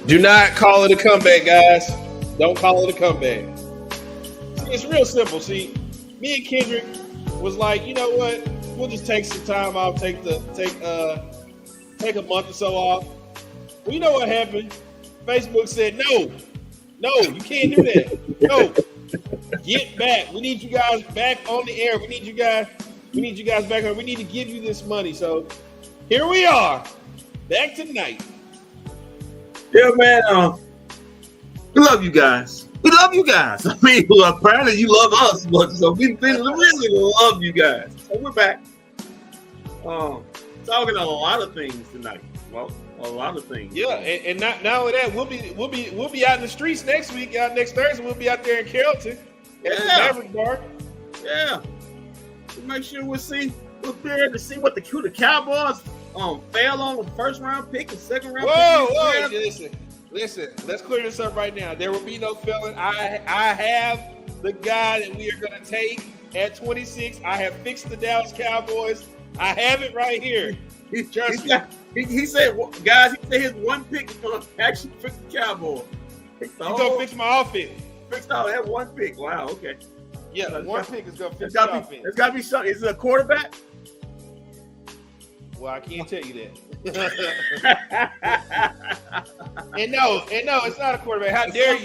Do not call it a comeback, guys. Don't call it a comeback. See, it's real simple. See, me and Kendrick was like, you know what? We'll just take some time off, take a month or so off. Well, you know what happened? Facebook said, no, you can't do that. No, get back. We need you guys back on the air. We need you guys back on. We need to give you this money. So here we are, back tonight. Yeah, man. We love you guys. We love you guys. I mean, apparently you love us, but so we really love you guys. So we're back. Talking a lot of things tonight. Well, a lot of things. Yeah, and not only that, we'll be out in the streets next week. Next Thursday, we'll be out there in Carrollton at the Maverick Bar. Yeah. So make sure we're there to see what the Cowboys fail on with the first round pick and second round pick. Listen. Let's clear this up right now. There will be no failing. I have the guy that we are going to take at 26. I have fixed the Dallas Cowboys. I have it right here. He said, guys, his one pick is going to actually fix the Cowboys. He's going to fix my offense. That one pick. Wow, okay. Yeah, one pick is going to fix the offense. There's got to be something. Is it a quarterback? Well, I can't tell you that. and no, it's not a quarterback. How dare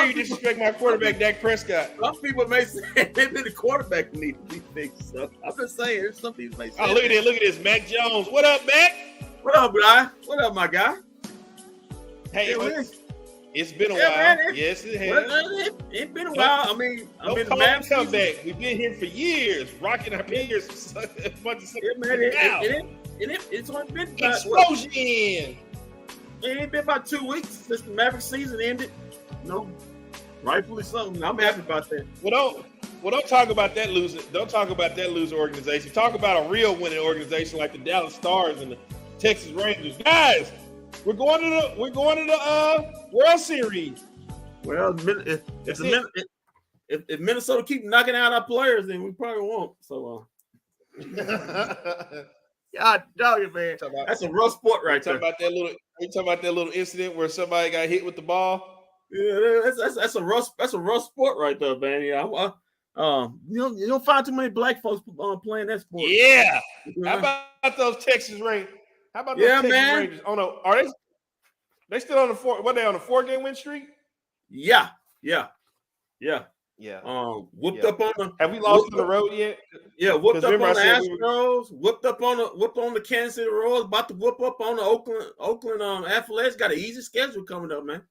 you disrespect my quarterback, Dak Prescott? Some people may say maybe the quarterback needs to be fixed. So I'm just saying, there's some people may say. Oh, look at this, Mac Jones. What up, Mac? What up, guy? What up, my guy? Hey, it's been a while. Man, yes, it has. It's been a while. I mean, the Mavs come back. We've been here for years, rocking our fingers. It's only been about explosion. It ain't been about 2 weeks since the Maverick season ended. No, rightfully so. I'm happy about that. Well, don't talk about that loser. Don't talk about that loser organization. Talk about a real winning organization like the Dallas Stars and the Texas Rangers. Guys, we're going to the World Series. Well, if Minnesota keep knocking out our players, then we probably won't. So, God dog it, man. That's a rough sport right there. You talking about that little incident where somebody got hit with the ball? Yeah, that's a rough sport right there, man. Yeah, you don't find too many black folks playing that sport. Yeah. How about those Texas Rangers? Rangers? Oh no, are they still on the 4-game win streak? Yeah. Whooped up on the. Have we lost on the road yet? Yeah, whooped up on the Astros. Whooped up on the Kansas City Royals. About to whoop up on the Oakland Athletics. Got an easy schedule coming up, man.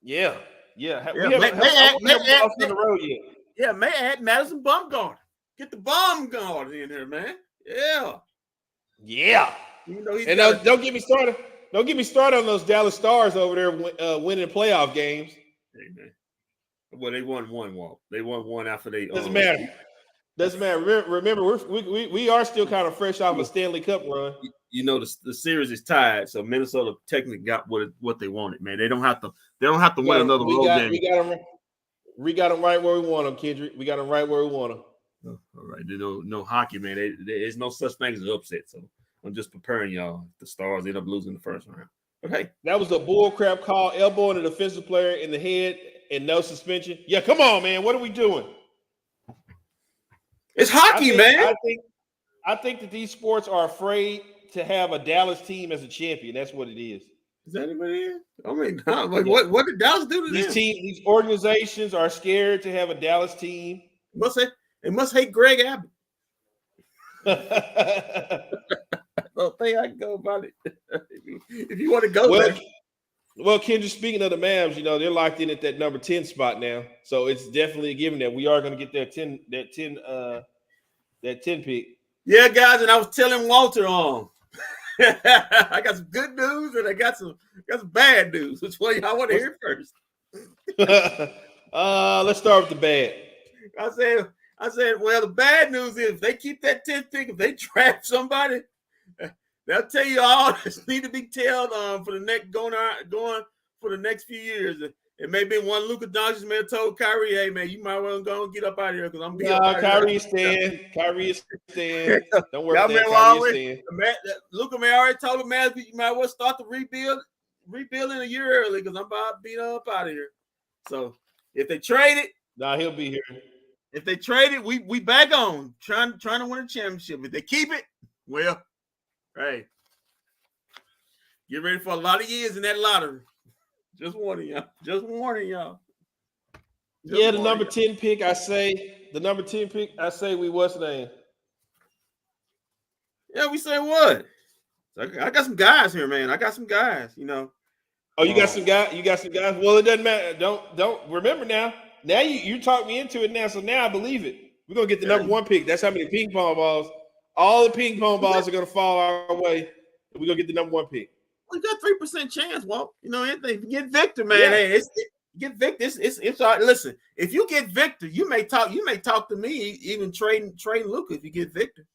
Yeah. We haven't lost on the road yet. Yeah, may add Madison Bumgarner. Get the Bumgarner in here, man. Yeah. You know don't get me started. Don't get me started on those Dallas Stars over there winning playoff games. Amen. Well, they won one walk. They won one after they. Doesn't matter. Remember, we are still kind of fresh off a Stanley Cup run. You know, the series is tied, so Minnesota technically got what they wanted. Man, they don't have to win another road game. We got them right where we want them, Kendrick. We got them right where we want them. All right, no hockey, man. There's no such thing as an upset. So I'm just preparing y'all. The Stars end up losing the first round. Okay, that was a bull crap call, elbowing a defensive player in the head. And no suspension. Yeah, come on, man. What are we doing? It's hockey, man. I think that these sports are afraid to have a Dallas team as a champion. That's what it is. Is that what it is? I mean, what did Dallas do to them? These organizations are scared to have a Dallas team. They must hate Greg Abbott. I don't think I can go about it. If you want to go there. Well, Kendra, speaking of the Mavs, they're locked in at that number 10 spot now. So it's definitely a given that we are going to get that 10 pick. Yeah, guys, and I was telling Walter I got some good news and I got some bad news. Which one y'all want to hear first? Let's start with the bad. I said, well, the bad news is if they keep that 10th pick, if they draft somebody, they'll tell you all this need to be told for the next going for the next few years. It may be one Luka Doncic may have told Kyrie, "Hey man, you might well go and get up out of here because I'm being." Kyrie is staying. Don't worry about that. Kyrie is staying. Luka may already told him, man, you might well start the rebuild rebuilding a year early because I'm about to beat up out of here. So if they trade it, nah, he'll be here. If they trade it, we back on trying to win a championship. If they keep it, well, hey, get ready for a lot of years in that lottery. Just warning y'all. Just warning y'all. Yeah, the number 10 pick, I say we what's name? Yeah, we say what? I got some guys here, man. I got some guys, you know. Oh, you got some guys? You got some guys? Well, it doesn't matter. Don't remember now. Now you talked me into it now, so now I believe it. We're gonna get the number 1 pick. That's how many ping pong balls. All the ping pong balls are gonna fall our way. We're gonna get the number 1 pick. We got 3% chance, Walt. You know anything. Get Victor, man. Yeah. Hey, get Victor. It's all right. Listen, if you get Victor, you may talk to me, even trading Luka if you get Victor.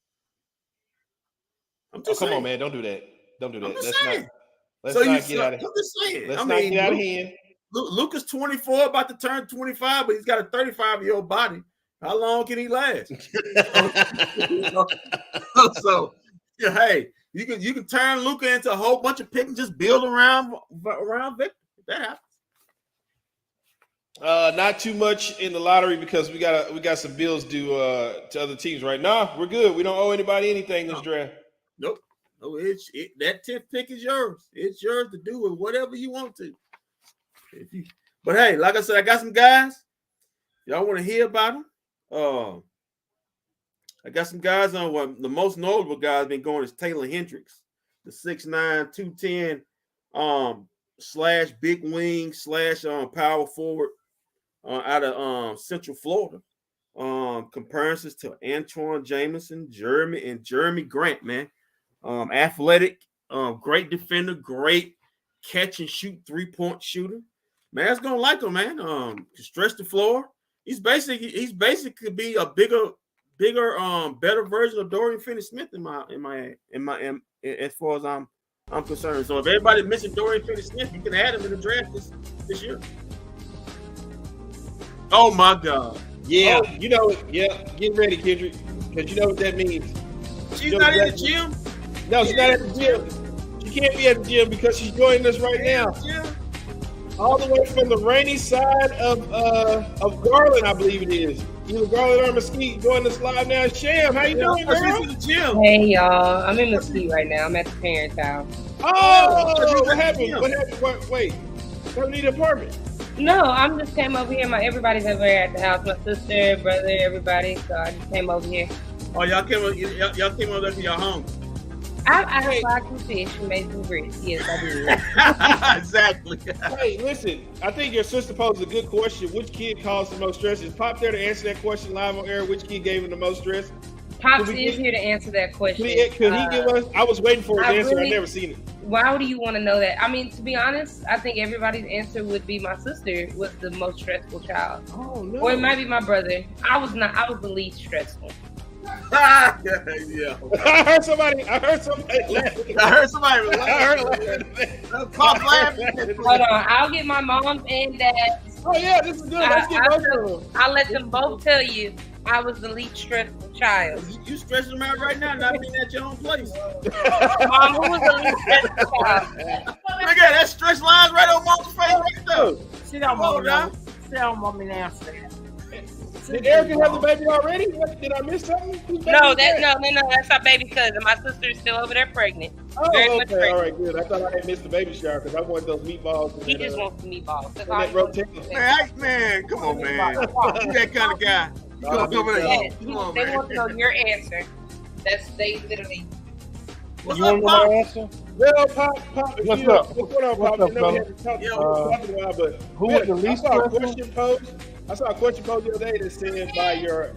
I'm just saying. Come on, man. Don't do that. Don't do that. Let's not get out of I'm just saying. Let's not get out of hand. Luka's 24, about to turn 25, but he's got a 35-year-old body. How long can he last? So, yeah, hey, you can turn Luka into a whole bunch of picks and just build around Victor. That happens. Not too much in the lottery because we got some bills due to other teams right now. We're good. We don't owe anybody anything this draft. Nope. No, that 10th pick is yours. It's yours to do with whatever you want to. But hey, like I said, I got some guys. Y'all want to hear about them? I got some guys on what the most notable guys been going is Taylor Hendricks, the 6'9", 210 slash big wing slash power forward out of Central Florida. Comparisons to Antoine Jamison, Jeremy Grant, man. Athletic, great defender, great catch and shoot 3-point shooter. Man's gonna like him, man. Can stretch the floor. He's basically could be a bigger, better version of Dorian Finney-Smith in my as far as I'm concerned. So if everybody mentioned Dorian Finney-Smith, you can add him in the draft this year. Oh my God! Yeah, you know it. Yeah, get ready, Kendrick, because you know what that means. She's not in the gym. No, she's not at the gym. She can't be at the gym because she's joining us right now. All the way from the rainy side of Garland, I believe it is. Either Garland or Mesquite joining us live now. Sham, how you doing, girl? She's in the gym. Hey, y'all. I'm in Mesquite right now. I'm at the parents' house. Oh, what happened? Wait. Don't need an apartment. No, I just came over here. Everybody's over here at the house. My sister, brother, everybody. So I just came over here. Oh, y'all came over there to your home. I fried some fish and made some grits. Yes, I did. Exactly. Hey, listen, I think your sister posed a good question. Which kid caused the most stress? Is Pop there to answer that question live on air? Which kid gave him the most stress? Pops is here to answer that question. Could he give us? I was waiting for his answer. I've never seen it. Why do you want to know that? I mean, to be honest, I think everybody's answer would be my sister was the most stressful child. Oh, no. Or it might be my brother. I was the least stressful. Yeah. I heard somebody laughing. Pop laughing. Hold on, I'll get my mom and dad. Oh yeah, this is good. Let's get both of them. I'll let them both tell you I was the least stressful child. You stressing them out right now, not being at your own place. Mom, who was the least stressful child? Look at that stress lines right on Mom's face right there. She don't want me to answer that. Did Erica have the baby already? Did I miss something? No, that's our baby cousin. My sister's still over there pregnant. Oh, okay, all right, good. I thought I had missed the baby shower because I wanted those meatballs. He just wants the meatballs. Man, come on, man. You that kind of guy. Come over there. They want to know your answer. They literally. You want to know my answer? Well, Pop, what's up? What's going on, Pop? What's up, who was the least stressful? I saw a question posed the other day that said by your.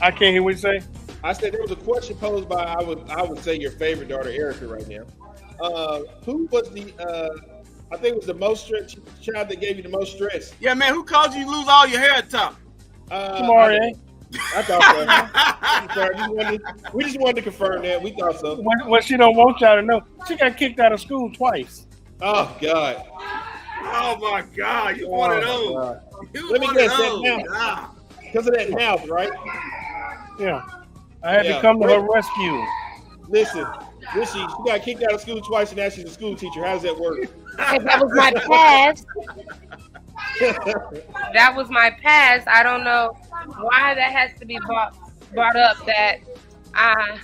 I can't hear what you say. I said there was a question posed by I would say your favorite daughter Erica right now. Who was the I think it was the most stress child that gave you the most stress? Yeah, man. Who caused you to lose all your hair at the top? Kamari. I thought so. We just wanted to confirm that. We thought so. What she don't want y'all to know, she got kicked out of school twice. Oh God. Oh my God! You one of those. Let me guess that mouth. Because of that mouth, right? Yeah. I had to come to her rescue. Listen, She got kicked out of school twice, and now she's a school teacher. How does that work? If that was my past. That was my past. I don't know why that has to be brought up that I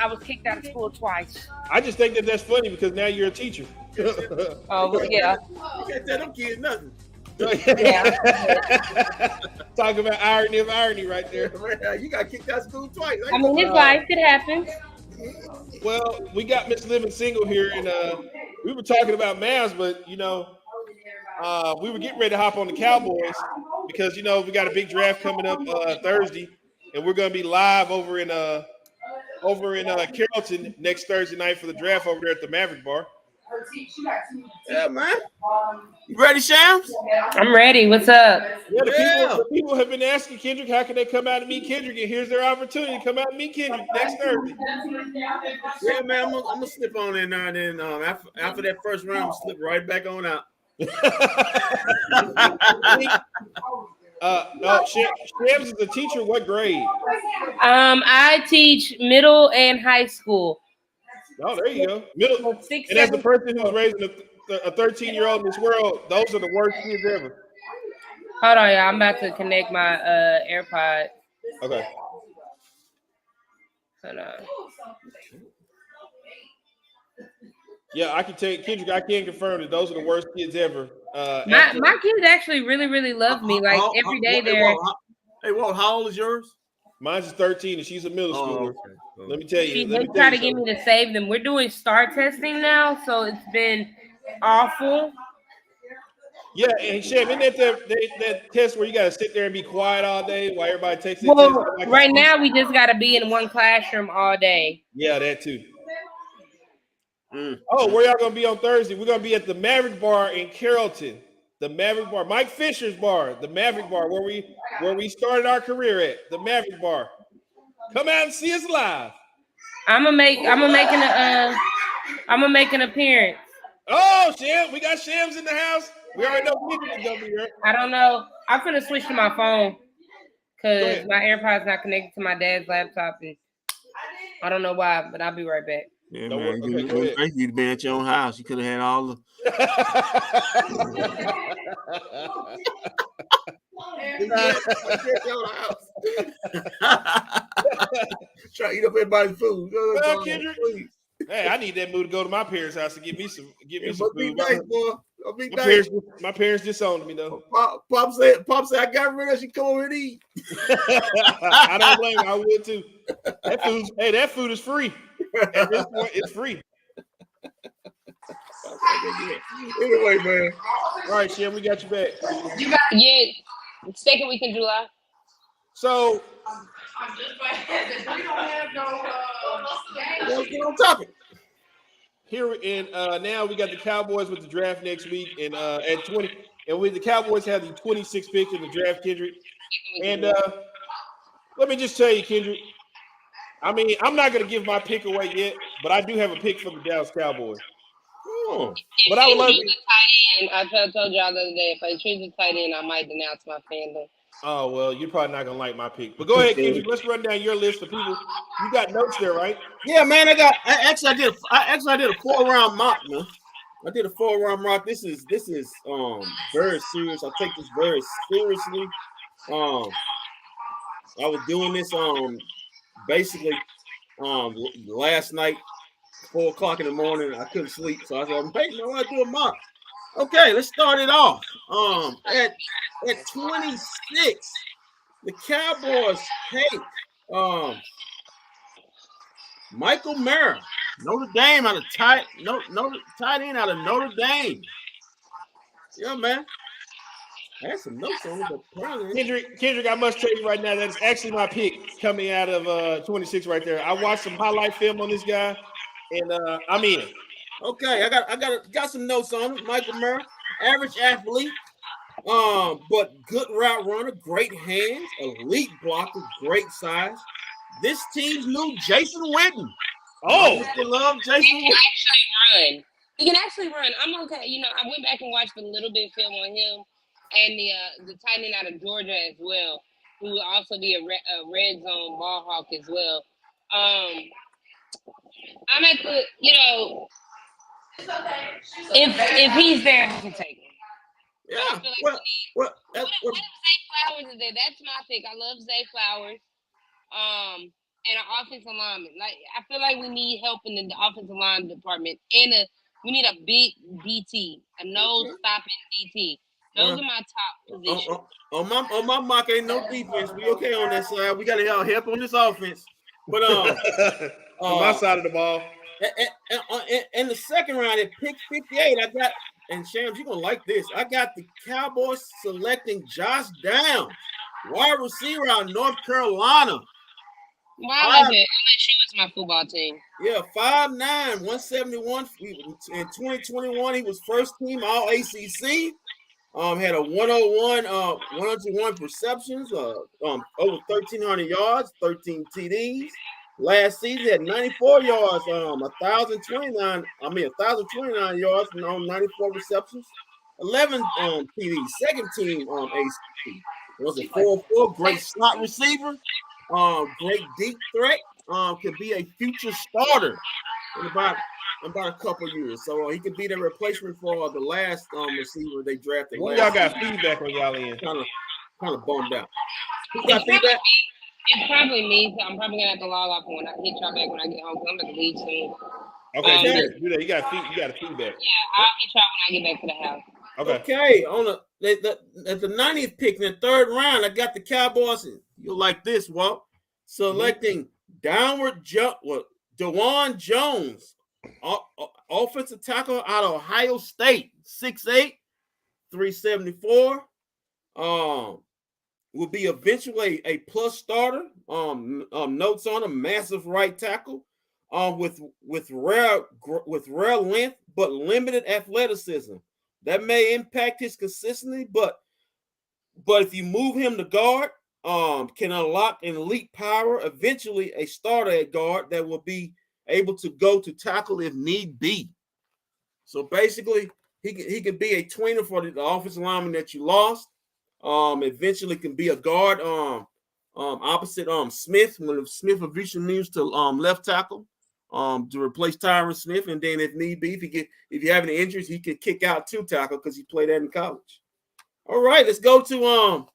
was kicked out of school twice. I just think that's funny because now you're a teacher. Oh, well, yeah. You can't tell them kids nothing. Yeah. Talk about irony of irony right there. You got kicked out of school twice. I mean, it's life. It happens. Well, we got Miss Living Single here, and we were talking about Mavs, but we were getting ready to hop on the Cowboys because we got a big draft coming up Thursday, and we're going to be live over in Carrollton next Thursday night for the draft over there at the Maverick Bar. Yeah, man. You ready, Shams? I'm ready. What's up? Yeah, the people have been asking Kendrick, how can they come out and meet Kendrick? And here's their opportunity to come out and meet Kendrick next Thursday. Yeah, man, I'm gonna slip on in now and then. After that first round, I'm slip right back on out. Shams is a teacher. What grade? I teach middle and high school. Oh, there you go. Middle. And as a person who's raising a 13-year-old in this world, those are the worst kids ever. Hold on, y'all. I'm about to connect my AirPod. Okay. Hold on. Yeah, I can take Kendrick. I can confirm that those are the worst kids ever. My kids actually really, really love me. Like every day they're. Hey, Walt, how old is yours? Mine's is 13 and she's a middle schooler. Okay. Let me tell you. They try to get me to save them. We're doing STAR testing now, so it's been awful. Yeah, and Sham, isn't that test where you got to sit there and be quiet all day while everybody takes it? Well, right now we just got to be in one classroom all day. Yeah, that too. Oh, where y'all gonna be on Thursday? We're gonna be at the Maverick Bar in Carrollton. The Maverick Bar, Mike Fisher's bar, the Maverick Bar, where we started our career at. The Maverick Bar. Come out and see us live. I'm gonna make an appearance. Oh, Sham, we got Shams in the house. We already know Kendrick's gonna be here. I don't know. I'm gonna switch to my phone because my AirPod's not connected to my dad's laptop, and I don't know why, but I'll be right back. Yeah, No, man. okay, You'd been at your own house. You could have had all the. Try to eat up everybody's food. Well, Kendrick, hey, I need that move to go to my parents' house to give me some food. Be nice, boy. My parents disowned me though. Pop said, I got rid of. She come over and eat. I don't blame her. I would too. That food is free. At this point, it's free. Anyway, man. All right, Shem, we got you back. Yeah, second week in July. So, Let's get on topic. Here in now we got the Cowboys with the draft next week, and at 20, and with the Cowboys have the 26th pick in the draft, Kendrick. And let me just tell you, Kendrick. I mean, I'm not going to give my pick away yet, but I do have a pick for the Dallas Cowboys. But I would love to. I told y'all the other day, if I choose a tight end, I might denounce my fandom. Oh, well, you're probably not going to like my pick. But go ahead, Kendrick. Let's run down your list of people. You got notes there, right? Yeah, man. I did a 4-round mock, man. I did a 4-round mock. This is very serious. I take this very seriously. I was doing this basically last night, 4 o'clock in the morning. I couldn't sleep, so I said, "Hey, I want to do a mock." Okay, let's start it off. At 26, the Cowboys take Michael Mara, Notre Dame out of tight end out of Notre Dame. Yeah, man. I had some notes on it, but apparently Kendrick, I must tell you right now that's actually my pick coming out of 26 right there. I watched some highlight film on this guy, and I'm in. Okay, I got some notes on it. Michael Murray, average athlete, but good route runner, great hands, elite blocker, great size. This team's new Jason Witten. Oh, I love Jason He Witten. He can actually run. I'm okay. You know, I went back and watched a little bit of film on him and the tight end out of Georgia as well, who will also be a red zone ball hawk as well. I'm at the, if he's there, he can take him. Yeah. I feel like What what if Zay Flowers is there? That's my pick. I love Zay Flowers. And an offensive lineman. Like I feel like we need help in the offensive line department, and we need a big DT, a nose stopping DT. Those are my top positions. On my mock ain't no defense. We okay on that side. We got to have help on this offense. But on my side of the ball. In the second round at pick 58, I got, and Shams, you're gonna like this. I got the Cowboys selecting Josh Downs, wide receiver out of North Carolina. Why I like it? LSU is my football team. Yeah, 5'9", 171. In 2021, he was first team All ACC. Had a 101 receptions, over 1,300 yards, 13 TDs. Last season had 94 yards, 1,029 yards on 94 receptions, 11 TDs. Second team ACC. Was a 4-4, great slot receiver, great deep threat. Could be a future starter in about a couple years. So he could be the replacement for the last receiver they drafted. Y'all got feedback on y'all end. Kind of bummed out. Who got feedback? It's probably me. So I'm probably gonna have to log off when I hit y'all back when I get home. Cause I'm gonna leave soon. Okay, do that. You got feedback. Yeah, I'll hit y'all when I get back to the house. Okay. On at the 90th pick in the third round, I got the Cowboys. You'll like this, Walt. Selecting DeJuan Jones, offensive tackle out of Ohio State, 6'8", 374. Will be eventually a plus starter. Notes on a massive right tackle. With rare length but limited athleticism. That may impact his consistency, but if you move him to guard, can unlock an elite power. Eventually, a starter at guard that will be able to go to tackle if need be. So basically, he could be a tweener for the offensive lineman that you lost. Eventually can be a guard. Opposite Smith when Smith eventually moves to left tackle. To replace Tyron Smith, and then if need be, if you have any injuries, he can kick out two tackle because he played that in college. All right, let's go to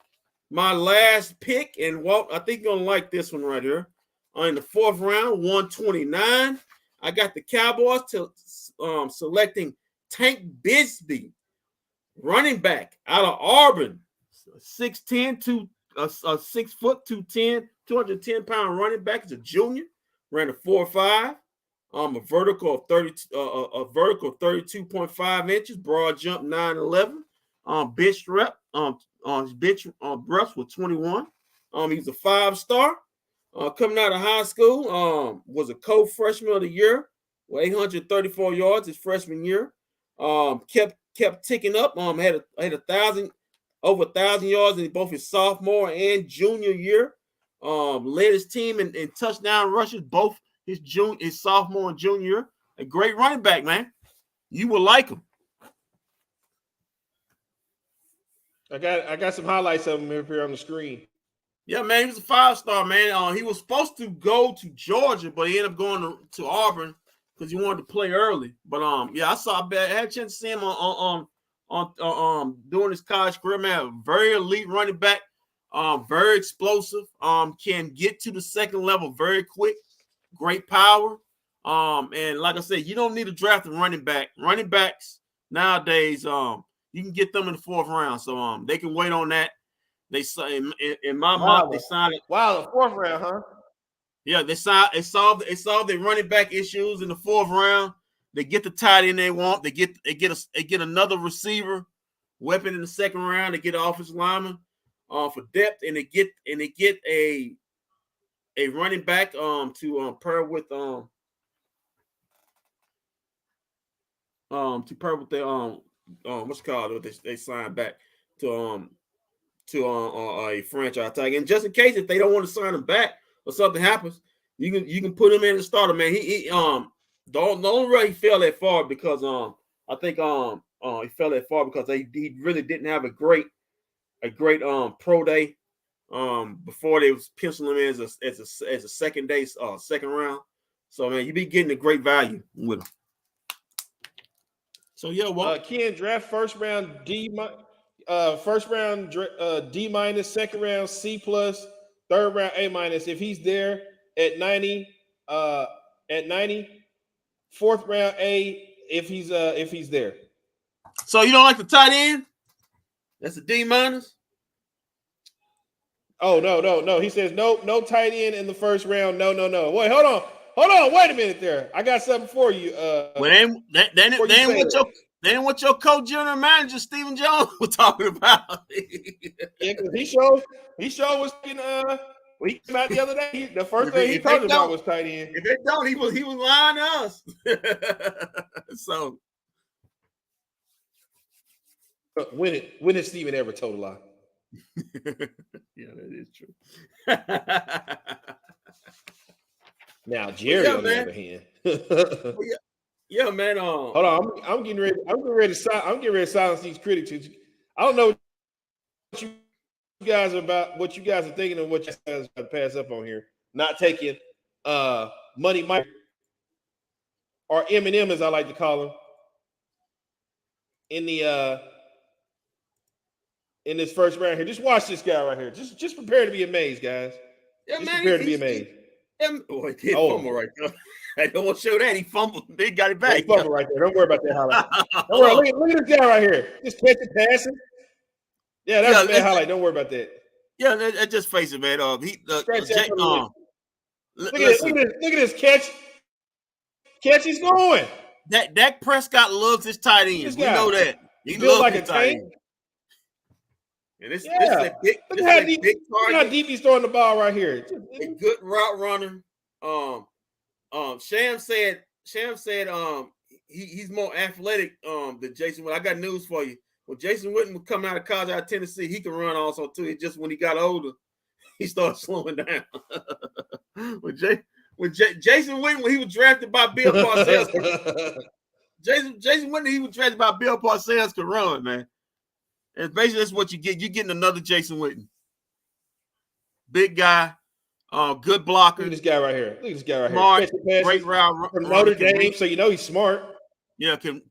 my last pick, and Walt, I think you're gonna like this one right here. In the fourth round, 129, I got the Cowboys selecting Tank Bigsby, running back out of Auburn, 6'10", 6 foot, 210, 210-pound running back. Is a junior, ran a 4.5. A vertical of 32.5 inches, broad jump 9'11. Bench rep bench reps with 21. He's a 5-star. Coming out of high school, was a co-freshman of the year with 834 yards his freshman year. Kept ticking up. Had over 1,000 yards in both his sophomore and junior year. Led his team in touchdown rushes both his sophomore and junior year. A great running back, man. You will like him. I got some highlights of him here on the screen. Yeah, man, he was a 5-star, man. He was supposed to go to Georgia, but he ended up going to Auburn because he wanted to play early. But yeah, I had a chance to see him on during his college career, man. Very elite running back. Very explosive. Can get to the second level very quick. Great power. And like I said, you don't need to draft a running back. Running backs nowadays, you can get them in the fourth round. So they can wait on that. They in my mock, they signed it. Wow, the fourth round, huh? Yeah, they solved their running back issues in the fourth round. They get the tight end they want. They get another receiver weapon in the second round. They get an offensive lineman for depth, and they get a running back to pair with their what's it called? They signed back to a franchise tag. And just in case if they don't want to sign him back or something happens, you can put him in the starter, man. He the only way he fell that far because I think he fell that far because he really didn't have a great pro day before they was penciling him in as a second round. So man, you be getting a great value with him. So yeah, well, Ken, draft first round D minus, second round C plus, third round A minus. If he's there at 90, fourth round A if he's there. So you don't like the tight end? That's a D minus. Oh no. He says no tight end in the first round. No. Wait, hold on. Wait a minute there. I got something for you. Well, they ain't what your coach, general manager Stephen Jones was talking about. Yeah, because he showed was in when he came out the other day. The first thing he talked about was tight end. If they don't, he was lying to us. So when did Stephen ever told a lie? Yeah, that is true. Now Jerry, on the other hand. Yeah, man. Hold on, I'm getting ready to silence these critics. I don't know what you guys are thinking and what you guys are pass up on here. Not taking Money Mike or Eminem, as I like to call him, in this first round here. Just watch this guy right here. Just prepare to be amazed, guys. Yeah, just man, prepare to be amazed. He did fumble right there. I don't want to show that. He fumbled. They got it back. He fumbled right there. Don't worry about that highlight. Don't worry. Look at this guy right here. Just catch it, passing. Yeah, that's a bad highlight. Don't worry about that. Yeah, just face it, man. Look at this catch. Catch, he's going. Dak Prescott loves his tight ends. We know that. He loves like a tank. And this is a big, look how deep he's throwing the ball right here. A good route runner. Sham said he's more athletic than Jason Witten. I got news for you. When Jason Witten would come out of college out of Tennessee, he could run also too. It's just when he got older, he started slowing down. when Jason Witten, when he was drafted by Bill Parcells, Jason Witten, he was drafted by Bill Parcells, could run, man. And basically that's what you get. You're getting another Jason Witten. Big guy, good blocker. Look at this guy right here. Smart, great route from Notre Dame, so you know he's smart. Yeah, can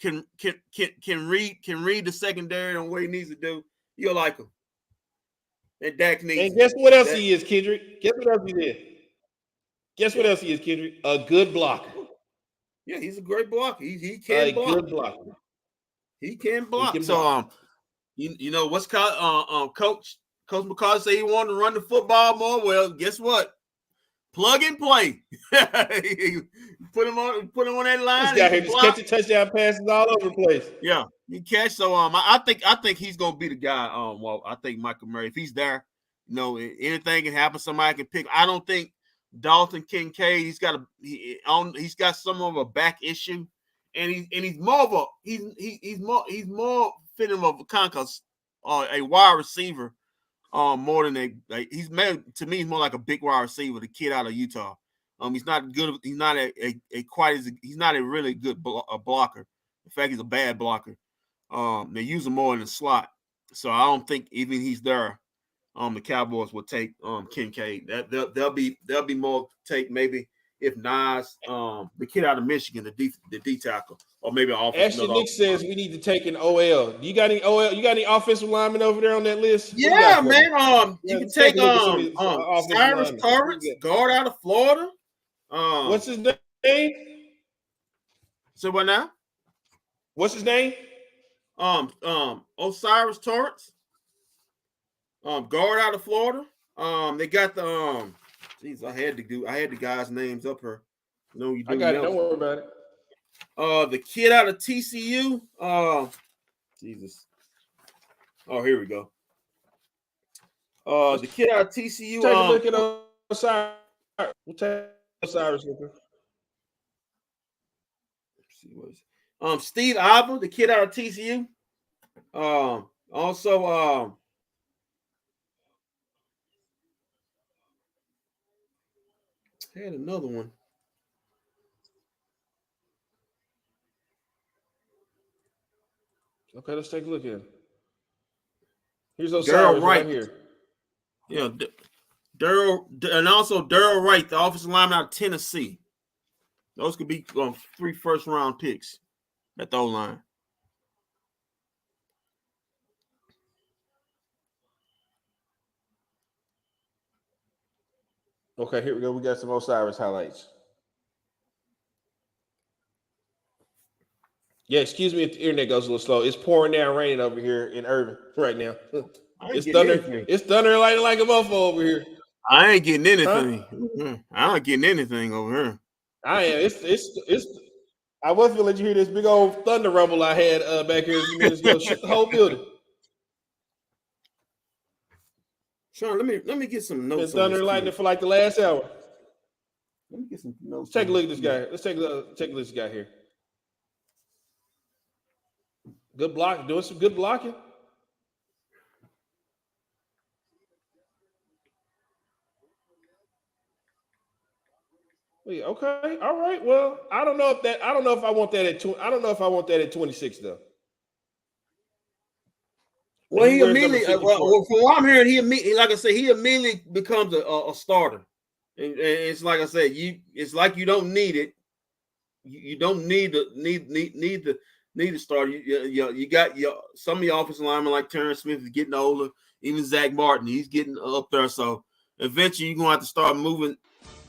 read the secondary on what he needs to do. You'll like him. And Dak needs. And guess what else he is, Kendrick? Guess what else he is? What else he is, Kendrick? A good blocker. Yeah, he's a great blocker. He can block. Good blocker. He can block. So you know what's called Coach McCarthy said he wanted to run the football more. Well, guess what? Plug and play. Put him on that line. This guy here just catching touchdown passes all over the place. Yeah, he catch. So I think he's gonna be the guy. I think Michael Murray, if he's there, you know, anything can happen. Somebody can pick. I don't think Dalton Kincaid. He's got some of a back issue, and he's more fitting of a concuss, a wide receiver. More than he's made to me. He's more like a big wide receiver, the kid out of Utah. He's not good. He's not he's not a really good blocker. In fact, he's a bad blocker. They use him more in the slot, so I don't think even he's there. The Cowboys will take Kincaid. They'll be more take maybe if Nas, the kid out of Michigan, the D tackle, or maybe offensive. Actually, Nick says we need to take an OL. You got any OL? You got any offensive linemen over there on that list? Yeah, man. You can take Cyrus Torrance, guard out of Florida. What's his name? So what now? What's his name? Osiris Torrance. Guard out of Florida. They got the I had the guys' names up here. No, you do. I got it. Don't worry about it. The kid out of TCU. Jesus. Oh, here we go. The kid out of TCU. Take a look at Osiris. We'll take Osiris. Let's see what is Steve Ivor, the kid out of TCU. Also. I had another one. Okay, let's take a look at it. Here's Osiris right here. Yeah, Daryl, and also Daryl Wright, the offensive lineman out of Tennessee. Those could be 3 first-round picks at the O-line. Okay, here we go. We got some Osiris highlights. Yeah, excuse me if the internet goes a little slow. It's pouring down raining over here in Irving right now. It's thunder. Anything. It's thunder like a mofo over here. I ain't getting anything. Huh? I'm not getting anything over here. I am. It's. I was gonna let you hear this big old thunder rumble I had back here a few minutes ago. Shook the whole building. Sean, let me get some notes. Been thunder and lightning for like the last hour. Let me get some notes. Let's take a look at this guy. Let's take a look at this guy here. Good block, doing some good blocking. Okay, all right. Well, I don't know if I want that at 26 though. Well, he immediately, from what I'm hearing, he immediately becomes a starter. And it's like I said, it's like you don't need it. You don't need to start. You got some of your offensive linemen like Terrence Smith is getting older. Even Zach Martin, he's getting up there. So eventually, you're gonna have to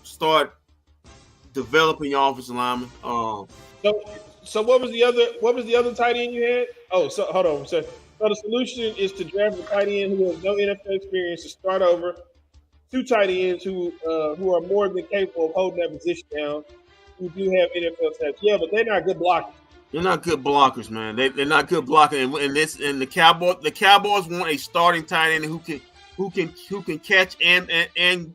start developing your offensive linemen. So what was the other tight end you had? Oh, so hold on. So the solution is to draft a tight end who has no NFL experience to start over. 2 tight ends who are more than capable of holding that position down, who do have NFL stats. Yeah, but they're not good blockers. They're not good blockers, man. They're not good blocking. And the Cowboys want a starting tight end who can catch and an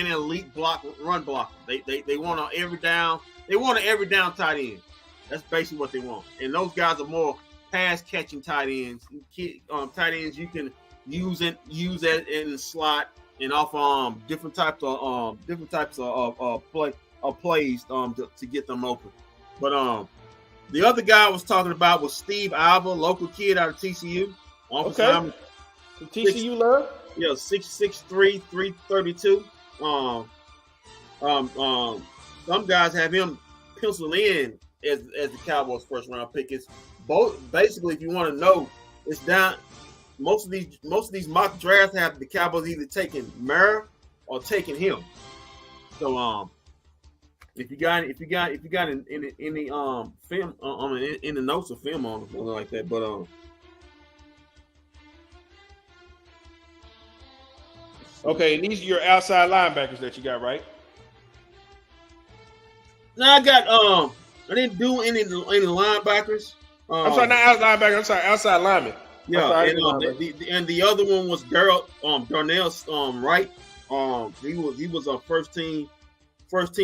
elite run blocker. They want an every down. They want an every down tight end. That's basically what they want. And those guys are more pass catching tight ends. Tight ends you can use that in the slot and off different types of plays to get them open. But the other guy I was talking about was Steve Alva, local kid out of TCU. Okay. TCU love? Yeah, 6'3", 332. Some guys have him penciled in as the Cowboys' first round pick. It's both basically, if you want to know, it's down. Most of these mock drafts have the Cowboys either taking Mara or taking him. So if you got in the film in the notes of film on something like that, but okay, and these are your outside linebackers that you got, right? Now I got I didn't do any linebackers. I'm sorry, not outside linebacker. I'm sorry, outside lineman. Yeah, and the other one was Darnell Wright. He was a first team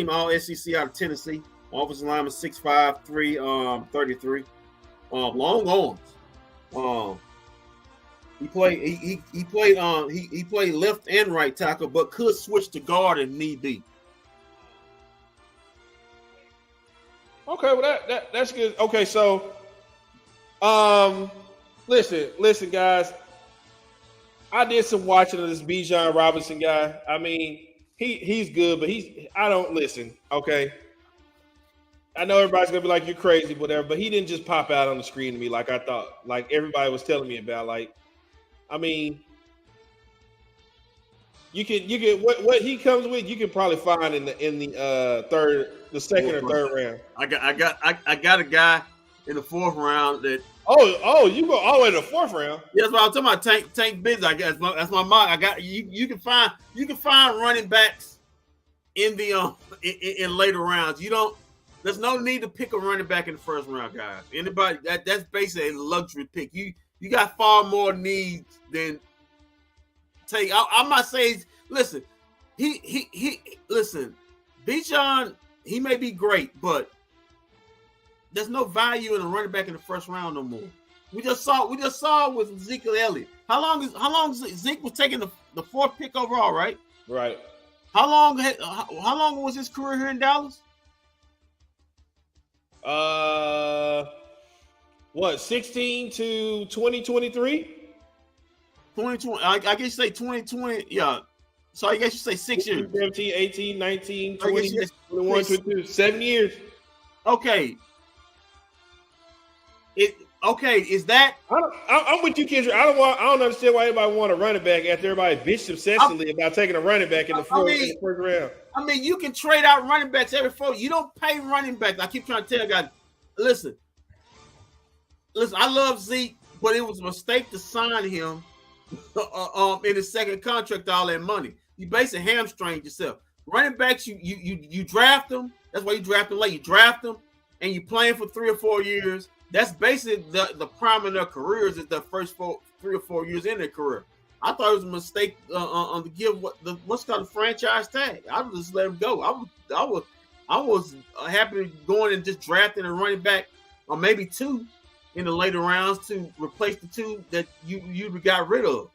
All SEC out of Tennessee. Offensive lineman 6'5", 333. Long arms. He played left and right tackle, but could switch to guard if need be. Okay, well that's good. Okay, so listen, guys. I did some watching of this Bijan Robinson guy. I mean, he's good, but I don't listen. Okay, I know everybody's gonna be like, you're crazy, whatever, but he didn't just pop out on the screen to me like I thought, like everybody was telling me about. Like, I mean, you can what he comes with, you can probably find in the second or third round. I got a guy in the 4th round that. Oh, you go all the way to the 4th round. Yeah, that's what I'm talking about. Tank Bids. I guess that's my mock. I got you can find running backs in the in later rounds. There's no need to pick a running back in the 1st round, guys. Anybody that's basically a luxury pick. You got far more needs than take. I'm not saying. Listen, listen. Bijan, he may be great, but there's no value in a running back in the 1st round no more. We just saw with Ezekiel Elliott. How long Zeke was taking the 4th pick overall, right? Right. How long was his career here in Dallas? 16 to 2023? 2020. I guess say 2020. Yeah, So I guess you say 6 years. 17, 18, 19, I guess 20, 21, 22, 7 years. Okay. Is that? I'm with you, Kendrick. I don't understand why anybody want a running back after everybody bitched obsessively about taking a running back in the first round. I mean, you can trade out running backs every 4. You don't pay running backs. I keep trying to tell guys, listen. I love Zeke, but it was a mistake to sign him in his second contract. All that money, you basically hamstringed yourself. Running backs, you draft them. That's why you draft them late. You draft them, and you play them for 3 or 4 years. That's basically the prime of their careers is the first 3 or 4 years in their career. I thought it was a mistake to give what's called a franchise tag. I would just let him go. I was happy going and just drafting a running back or maybe 2 in the later rounds to replace the 2 that you got rid of.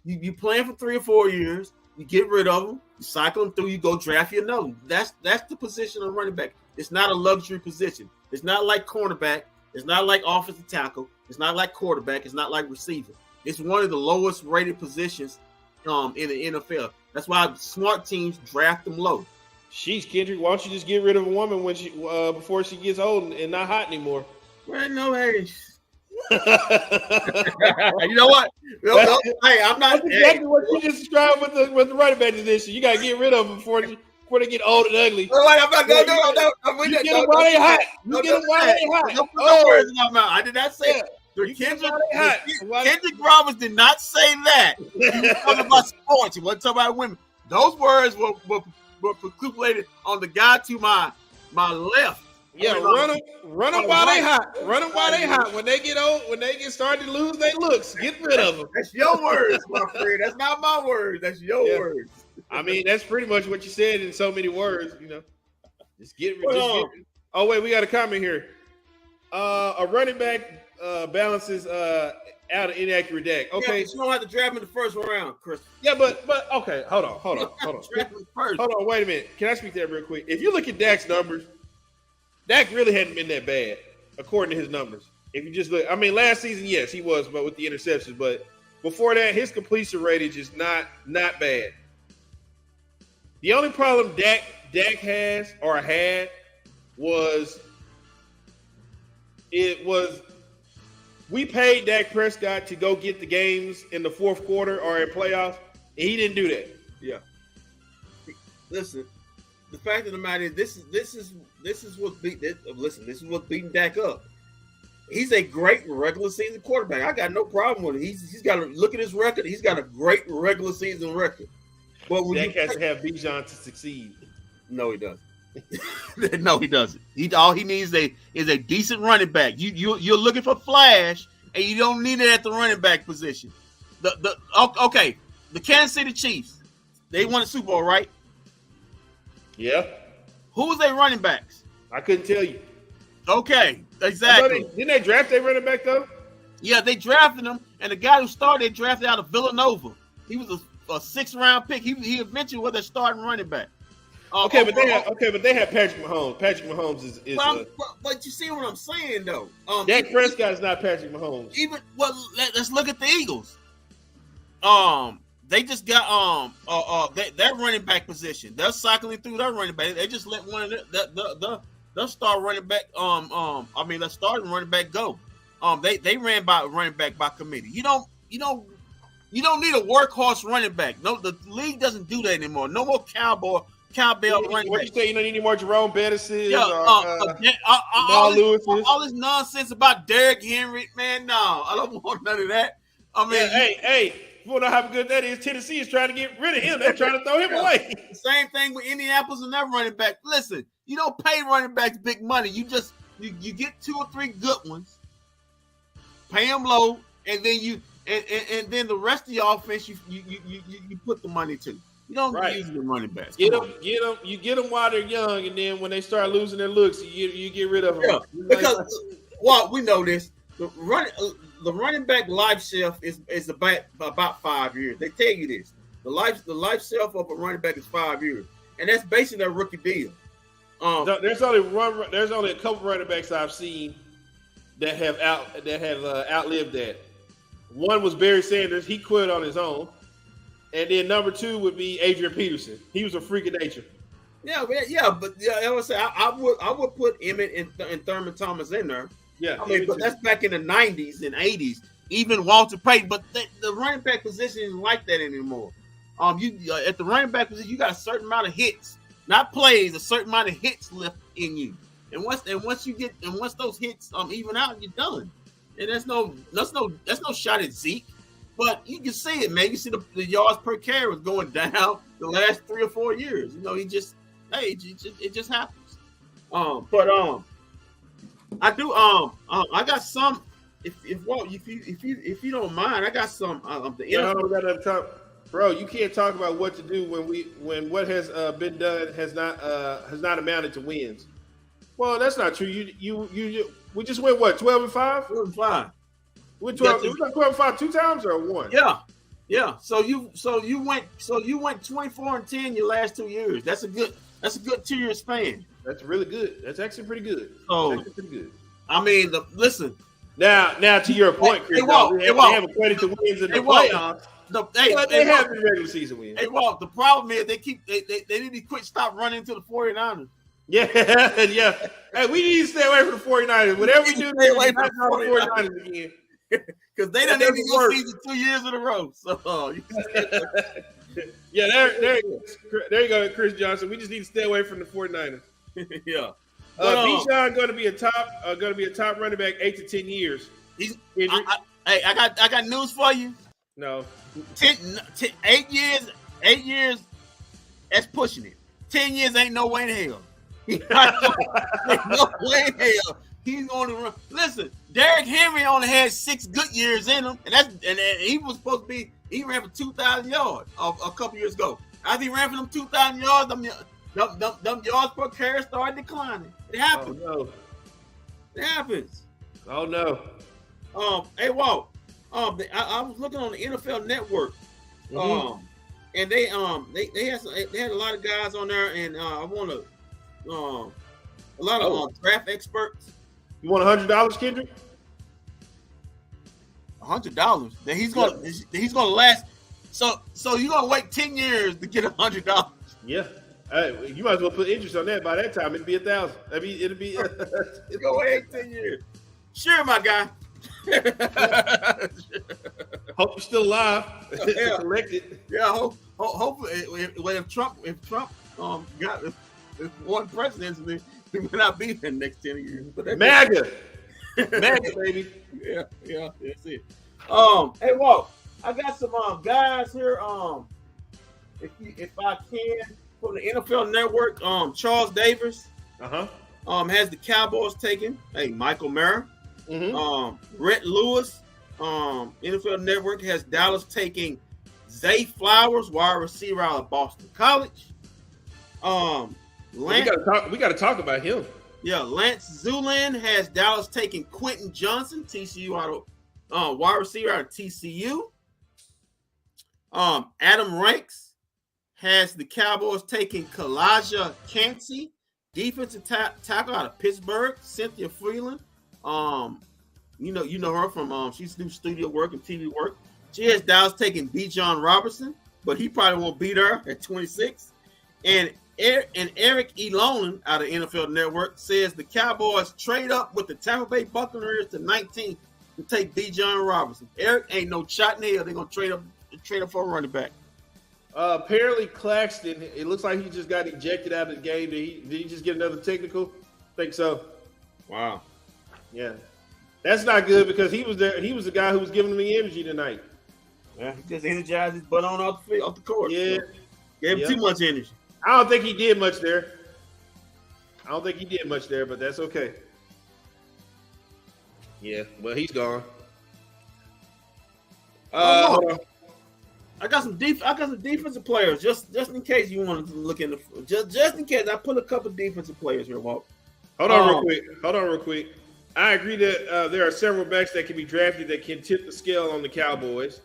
You playing for 3 or 4 years. You get rid of them. You cycle them through. You go draft your another. That's the position of running back. It's not a luxury position. It's not like cornerback. It's not like offensive tackle. It's not like quarterback. It's not like receiver. It's one of the lowest rated positions in the NFL. That's why smart teams draft them low. Sheesh, Kendrick, why don't you just get rid of a woman when she before she gets old and not hot anymore? Well, no, hey. You know what? No, hey, I'm not. That's exactly what you just described with the running back position. You got to get rid of them before they get old and ugly. No, I'm not. No. You get them while they hot. You get them while they hot. Don't put no words in my mouth. I did not say that. Kendrick Roberts did not say that. He was talking about sports. He wasn't talking about women. Those words were percolated on the guy to my left. Yeah, run them while they hot. Run them while they hot. When they get old, when they get started to lose their looks, get rid of them. That's your words, my friend. That's not my words. That's your words. I mean, that's pretty much what you said in so many words. You know, just get rid. Oh wait, we got a comment here. A running back balances out of inaccurate deck. Okay, you don't have to draft him in the first round, Chris. Yeah, but okay, hold on. Hold on, wait a minute. Can I speak to that real quick? If you look at Dak's numbers, Dak really hadn't been that bad, according to his numbers. If you just look, I mean, last season, yes, he was, but with the interceptions. But before that, his completion rating is not bad. The only problem Dak has or had was we paid Dak Prescott to go get the games in the fourth quarter or in playoffs, and he didn't do that. Yeah. Listen, the fact of the matter is, this is what's beating Dak up. He's a great regular season quarterback. I got no problem with it. He's got to look at his record. He's got a great regular season record. But Dak has to have Bijan to succeed. No, he doesn't. No, he doesn't. All he needs is a decent running back. You're looking for flash, and you don't need it at the running back position. The Kansas City Chiefs, they won the Super Bowl, right? Yeah. Who was their running backs? I couldn't tell you. Okay, exactly. Didn't they draft their running back though? Yeah, they drafted him, and the guy who started, they drafted out of Villanova. He was a 6th round pick. He eventually was their starting running back. But they have Patrick Mahomes. Patrick Mahomes is. But you see what I'm saying though. Dak Prescott is not Patrick Mahomes. Let's look at the Eagles. They just got their running back position. They're cycling through their running back. They just let one of the star running back. The starting running back go. They ran by running back by committee. You don't need a workhorse running back. No, the league doesn't do that anymore. No more cowbell running back. You say you don't need any more Jerome Bettises? All this nonsense about Derrick Henry, man. No, I don't want none of that. I mean, hey. You want to know how good that is? Tennessee is trying to get rid of him. They're trying to throw him away. Same thing with Indianapolis and their running back. Listen, you don't pay running backs big money. You just you get 2 or 3 good ones, pay them low, and then and then the rest of your offense you put the money to. You don't use the running backs. Get them while they're young, and then when they start losing their looks, you get rid of them. Yeah, because we know this. The running back life shelf is about 5 years. They tell you this. The life shelf of a running back is 5 years, and that's basically their rookie deal. There's only a couple running backs I've seen that have outlived that. One was Barry Sanders. He quit on his own. And then number 2 would be Adrian Peterson. He was a freak of nature. Yeah, but I would say I would put Emmett and Thurman Thomas in there. Yeah, I mean, but that's back in the 90s and 80s. Even Walter Payton, but the running back position isn't like that anymore. You at the running back position, you got a certain amount of hits, not plays, a certain amount of hits left in you. And once those hits even out, you're done. And that's no shot at Zeke. But you can see it, man. You see the yards per carry was going down the last 3 or 4 years. You know, it just happens. I do. I got some. If you don't mind, I got some. Bro, you can't talk about what to do when what has been done has not amounted to wins. Well, that's not true. We just went what 12-5. 12-5. We 12-5 2 times or 1? Yeah. So you went 24-10 your last 2 years. That's a good 2-year span. That's really good. That's actually pretty good. So pretty good. I mean, listen. Now to your point, Chris, they have a credit to wins in the playoffs. They have the regular season wins. Hey, Walt, the problem is they need to stop running to the 49ers. Yeah. Hey, we need to stay away from the 49ers. Whatever we do, stay away from the 49ers again. Because they done even go season 2 years in a row. So yeah, there you go, Chris Johnson. We just need to stay away from the 49ers. Yeah. Bijan going to be a top running back 8 to 10 years. I got news for you. No. 8 years, that's pushing it. 10 years ain't no way in hell. Ain't no way in hell. He's going to run. Listen, Derrick Henry only had 6 good years in him, and he was supposed to be. He ran for 2,000 yards a couple years ago. After he ran for them 2,000 yards, them yards per carry started declining. It happens. Oh, no. It happens. Oh no. Hey Walt. I was looking on the NFL Network. Mm-hmm. And they had a lot of guys on there, and I want to a lot of draft experts. You want $100, Kendrick? $100. Then he's gonna last. So you're gonna wait 10 years to get $100. Yeah. Hey, you might as well put interest on that. By that time, it'd be 1,000. It'll be. Go wait 10 years. Sure, my guy. Hope you're still alive. Yeah. Elected. Yeah. Hopefully, if Trump won presidency, he may not be there next 10 years. But MAGA, baby. Yeah, that's it. Hey, Walt, I got some guys here. If I can, from the NFL Network, Charles Davis, has the Cowboys taken. Hey, Michael Mayer, Rhett Lewis, NFL Network has Dallas taking Zay Flowers, wide receiver out of Boston College. We got to talk about him. Yeah, Lance Zulin has Dallas taking Quentin Johnson, TCU out of wide receiver out of TCU. Adam Ranks has the Cowboys taking Kalijah Cansey, defensive tackle out of Pittsburgh. Cynthia Freeland, you know her from she's do studio work and TV work. She has Dallas taking Bijan Robertson, but he probably won't beat her at 26. And Eric Elonen out of NFL Network says the Cowboys trade up with the Tampa Bay Buccaneers to 19 to take Bijan Robinson. Eric ain't no shot in hell. They're gonna trade up for a running back. Apparently Claxton, it looks like he just got ejected out of the game. Did he just get another technical? I think so. Wow. Yeah. That's not good because he was there. He was the guy who was giving him the energy tonight. Yeah, he just energized his butt on off the court. Yeah. So gave him too much energy. I don't think he did much there. But that's okay. Yeah, well, he's gone. Hold on. I got some defensive players just in case you wanted to look in just in case I put a couple defensive players here, Walt. Hold on real quick. I agree that there are several backs that can be drafted that can tip the scale on the Cowboys.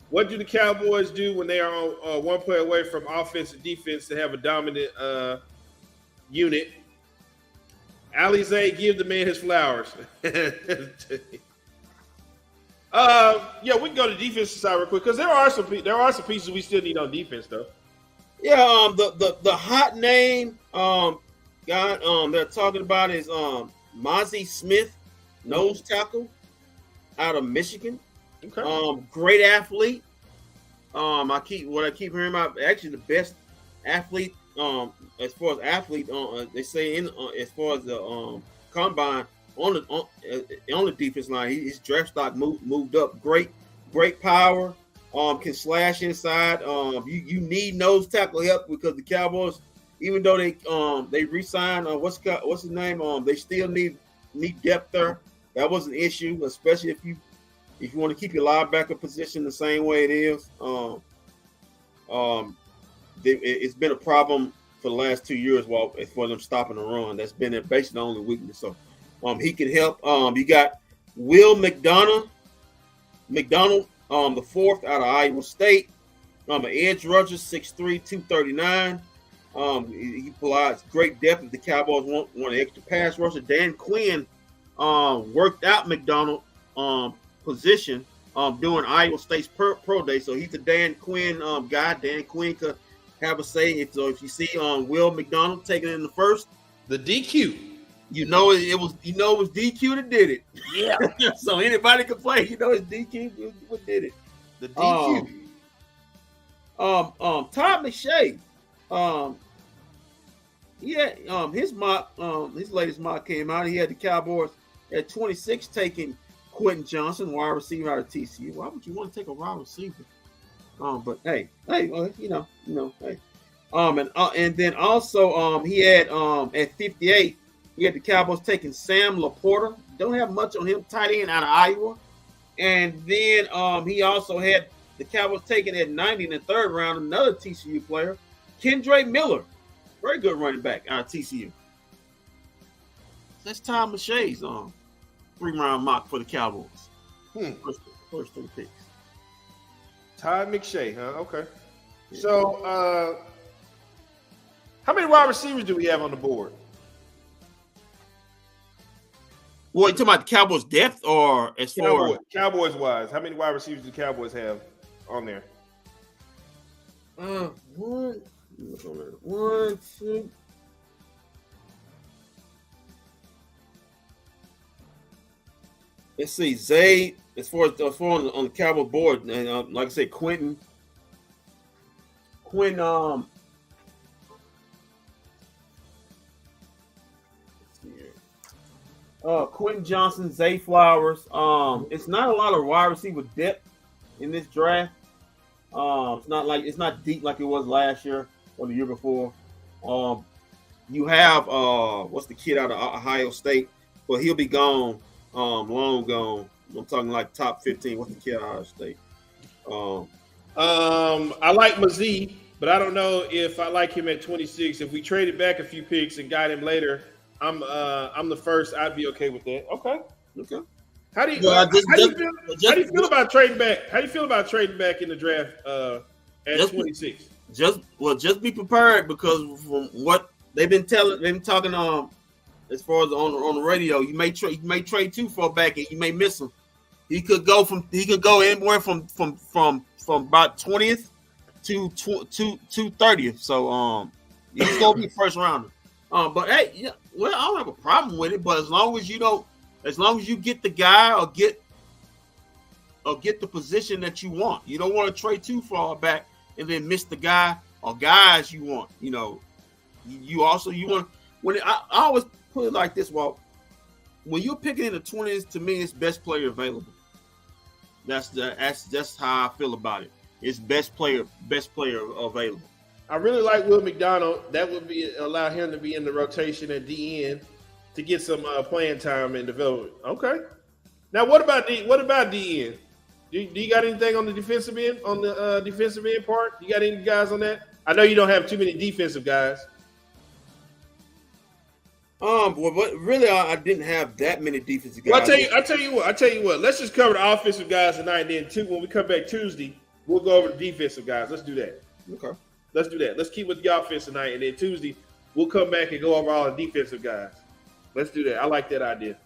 What do the Cowboys do when they are on one play away from offense and defense to have a dominant unit? Alizé, give the man his flowers. Yeah, we can go to defensive side real quick because there are some pieces we still need on defense though. Yeah, the hot name guy they're talking about is Mozzie Smith, nose tackle out of Michigan. Okay. Great athlete. I keep hearing about actually the best athlete as far as athlete they say in as far as the combine on the defense line. His draft stock moved up. Great power. Can slash inside. You need nose tackle help because the Cowboys, even though they re-signed what's his name, they still need depth there. That was an issue, especially if you want to keep your linebacker position the same way it is. It's been a problem for the last 2 years for them stopping the run. That's been basically the only weakness. So he can help. You got Will McDonald, the fourth out of Iowa State. An edge rusher, 6'3", 239. He provides great depth if the Cowboys want an extra pass rusher. Dan Quinn worked out McDonald position during Iowa State's pro day. So he's a Dan Quinn guy. Dan Quinn could have a say. If you see Will McDonald taking it in the first, the DQ. it was DQ that did it. Yeah. So anybody can play. It's DQ what did it. The DQ. Todd McShay. His latest mock came out. He had the Cowboys at 26 taking Quentin Johnson, wide receiver out of TCU. Why would you want to take a wide receiver? But hey, hey. And then also he had at 58, he had the Cowboys taking Sam Laporta. Don't have much on him, tight end out of Iowa. And then he also had the Cowboys taking at 90 in the third round another TCU player, Kendre Miller, very good running back out of TCU. That's Tom McShay's 3-round mock for the Cowboys. First 3 picks. Todd McShay, huh? Okay. So, how many wide receivers do we have on the board? Well, you talking about the Cowboys' depth or as far as Cowboys wise? How many wide receivers do the Cowboys have on there? One, 2. Let's see, Zay. As far as on the Cowboy board, and like I said, Quinn. Quentin Johnson, Zay Flowers. It's not a lot of wide receiver depth in this draft. It's not deep like it was last year or the year before. You have what's the kid out of Ohio State, but he'll be gone, long gone. I'm talking like top 15. What's the kid out of Ohio State? I like Mazie, but I don't know if I like him at 26. If we traded back a few picks and got him later, I'm the first. I'd be okay with that. Okay. How do you feel about trading back? How do you feel about trading back in the draft at 26? Just be prepared because from what they've been talking as far as on the radio, you may trade too far back and you may miss him. He could go anywhere from about 20th to 30th. So he's gonna be first rounder. But hey, yeah, well, I don't have a problem with it. But as long as you get the guy or get the position that you want, you don't want to trade too far back and then miss the guy or guys you want. You want when I always put it like this. Well, when you're picking in the 20s, to me, it's best player available. That's how I feel about it. It's best player available. I really like Will McDonald. That would allow him to be in the rotation at DN to get some playing time and development. Okay. Now, what about DN? Do you got anything on the defensive end? On the defensive end part, you got any guys on that? I know you don't have too many defensive guys. Well, really, I didn't have that many defensive guys. Well, I tell you what. Let's just cover the offensive guys tonight, and then when we come back Tuesday, we'll go over the defensive guys. Let's do that. Okay. Let's do that. Let's keep with the offense tonight, and then Tuesday we'll come back and go over all the defensive guys. Let's do that. I like that idea.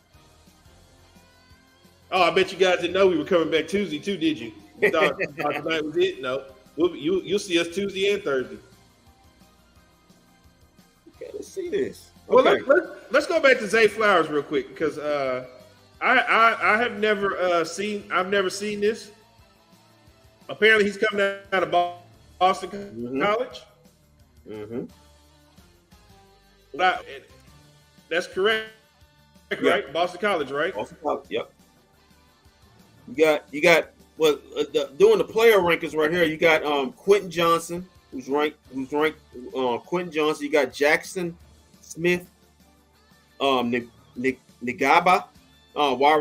Oh, I bet you guys didn't know we were coming back Tuesday too, did you? You thought tonight was it? No. You'll see us Tuesday and Thursday. Okay, let's see this. Okay. Well, let's go back to Zay Flowers real quick because I have never seen this. Apparently, he's coming out of Boston College. Mm-hmm. That's correct, right? Boston College, right? Boston College. Yep. You got doing the player rankings right here. You got Quentin Johnson, who's ranked Quentin Johnson. You got Jackson Smith, Nagaba,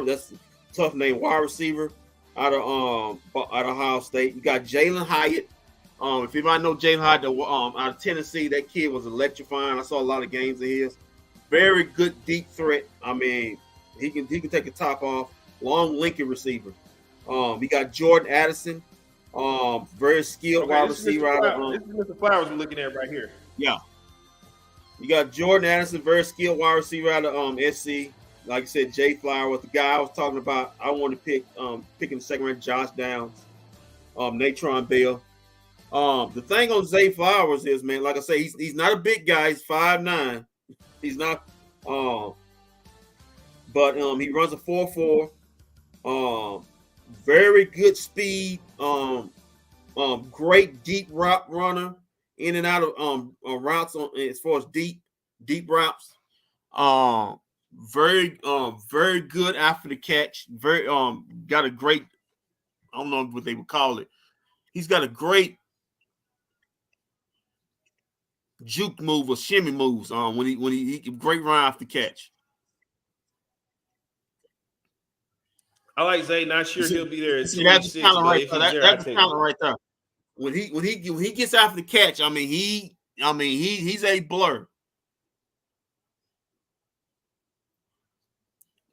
that's a tough name, wide receiver out of Ohio State. You got Jalen Hyatt. If you might know Jalen Hyatt, out of Tennessee, that kid was electrifying. I saw a lot of games of his. Very good deep threat. I mean, he can take a top off. Long Lincoln receiver. We got Jordan Addison, very skilled wide receiver. This is Mr. Flowers we're looking at right here. Yeah. You got Jordan Addison, very skilled wide receiver out of SC. Like I said, Jay Flowers, the guy I was talking about. I wanted to pick in the second round, Josh Downs, Natron Bell. The thing on Zay Flowers is, man, like I say, he's not a big guy. He's 5'9". He's not, but he runs a 4.4. Very good speed. Great deep route runner, in and out of routes as far as deep routes. Very good after the catch. Very got a great, I don't know what they would call it. He's got a great juke move or shimmy moves when he great run after catch. I like Zay. Not sure he'll be there at 26. That's the talent right there. When he gets after the catch, he's a blur.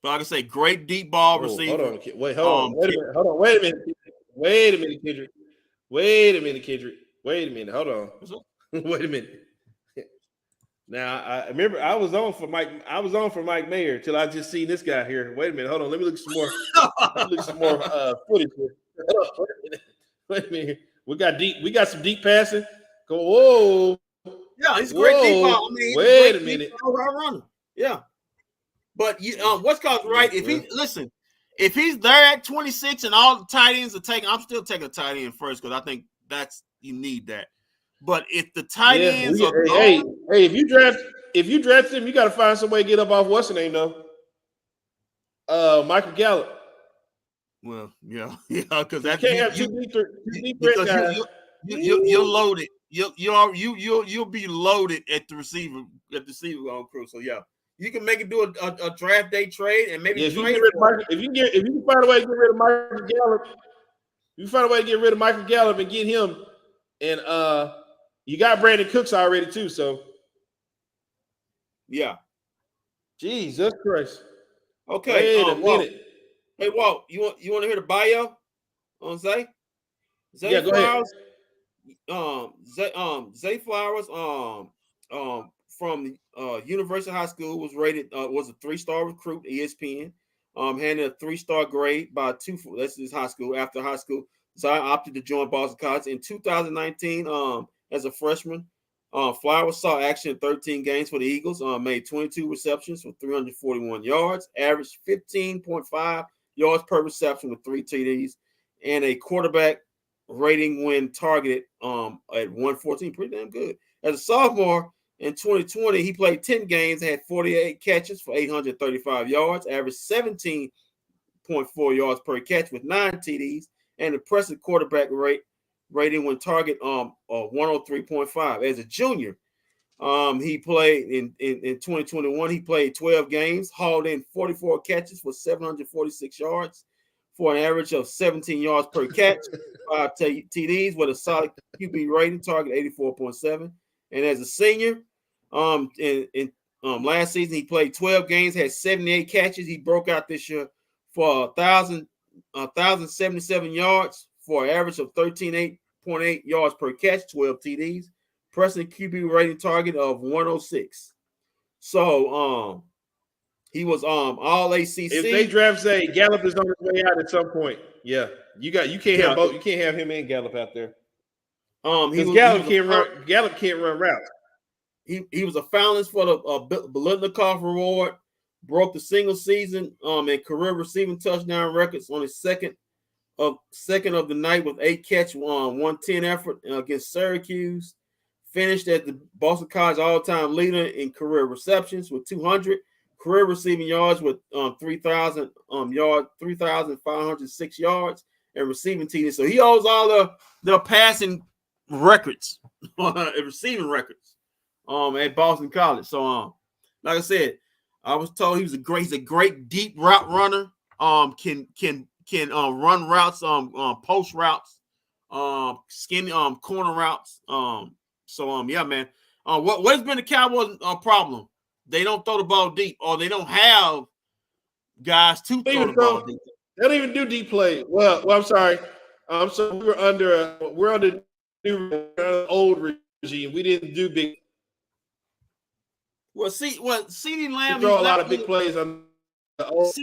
But like I say, great deep ball receiver. Hold on. Wait a minute, Kendrick. Wait a minute. Hold on. Wait a minute. Now I remember I was on for Mike Mayer till I just seen this guy here. Wait a minute, hold on. Let me look some more. Footage here. Wait a minute. We got some deep passing. Whoa. Yeah, he's great deep ball. Wait a minute. Runner. Yeah. But what's called right? If he's there at 26 and all the tight ends are taking, I'm still taking a tight end first because I think you need that. But if the tight ends are hey, if you draft him, you got to find some way to get up off what's the name though. Michael Gallup. Well, yeah, because that can't have two deep guys. You're loaded. You'll be loaded at the receiver crew. So yeah, you can make it do a draft day trade and maybe if you can find a way to get rid of Michael Gallup, and get him, and you got Brandon Cooks already too, so yeah. Jesus Christ. Okay. Wait a minute. Hey, Walt, you want to hear the bio on Zay? Yeah, go Flowers. Ahead. Zay Flowers. From University High School was rated was a 3-star recruit. ESPN. Handed a 3-star grade by that's his high school. After high school, so I opted to join Boston College in 2019. As a freshman, Flowers saw action in 13 games for the Eagles. Made 22 receptions for 341 yards, averaged 15.5 yards per reception with 3 TDs, and a quarterback rating when targeted at 114. Pretty damn good. As a sophomore in 2020, he played 10 games, had 48 catches for 835 yards, averaged 17.4 yards per catch with 9 TDs, and impressive quarterback rating when target 103.5. As a junior, he played in 2021. He played 12 games, hauled in 44 catches for 746 yards for an average of 17 yards per catch, 5 TDs with a solid QB rating, target 84.7. And as a senior, in last season he played 12 games, had 78 catches. He broke out this year for 1,077 yards for an average of 13.8 yards per catch, 12 TDs. Preston QB rating target of 106. So He was all ACC. If they draft Zay, Gallup is on his way out at some point. Yeah, you can't have both. You can't have him and Gallup out there. Because Gallup can't run routes. He was a finalist for the Biletnikoff Award. Broke the single season and career receiving touchdown records on his second of the night with 8 catch, 110 effort against Syracuse. Finished as the Boston College all-time leader in career receptions with 200, career receiving yards with 3,506 yards, and receiving TDs. So he owes all the passing records, receiving records, at Boston College. So like I said, I was told he's a great deep route runner. Can run routes, post routes, skinny corner routes. So yeah, man. What has been the Cowboys' problem? They don't throw the ball deep, or they don't have guys to throw the ball deep. They don't even do deep play. Well, I'm sorry. So we're under new old regime. We didn't do big. Well, CeeDee Lamb throw a lot of big plays on the old.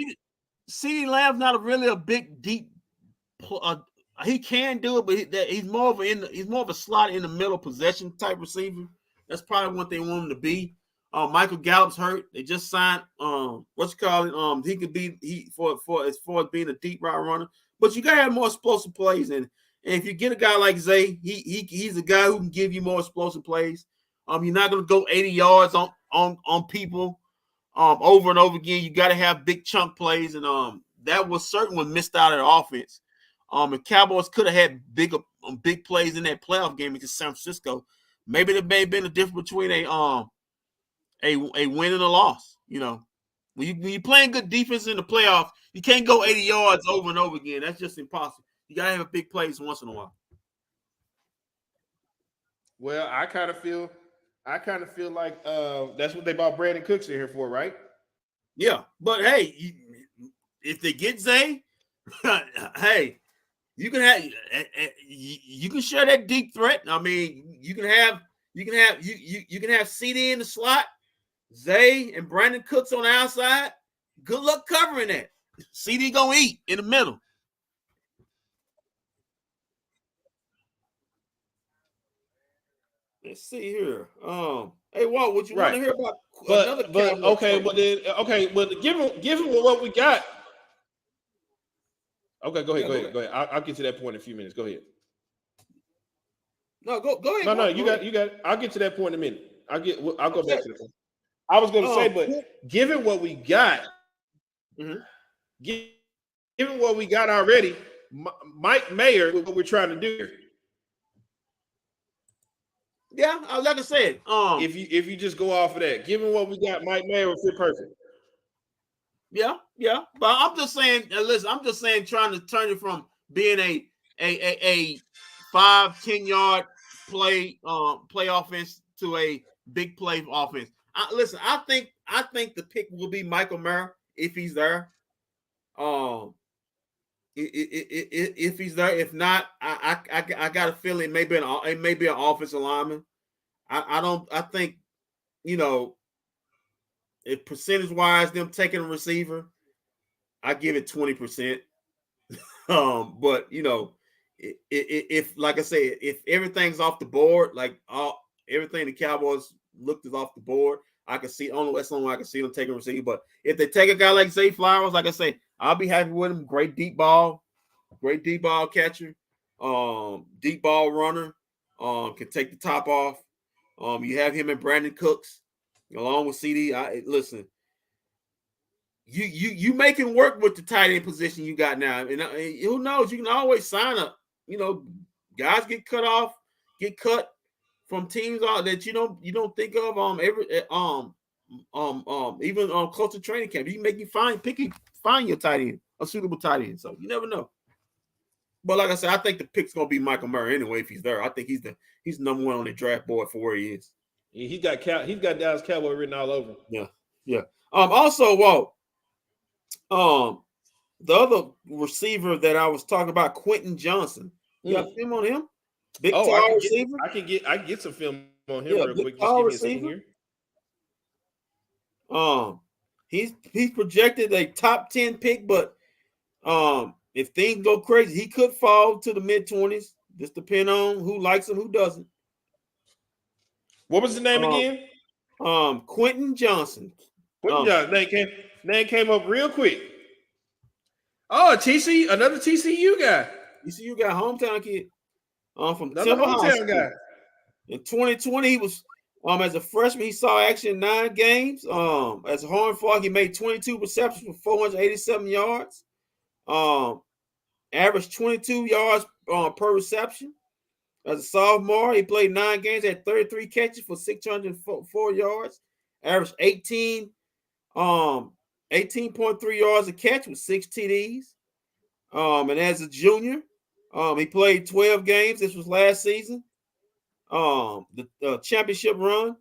CeeDee Lamb's not really a big deep. He can do it, but he's more of a slot in the middle possession type receiver. That's probably what they want him to be. Michael Gallup's hurt. They just signed he could be for as far as being a deep route runner. But you gotta have more explosive plays, and if you get a guy like Zay, he's a guy who can give you more explosive plays. You're not gonna go 80 yards on people over and over again. You got to have big chunk plays, and that was certainly missed out of the offense. And Cowboys could have had big plays in that playoff game against San Francisco. Maybe there may have been a difference between a win and a loss. You know, when you're playing good defense in the playoffs, you can't go 80 yards over and over again. That's just impossible. You got to have a big plays once in a while. Well, I kind of feel like that's what they bought Brandon Cooks in here for, right? Yeah, but hey, if they get Zay, hey, you can share that deep threat. I mean, you can have CD in the slot, Zay and Brandon Cooks on the outside. Good luck covering that. CD gonna eat in the middle. Let's see here. Hey, Walt, would you want to hear about another Cowboys? But given what we got. Okay, go ahead. I'll get to that point in a few minutes. Go ahead. No, go ahead. No, you got it. I'll get to that point in a minute. I'll go back to the point. I was going to say, but given what we got, given what we got already, Mike Mayer, what we're trying to do here. Yeah, like I said, if you just go off of that, given what we got, Mike Mayer would fit perfect. Yeah. But I'm just saying, listen, trying to turn it from being a 5-10 yard play offense to a big play offense. Listen, I think the pick will be Michael Mayer if he's there. If he's there, if not, I got a feeling it may be an offensive lineman. I think, if percentage wise, them taking a receiver, I give it 20%. But if like I said, if everything's off the board, like everything the Cowboys looked is off the board, I can see that's the only way I can see them taking a receiver. But if they take a guy like Zay Flowers, like I say, I'll be happy with him. Great deep ball catcher, deep ball runner, can take the top off. You have him and Brandon Cooks along with CD. Listen, you making work with the tight end position you got now, and who knows? You can always sign up. Guys get cut from teams that you don't think of. Even close to training camp, you can find your tight end, a suitable tight end. So you never know. But like I said, I think the pick's gonna be Michael Mayer anyway if he's there. I think he's number one on the draft board for where he is. Yeah, he's got Dallas Cowboy written all over. Yeah. Also, Walt, the other receiver that I was talking about, Quentin Johnson. You got film on him? Big tall receiver. I can get some film on him real quick. Just give me a second here. He's projected a top 10 pick, but if things go crazy, he could fall to the mid-20s. Just depend on who likes him, who doesn't. What was the name again? Quentin Johnson. Quentin Johnson. Name came up real quick. Oh, another TCU guy. TCU got hometown kid. From Another Timber High hometown guy. In 2020, he was as a freshman, he saw action in 9 games. As a Horned Frog, he made 22 receptions for 487 yards. Averaged 22 yards per reception. As a sophomore, he played 9 games, had 33 catches for 604 yards. Averaged 18.3 yards a catch with 6 TDs. And as a junior, he played 12 games. This was last season. The championship run.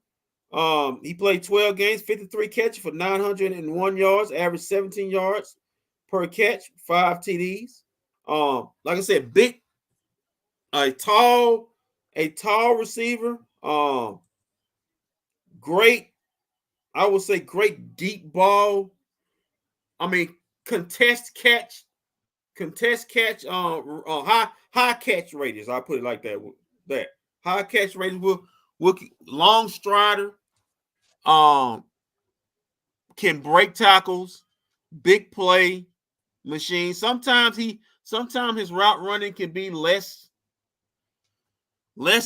He played 12 games, 53 catches for 901 yards, averaged 17 yards per catch, 5 TDs. Like I said, a tall receiver. Great, I would say great deep ball. Contest catch, high catch radius. I'll put it like that. High catch radius will long strider. Can break tackles, big play machine. Sometimes his route running can be less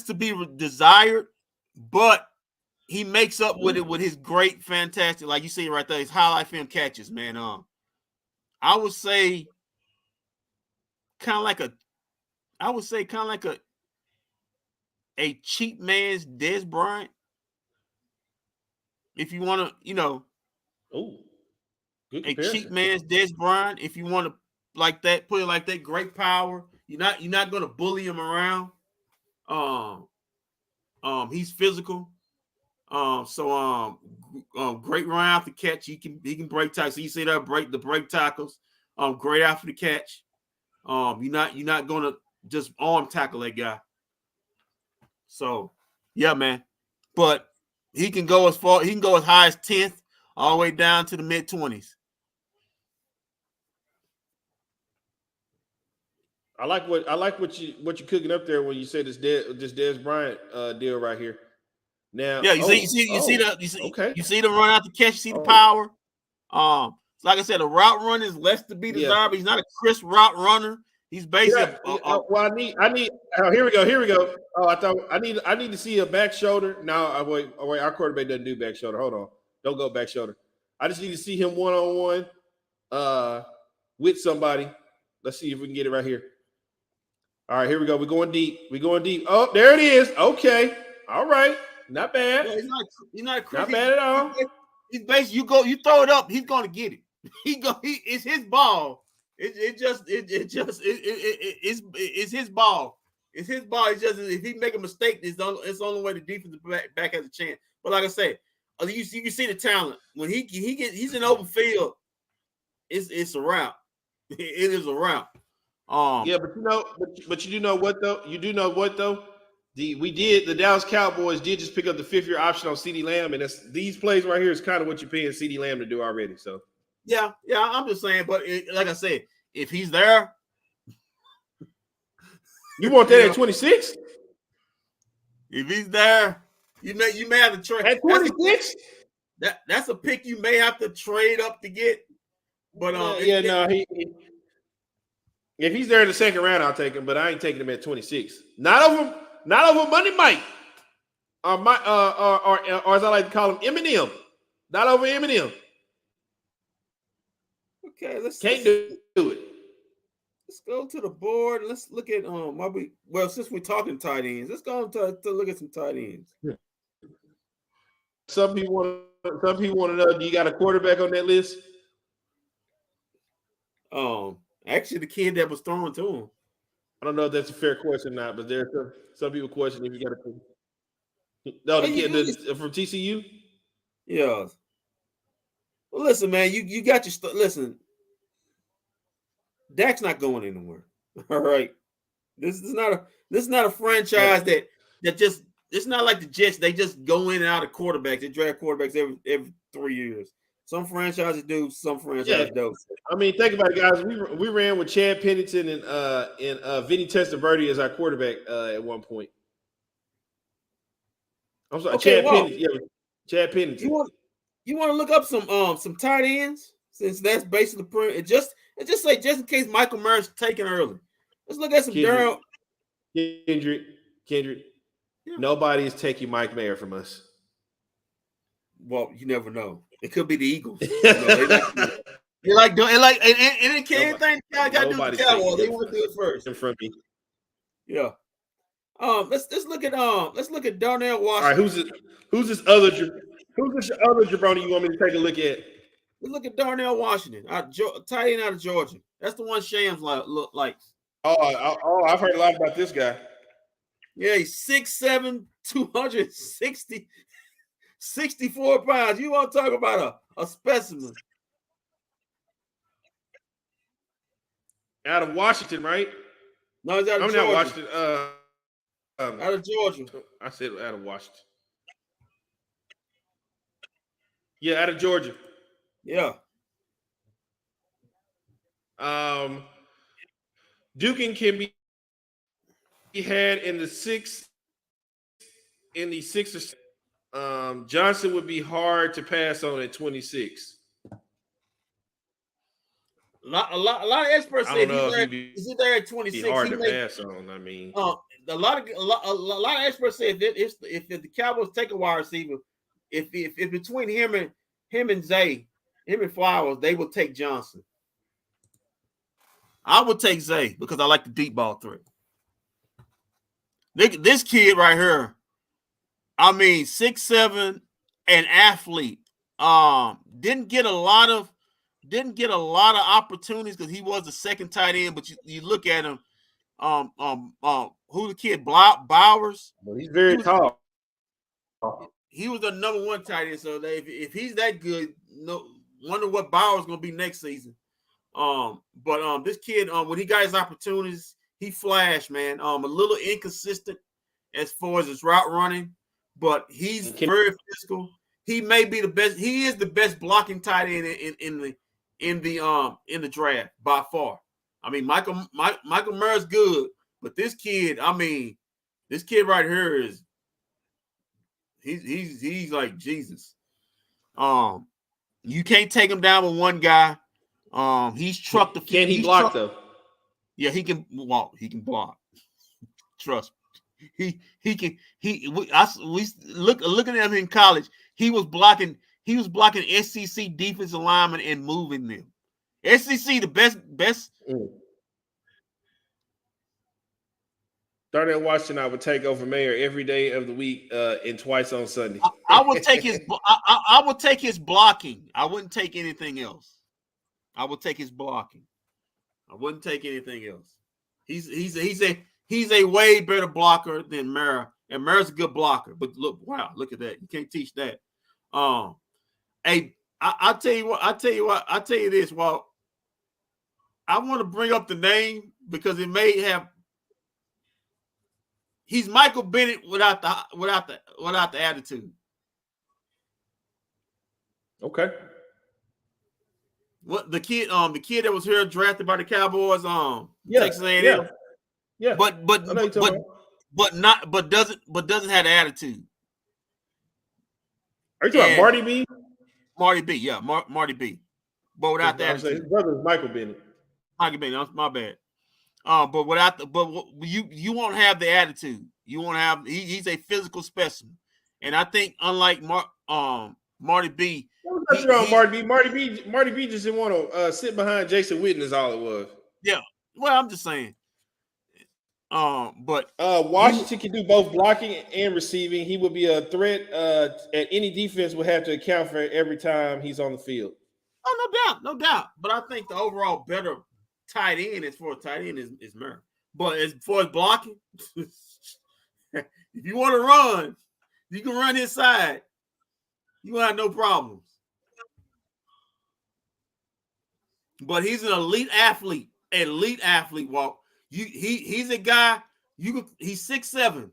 to be desired, but he makes up with it with his great, fantastic, like you see right there, his highlight film catches, man. I would say kind of like a cheap man's Dez Bryant. If you want to, a cheap man's Dez Bryant. If you want to like that, put it like that, great power. You're not going to bully him around. He's physical. Great run after catch. He can break tackles. So you see that break tackles. Great after the catch. You're not going to just arm tackle that guy. So yeah, man. But he can go as high as 10th, all the way down to the mid-20s. I like what you're cooking up there when you say this Dez Bryant deal right here. Now, yeah, you see the run out the catch, you see the power. Like I said, a route run is less to be desired. He's not a crisp route runner. He's basically. I need. Here we go. Oh, I need to see a back shoulder. No, wait. Our quarterback doesn't do back shoulder. Hold on. Don't go back shoulder. I just need to see him 1-on-1 with somebody. Let's see if we can get it right here. All right, here we go. We're going deep. Oh, there it is. Okay. All right. Not bad. Yeah, he's not not bad at all. He's basically you throw it up, he's going to get it. It's his ball. It's his ball. It's his ball. It's just if he make a mistake, it's the only way the defensive back has a chance. But like I said, you can see the talent when he's in open field. It's a route. It is a route. Yeah, but you do know what though? The Dallas Cowboys did just pick up the 5th-year option on CeeDee Lamb, and these plays right here is kind of what you're paying CeeDee Lamb to do already. So yeah, I'm just saying. But like I said, if he's there, you want that at 26? If he's there, you may have to trade at 26. That's a pick you may have to trade up to get. But if he's there in the second round, I'll take him. But I ain't taking him at 26. Not over Money Mike, or as I like to call him, Eminem. Not over Eminem. Okay, let's do it. Let's go to the board. Let's look at since we're talking tight ends, let's go to look at some tight ends. Yeah. Some people want to know, do you got a quarterback on that list? Actually, the kid that was thrown to him. I don't know if that's a fair question or not, but there are some people question if you got a. No, the kid from TCU. Yeah. Well, listen, man, you got your listen. Dak's not going anywhere. All right. This is not a franchise that just. It's not like the Jets. They just go in and out of quarterbacks. They draft quarterbacks every 3 years. Some franchises do, some franchises don't. I mean, think about it, guys. We ran with Chad Pennington and Vinny Testaverde as our quarterback at one point. I'm sorry, Okay, Pennington. Yeah, Chad Pennington. You want to look up some tight ends, since that's basically the just in case Michael Myers taken early. Let's look at some Kendrick. Kendrick. Yeah. Nobody is taking Mike Mayer from us. Well, you never know. It could be the Eagles. You know, anything got to do with the Cowboys. They want to do it first. In front of me. Yeah. Let's look at Darnell Washington. All right, who's this other jabroni you want me to take a look at? Let's look at Darnell Washington, tight end out of Georgia. That's the one Shams look like. Oh, I've heard a lot about this guy. Yeah, he's 6'7", 260, 64 pounds. You want to talk about a specimen? Out of Washington, right? No, he's out of Georgia. Not Washington. Out of Georgia. I said out of Washington. Yeah, out of Georgia. Yeah. Dukin can be had in the sixth or Johnson would be hard to pass on at 26. A lot of experts say he's there at 26. Hard to pass on. I mean, a lot of experts say if the Cowboys take a wide receiver, if between him and Flowers, they will take Johnson. I would take Zay because I like the deep ball threat. This kid right here, I mean, 6'7", an athlete. Didn't get a lot of opportunities because he was the second tight end. But you look at him, who the kid Bowers? Well, he's very tall. He was the number one tight end. So if he's that good, no wonder what Bowers gonna be next season. But this kid, when he got his opportunities, he flashed, man. A little inconsistent as far as his route running, but he's very physical. He may be the best. He is the best blocking tight end in the draft by far. I mean, Michael Myers good, but this kid right here is he's like Jesus. You can't take him down with one guy. He's trucked the field. Can he block though? Yeah, he can walk. He can block. Trust me. Looking at him in college, he was blocking SEC defensive linemen and moving them. SEC the best. Darnell Washington, I would take over Mayer every day of the week and twice on Sunday. I would take his. I would take his blocking. I wouldn't take anything else. I would take his blocking. I wouldn't take anything else. He's a way better blocker than Mayer, and Mayer's a good blocker. But look at that. You can't teach that. Hey, I'll tell you this. Well, I want to bring up the name because it may have. He's Michael Bennett without the attitude. Okay. What the kid that was here drafted by the Cowboys, Texas A&M. Yeah. But doesn't have the attitude. Are you talking Marty B? Marty B, yeah, Marty B. But without the attitude. His brother is Michael Bennett. Michael Bennett, my bad. But you won't have the attitude. You won't have. He's a physical specimen, and I think unlike Marty B. Marty B just didn't want to sit behind Jason Witten. Is all it was. Yeah. Well, I'm just saying. But Washington can do both blocking and receiving. He would be a threat. And any defense would have to account for it every time he's on the field. Oh, no doubt. But I think the overall better tight end as far as tight end is Murray. But as far as blocking, if you want to run, you can run his side. You won't have no problems. But he's an elite athlete. Walt. He's a guy. He's 6'7".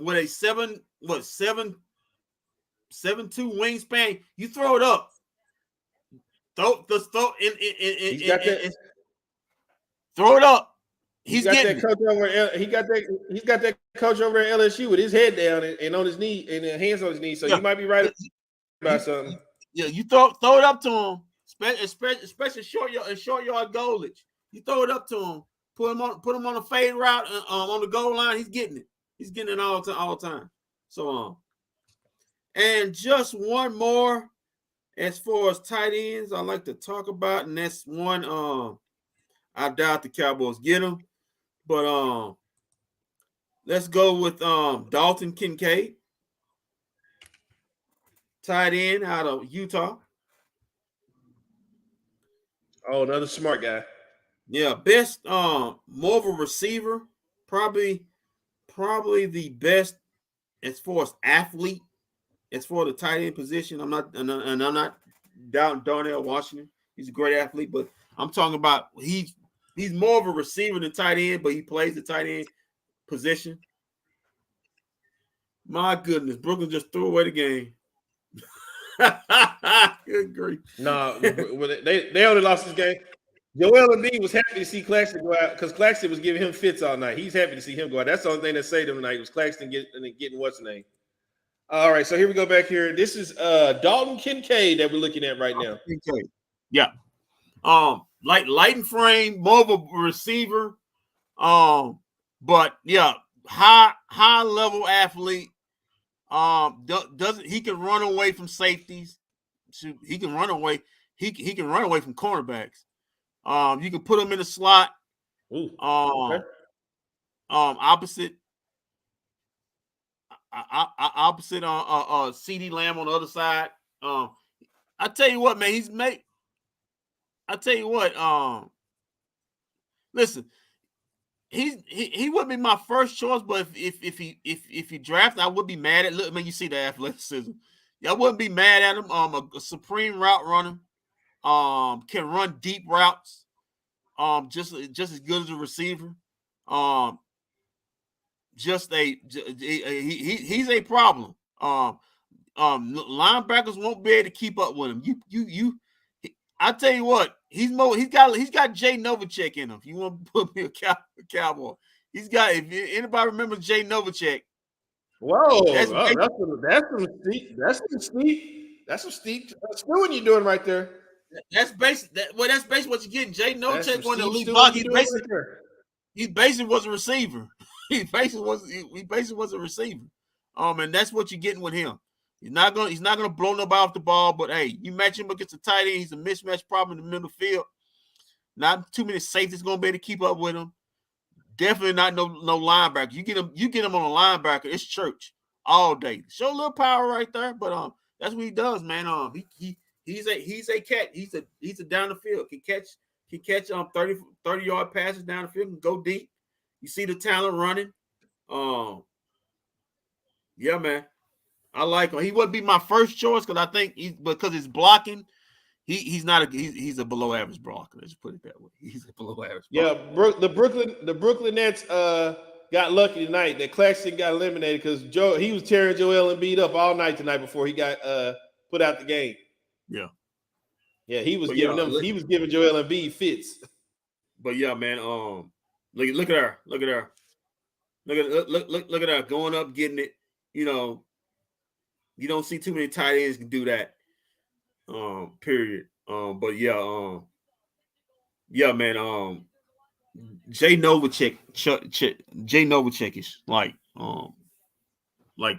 With a 7 7'2" wingspan. You throw it up. Throw in. He's got that. Throw it up. He's got that coach over. He's got that coach over at LSU with his head down and on his knee and hands on his knee. So you might be right about something. Yeah, you throw it up to him, especially short yard goalage. You throw it up to him, put him on a fade route on the goal line. He's getting it. He's getting it all the time. So and just one more as far as tight ends I like to talk about, and that's one I doubt the Cowboys get him, but let's go with Dalton Kincaid, tight end out of Utah. Oh, another smart guy. Yeah, best more of a receiver, probably the best as far as athlete, as for the tight end position. I'm not doubting Darnell Washington. He's a great athlete, but I'm talking about he's more of a receiver than tight end, but he plays the tight end position. My goodness, Brooklyn just threw away the game. Good grief. No, they only lost this game. Joel Embiid was happy to see Claxton go out because Claxton was giving him fits all night. He's happy to see him go out. That's the only thing that saved him tonight was Claxton getting what's his name. All right, so here we go back here. This is Dalton Kincaid that we're looking at right now. Kincaid. Yeah. Like light and frame, more of a receiver. But yeah, high level athlete. He can run away from safeties. He can run away. He can run away from cornerbacks. You can put him in the slot. Ooh, okay. Opposite CD Lamb on the other side. I tell you what, man, listen, he wouldn't be my first choice, but if you draft, I would be mad at. Look, I mean, you see the athleticism. I wouldn't be mad at him. A supreme route runner. Can run deep routes. Just as good as a receiver. He's a problem. Linebackers won't be able to keep up with him. I tell you what, he's got Jay Novacek in him. If you want to put me a Cowboy, he's got. If anybody remembers Jay Novacek, whoa, that's some steep screwing you're doing right there. That's basically what you're getting. Jay Novacek won the elite block. He basically was a receiver. He basically was a receiver. And that's what you're getting with him. He's not gonna blow nobody off the ball, but hey, you match him against a tight end, he's a mismatch problem in the middle field. Not too many safeties gonna be able to keep up with him. Definitely not no linebacker. You get him on a linebacker, it's church all day. Show a little power right there, but that's what he does, man. He's a cat. He's a down the field. Can catch 30-yard passes down the field and go deep. You see the talent running. Yeah, man. I like him. He wouldn't be my first choice because I think because he's blocking. He's a below average blocker. Let's put it that way. He's a below average blocker. Yeah, the Brooklyn Nets got lucky tonight that Claxton got eliminated because he was tearing Joel Embiid up all night tonight before he got put out the game. Yeah. Yeah, he was giving Joel Embiid fits. But yeah, man, look at her. Look at her going up, getting it. You know, you don't see too many tight ends can do that. Period. But yeah, man. Jay Novacek is like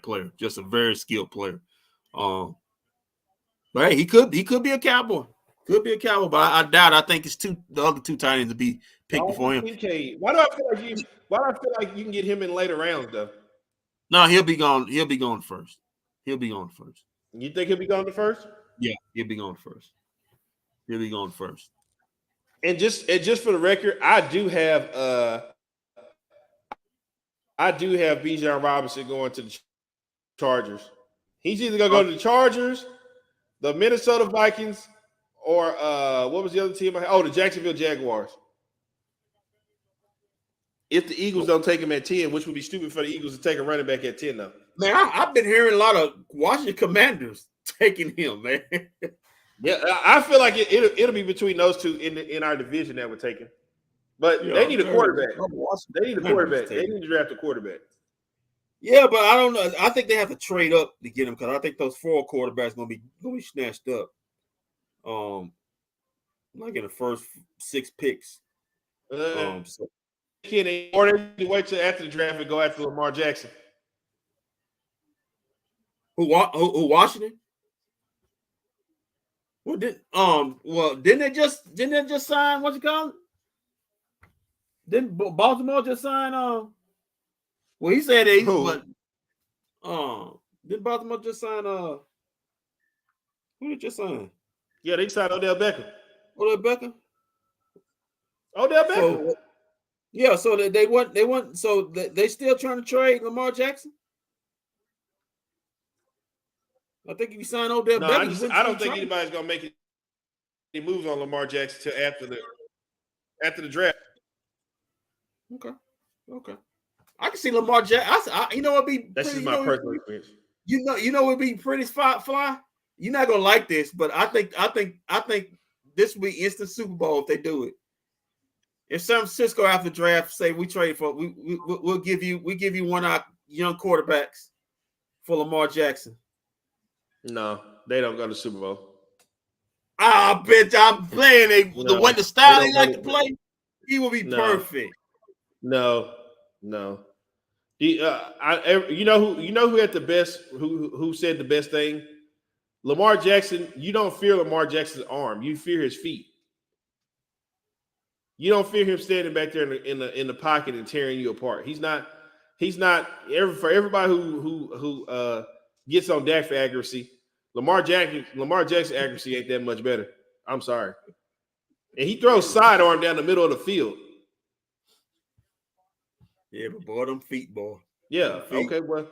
player, just a very skilled player. But hey, he could be a Cowboy. Could be a Cowboy, but I doubt. I think it's the other two tight ends to be picked before him. Why do I feel like you can get him in later rounds though? No, he'll be gone. He'll be gone first. You think he'll be gone the first? Yeah, he'll be gone first. And just for the record, I do have Bijan Robinson going to the Chargers. He's either gonna go to the Chargers, the Minnesota Vikings, or what was the other team? The Jacksonville Jaguars. If the Eagles don't take him at 10, which would be stupid for the Eagles to take a running back at 10 though. Man, I've been hearing a lot of Washington Commanders taking him, man. Yeah, I feel like it'll be between those two in our division that we're taking. But they need a quarterback. They need a quarterback. They need to draft a quarterback. Yeah, but I don't know. I think they have to trade up to get him because I think those 4 quarterbacks gonna be snatched up. Like in the first 6 picks. Or they wait till after the draft and go after Lamar Jackson. Who Washington? Well, didn't they just sign what you call it? Didn't Baltimore just sign well, he said they but didn't Baltimore just sign who did just sign? Yeah, they signed Odell Beckham. Odell Beckham. So, yeah, so they want so they still trying to trade Lamar Jackson. I think if you sign Odell Beckham, I don't think anybody's gonna make any moves on Lamar Jackson till after the draft. Okay. I can see Lamar Jackson. You know, that's just my personal experience. You know, it'd be pretty fly. You're not gonna like this, but I think this will be instant Super Bowl if they do it. If San Francisco after the draft say we trade for we'll give you one of our young quarterbacks for Lamar Jackson. No, they don't go to Super Bowl. I bet I'm playing the style they like to play. He will be perfect. No. You know who had the best who said the best thing? Lamar Jackson. You don't fear Lamar Jackson's arm. You fear his feet. You don't fear him standing back there in the pocket and tearing you apart. He's not for everybody who gets on Dak for accuracy. Lamar Jackson accuracy ain't that much better. I'm sorry. And he throws sidearm down the middle of the field. Yeah, but boy, them feet, boy. Yeah. Okay. Well,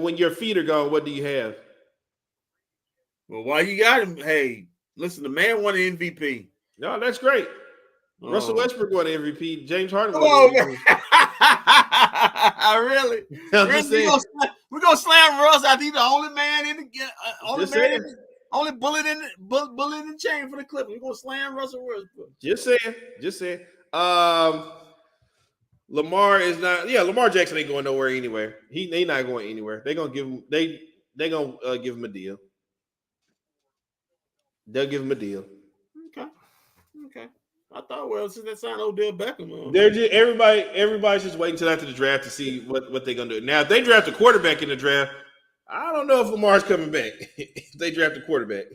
when your feet are gone, what do you have? Well, why you got him? Hey, listen, the man won an MVP. No, that's great. Russell Westbrook won an MVP. James Harden won an MVP. Really? We're gonna slam Russ. I think the only man in the only bullet in the chain for the Clippers. We're gonna slam Russell Westbrook. Just saying. Lamar is not. Yeah, Lamar Jackson ain't going nowhere anywhere. They not going anywhere. They're gonna give him. They gonna give him a deal. They'll give him a deal. Okay. I thought, since they signed Odell Beckham, everybody's just waiting until after the draft to see what they're gonna do. Now, if they draft a quarterback in the draft, I don't know if Lamar's coming back. If they draft a quarterback.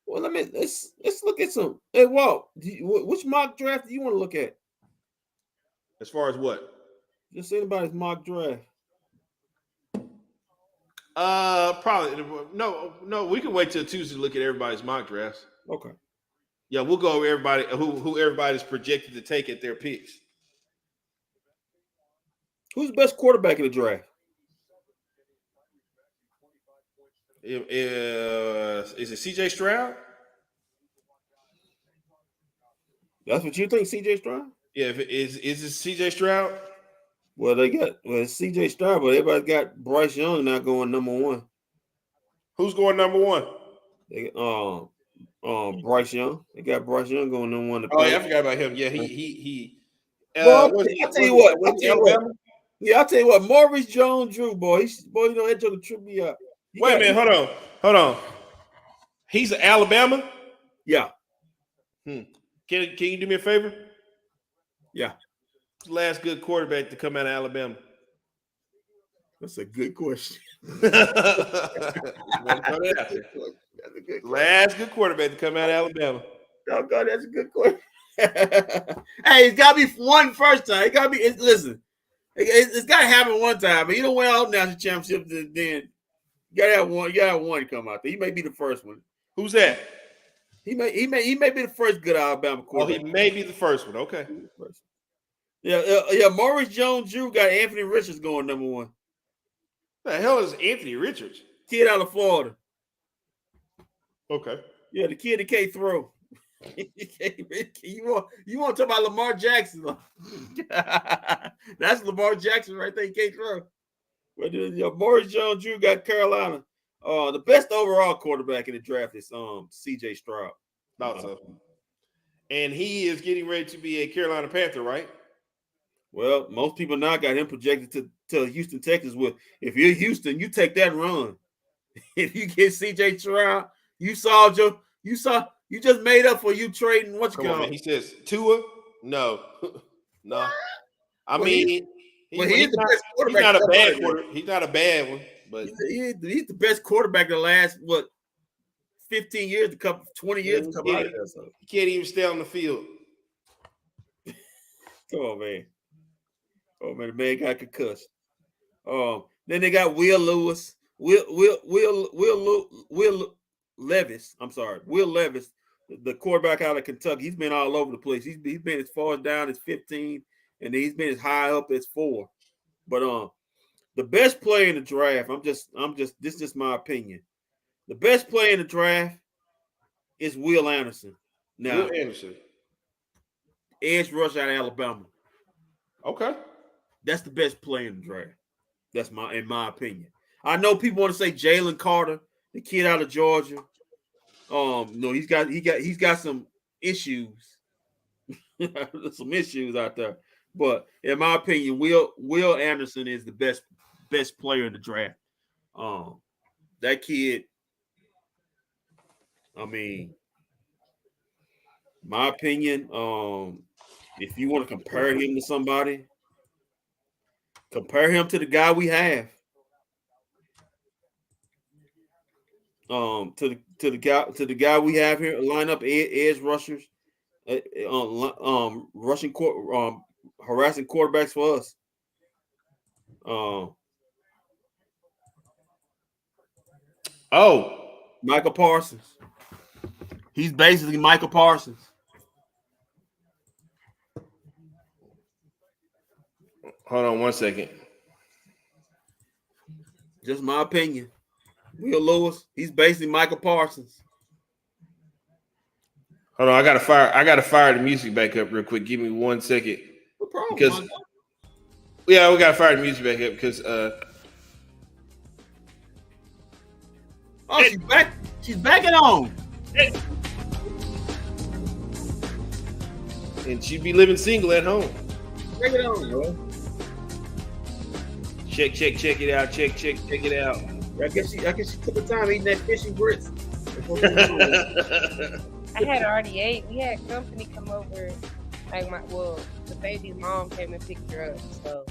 Well, let's look at some. Hey, Walt, which mock draft do you want to look at? As far as what? Just anybody's mock draft. Probably no. We can wait till Tuesday to look at everybody's mock drafts. Okay. Yeah, we'll go over everybody who everybody's projected to take at their picks. Who's the best quarterback in the draft? Is it CJ Stroud? That's what you think, CJ Stroud? Yeah, is it CJ Stroud? Well, it's CJ Stroud, but everybody got Bryce Young now going number 1. Who's going number 1? They Bryce Young. They got Bryce Young going number 1. Yeah, I forgot about him. Yeah, he. I'll tell you what. Maurice Jones-Drew, boy. That took a trip me up. Wait a minute. Hold on. He's an Alabama? Yeah. Can you do me a favor? Yeah. Last good quarterback to come out of Alabama? That's a good question. Last good quarterback to come out of Alabama. Oh God, that's a good question. Hey, it's got to be one first time. It got to be. Listen, it's got to happen one time. But you don't win all national championships, then you got to have one. You got to have one come out there. He may be the first one. Who's that? He may be the first good Alabama quarterback. Oh, he may be the first one. Okay. Yeah. Maurice Jones-Drew got Anthony Richards going number 1. The hell is Anthony Richards? Kid out of Florida. Okay. Yeah, the kid that can't throw. You want to talk about Lamar Jackson? That's Lamar Jackson right there. He can't throw. Maurice Jones-Drew got Carolina. The best overall quarterback in the draft is C.J. Stroud. Thought so. And he is getting ready to be a Carolina Panther, right? Well, most people now got him projected to Houston, Texas. With if you're Houston, you take that run. If you get C.J. Stroud, you just made up for you trading what you Come on, call. man. He says Tua, no. No. I mean, he's the best quarterback. He's not a bad quarterback. He's not a bad one, but he's the best quarterback the last 15 years, 20 years to come out of there. So. He can't even stay on the field. Come on, man. Oh man, the man got concussed. Then they got Will Lewis, Will Levis. I'm sorry, Will Levis, the quarterback out of Kentucky. He's been all over the place. He's been as far down as 15, and he's been as high up as 4. But the best player in the draft, this is just my opinion. The best player in the draft is Will Anderson. Now, Will Anderson, edge rush out of Alabama. Okay. That's the best player in the draft. That's in my opinion. I know people want to say Jalen Carter, the kid out of Georgia. No, he's got some issues. Some issues out there. But in my opinion, Will Anderson is the best player in the draft. That kid, I mean, my opinion, if you want to compare him to somebody, compare him to the guy we have. To the guy we have here, line up edge rushers, harassing quarterbacks for us. Michael Parsons. He's basically Michael Parsons. Hold on 1 second. Just my opinion. Will Lewis, he's basically Michael Parsons. Hold on, I gotta fire the music back up real quick. Give me 1 second. No problem. Because we gotta fire the music back up because she's back. She's back at home. And she'd be living single at home. Bring it on, bro. Check it out. Check it out. I guess she took her time eating that fish and grits. I had already ate. We had company come over. The baby's mom came and picked her up. So,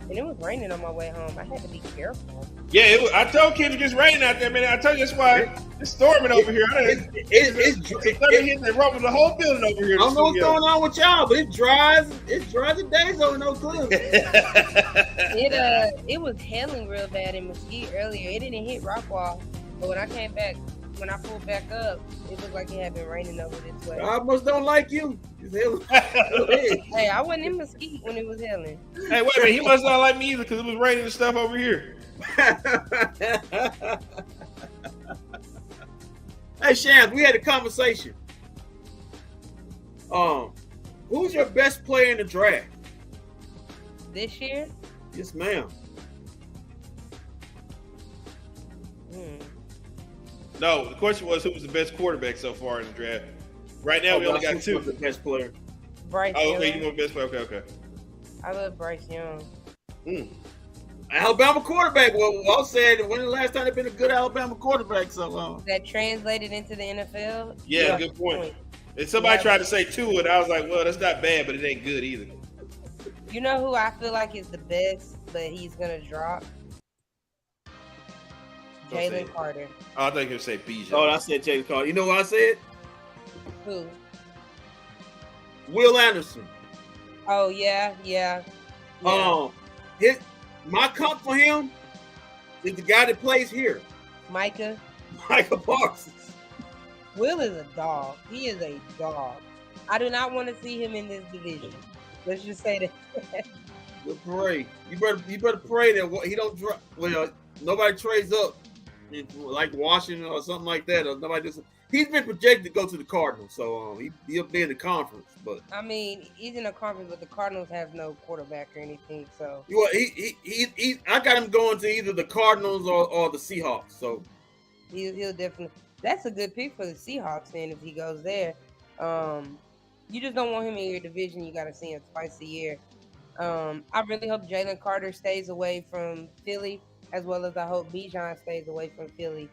and it was raining on my way home. I had to be careful. Yeah, I told kids it gets raining out there, man. I told you that's why it's storming over here. It's hitting the rubber the whole building over here. I don't know what's going on with y'all, but it dries the days over no clue. It was hailing real bad in Mesquite earlier. It didn't hit Rockwall, but when I pulled back up, it looked like it had been raining over this way. I almost don't like you. Hey, I wasn't in Mesquite when it was hailing. Hey, wait a minute. He must not like me either because it was raining and stuff over here. Hey, Shams, we had a conversation. Who's your best player in the draft? This year? Yes, ma'am. No, the question was who was the best quarterback so far in the draft. Right now, we only got 2. The best player. Bryce Young. Young. You want best player? Okay. I love Bryce Young. Alabama quarterback. Well, Walt said when the last time there been a good Alabama quarterback? So that translated into the NFL. Yeah, good point. And somebody tried to say 2, and I was like, well, that's not bad, but it ain't good either. You know who I feel like is the best, but he's gonna drop? Jalen Carter. Oh, I thought you were going to say Bijan. Oh, I said Jalen Carter. You know what I said? Who? Will Anderson. Oh, yeah. My comp for him is the guy that plays here. Michael Parsons. Will is a dog. He is a dog. I do not want to see him in this division. Let's just say that. Good pray. You better pray that he don't drop. Well, nobody trades up like Washington or something like that. Or nobody just. he's been projected to go to the Cardinals, so he'll be in the conference. But I mean, he's in the conference, but the Cardinals have no quarterback or anything. So well, I got him going to either the Cardinals or the Seahawks. So he'll definitely. That's a good pick for the Seahawks. Then if he goes there, you just don't want him in your division. You got to see him twice a year. I really hope Jalen Carter stays away from Philly, as well as I hope Bijan stays away from Philly.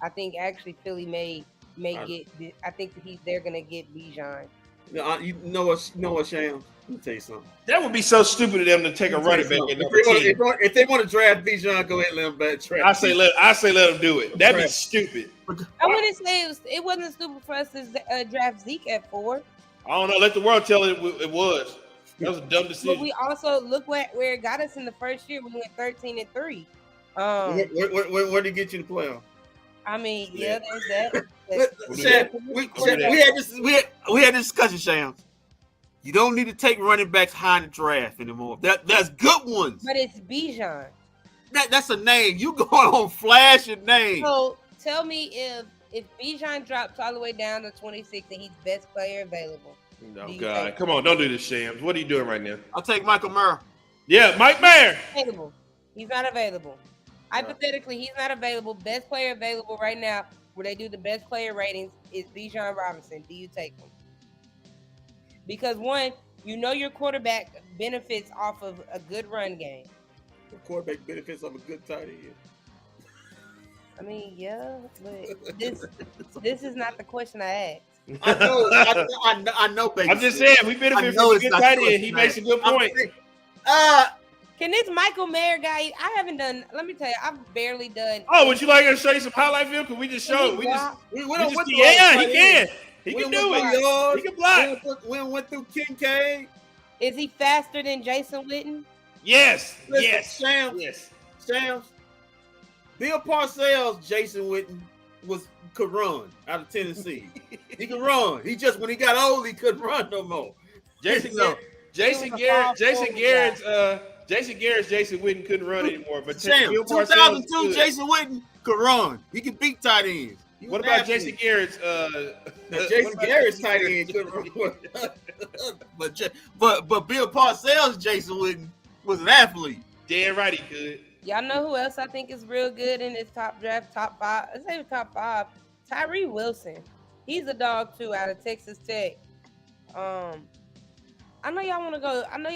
I think actually Philly may get. I think they're gonna get Bijan. you know what, Sham? Let me tell you something. That would be so stupid of them to take a running back at number 10. If they want to draft Bijan, go ahead and let them draft. I say let them do it. That'd be stupid. I wouldn't say it wasn't stupid for us to draft Zeke at 4. I don't know. Let the world tell it was. That was a dumb decision. But we also look where it got us in the first year. We went 13-3. Where did it get you to playoff? I mean, yeah, there's that. We had this discussion, Sham. You don't need to take running backs high in the draft anymore. That's good ones. But it's Bijan. That's a name. You going on flashing names. So tell me if Bijan drops all the way down to 26 and he's best player available. Oh, God. Come on. Don't do this, Shams. What are you doing right now? I'll take Michael Mayer. Yeah, Mike Mayer. He's not available. Hypothetically, he's not available. Best player available right now, where they do the best player ratings, is Bijan Robinson. Do you take him? Because one, you know your quarterback benefits off of a good run game. The quarterback benefits off a good tight end. I mean, yeah, but this is not the question I asked. I know, baby. I'm just saying, we benefit from a good tight end. He makes a good point. Can this Michael Mayer guy? I haven't done. Let me tell you, I've barely done. Oh, would you like us to show you some highlight film? Because we just showed. He can. He can do it. He can block. We went through Kincaid. Is he faster than Jason Witten? Yes. Listen, Yes. Shams. Bill Parcells, Jason Witten could run out of Tennessee. He could run. He just when he got old, he couldn't run no more. Jason Garrett's Jason Witten couldn't run anymore. But Bill 2002 Jason Witten could run. He could beat tight ends. What about Jason Garrett's? Jason Garrett's tight end couldn't run. but Bill Parcells, Jason Witten was an athlete. Damn right he could. Y'all know who else I think is real good in this top draft, top 5? Let's say top 5. Tyree Wilson. He's a dog too, out of Texas Tech. I know y'all want to go. I know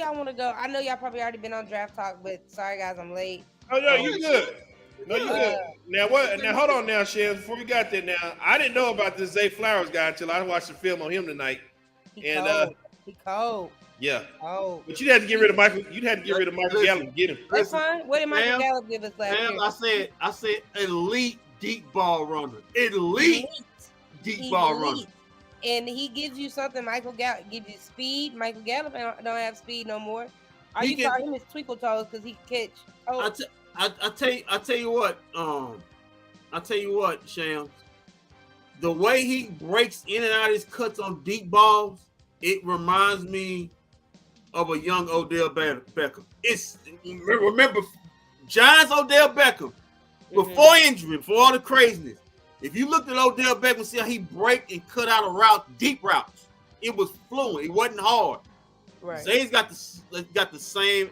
y'all probably already been on Draft Talk, but sorry guys, I'm late. Oh no, you good. No, you good. Now what? Now hold on, now, Chef. Before we got there, now I didn't know about this Zay Flowers guy until I watched the film on him tonight. He cold. Yeah. Oh. But you'd have to get rid of Michael. You'd have to get rid of Michael Gallup and get him. That's fine. What did Michael Gallup give us last year? I said elite deep ball runner. Elite deep ball runner. And he gives you something. Michael Gallup gives you speed. Michael Gallup don't have speed no more. Are you calling him his twinkle toes because he can catch? Oh. I tell you what, Shams. The way he breaks in and out of his cuts on deep balls, it reminds me of a young Odell Beckham. Remember Giants Odell Beckham before injury, before all the craziness. If you looked at Odell Beckham, see how he break and cut out a route, deep routes. It was fluent. It wasn't hard. Right. Zay's got the same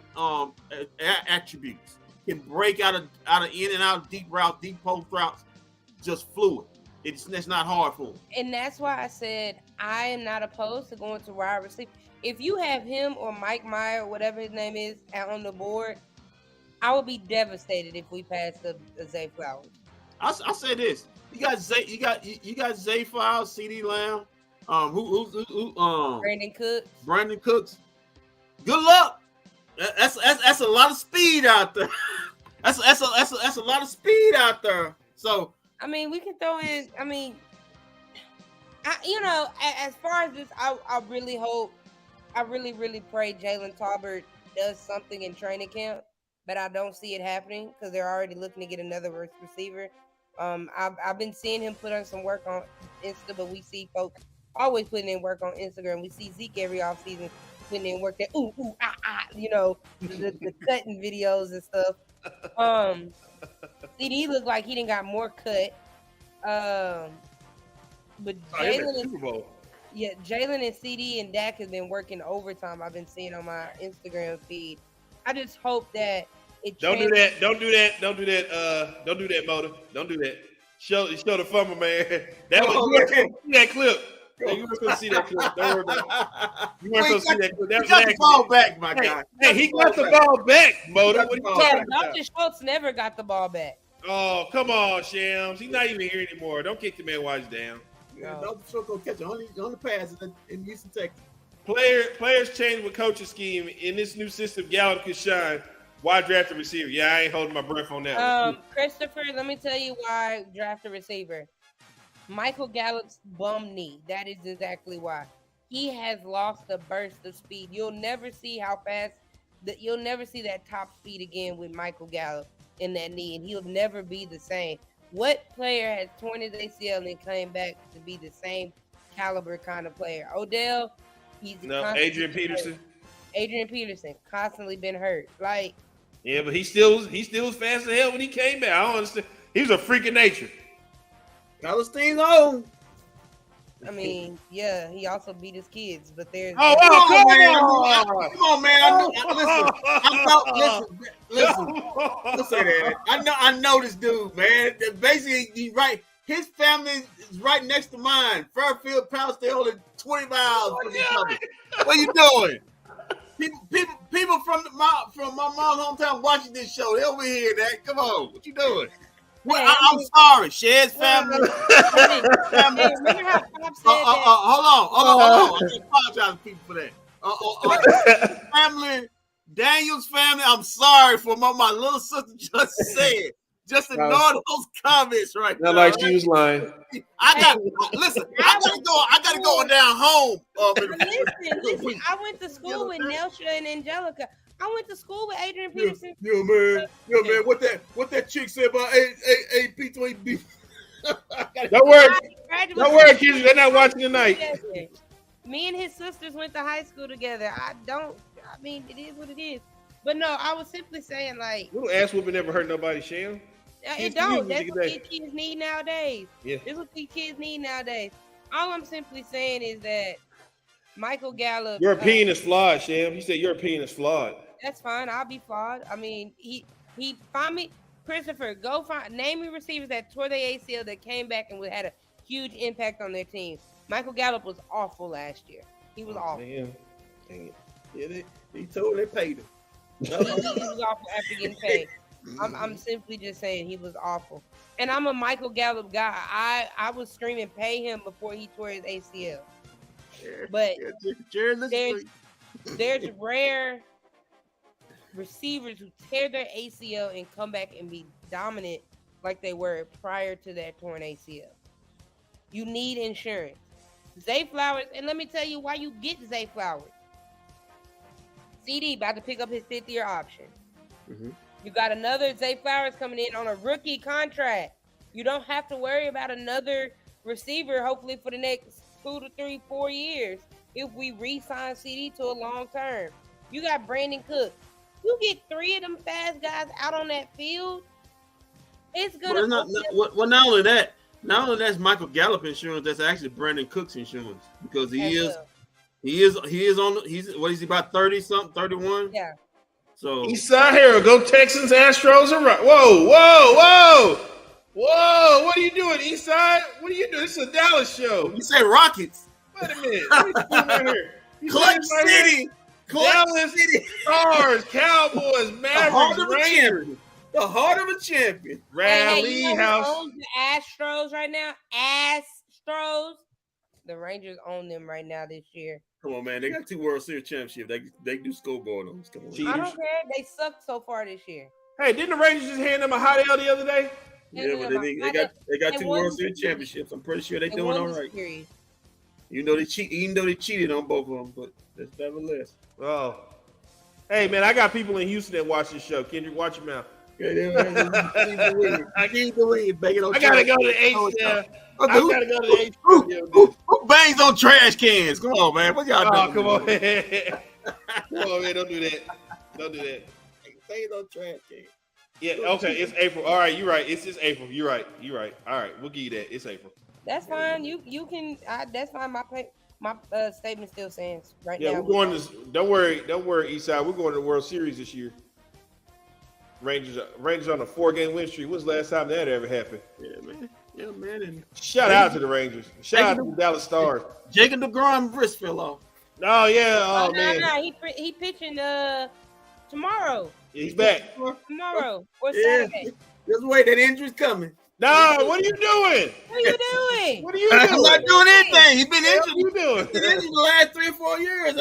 attributes. Can break out of in and out deep route, deep post routes, just fluid. It's not hard for him. And that's why I said I am not opposed to going to wide receiver. If you have him or Mike Meyer, whatever his name is, out on the board, I would be devastated if we passed the Zay Flowers. I say this: you got Zay Flowers, CD Lamb, Brandon Cooks. Good luck. That's a lot of speed out there. That's a lot of speed out there. So I mean, we can throw in. I mean, as far as this, I really hope. I really, really pray Jalen Tolbert does something in training camp, but I don't see it happening because they're already looking to get another receiver. I've been seeing him put on some work on Insta, but we see folks always putting in work on Instagram. We see Zeke every offseason putting in work that the cutting videos and stuff. CD looked like he didn't got more cut. But Super Bowl. Jalen and CD and Dak have been working overtime. I've been seeing on my Instagram feed. I just hope that it. Don't do that. Don't do that. Don't do that. Don't do that, Motor. Don't do that. Show the fumble, man. That was you weren't supposed to see that clip. You weren't supposed to see that clip. Don't worry about it. You weren't supposed to see that clip. That he got the ball back, my guy. Hey, he got the ball back, Motor. What are you talking about? Dr. Schultz never got the ball back. Oh, come on, Shams. He's not even here anymore. Don't kick the man while he's down. Yeah, Dr. Schultz gonna catch on the passes in Houston, Texas. Players change with coaching scheme. In this new system, Gallup could shine. Why draft a receiver? Yeah, I ain't holding my breath on that. Christopher, let me tell you why draft a receiver. Michael Gallup's bum knee. That is exactly why. He has lost a burst of speed. You'll never see how fast you'll never see that top speed again with Michael Gallup in that knee, and he'll never be the same. What player has torn his ACL and came back to be the same caliber kind of player? Odell, Adrian Peterson. Adrian Peterson constantly been hurt. Like, yeah, but he still was fast as hell when he came back. I don't understand. He was a freak of nature. Palestine's own. I mean, yeah, he also beat his kids, but there's come on, man. Listen. I know this dude, man. Basically, he's right. His family is right next to mine. Fairfield, Palestine, only 20 miles from each other. What are you doing? People from my mom's hometown watching this show. They over here, Dad. Come on, what you doing? Well, I'm sorry, Shed's family. Remember how Pop said hold on. I apologize to people for that. Family, Daniel's family. I'm sorry for what my little sister just said. Just ignore those comments right now. Not like she was lying. I gotta go down home. Listen. I went to school with Nelsha and Angelica. I went to school with Adrian Peterson. Yo, man. What that chick said about AP20B? Don't worry, kids. They're not watching tonight. Me and his sisters went to high school together. I mean, it is what it is. But no, I was simply saying, like, little ass whooping never hurt nobody, Sham. It don't. That's what these kids need nowadays. Yeah. That's what these kids need nowadays. All I'm simply saying is that Michael Gallup. Your opinion is flawed, Sham. You said your opinion is flawed. That's fine. I'll be flawed. I mean, he find me, Christopher. Name me receivers that tore their ACL that came back and had a huge impact on their team. Michael Gallup was awful last year. He was awful. Man. Dang it. Yeah, they told they paid him. He was awful after getting paid. I'm simply just saying he was awful. And I'm a Michael Gallup guy. I was screaming pay him before he tore his ACL. But there's rare receivers who tear their ACL and come back and be dominant like they were prior to that torn ACL. You need insurance. Zay Flowers, and let me tell you why you get Zay Flowers. CD about to pick up his 5th-year option. Mm-hmm. You got another Zay Flowers coming in on a rookie contract. You don't have to worry about another receiver, hopefully for the next 2 to 3, 4 years, if we re-sign CD to a long term. You got Brandon Cooks. You get 3 of them fast guys out on that field, it's gonna. Not only that's Michael Gallup insurance. That's actually Brandon Cooks insurance because he is on. What is he about 30 something, 31? Yeah. So Eastside Herald, go Texans, Astros, and whoa! What are you doing, Eastside? What are you doing? This is a Dallas show. You said Rockets. Wait a minute. What are you doing right here? Clutch City. Dallas Stars, Cowboys, Mavs, Rangers. The heart of a champion. Rally House. Who owns the Astros right now? Astros. The Rangers own them right now this year. Come on, man. They got 2 World Series championships. They do scoreboard on us. Come on. I don't care. They sucked so far this year. Hey, didn't the Rangers just hand them a hot L the other day? Yeah, but they got 2 World Series championships. I'm pretty sure they're doing all right. Even though they cheated on both of them, but that's nevertheless. Oh. Hey, man, I got people in Houston that watch this show. Kendrick, watch your mouth. I can't believe banging on. I gotta go to the H. I gotta go to the H. Who bangs on trash cans? Come on, man. What y'all doing? Come on, man. Come on, man. Don't do that. Bangs on trash cans. Yeah. Okay. It's April. All right. You're right. It's just April. You're right. All right. We'll give you that. It's April. That's fine. You can. That's fine. My statement still stands right Yeah, now. we're going to. Don't worry, Eastside. We're going to the World Series this year. Rangers on a 4-game win streak. When's the last time that ever happened? Yeah, man. And shout out to the Rangers. Shout out to the Dallas Stars. Jacob DeGrom wrist fell off. Oh yeah. Oh man. No. He pitching tomorrow. Yeah, he's back tomorrow or Saturday. Just wait, that injury's coming. No, what are you doing? What are you doing? What are you doing? I'm not doing anything. He's been injured. What are you doing? He's been injured the last 3 or 4 years.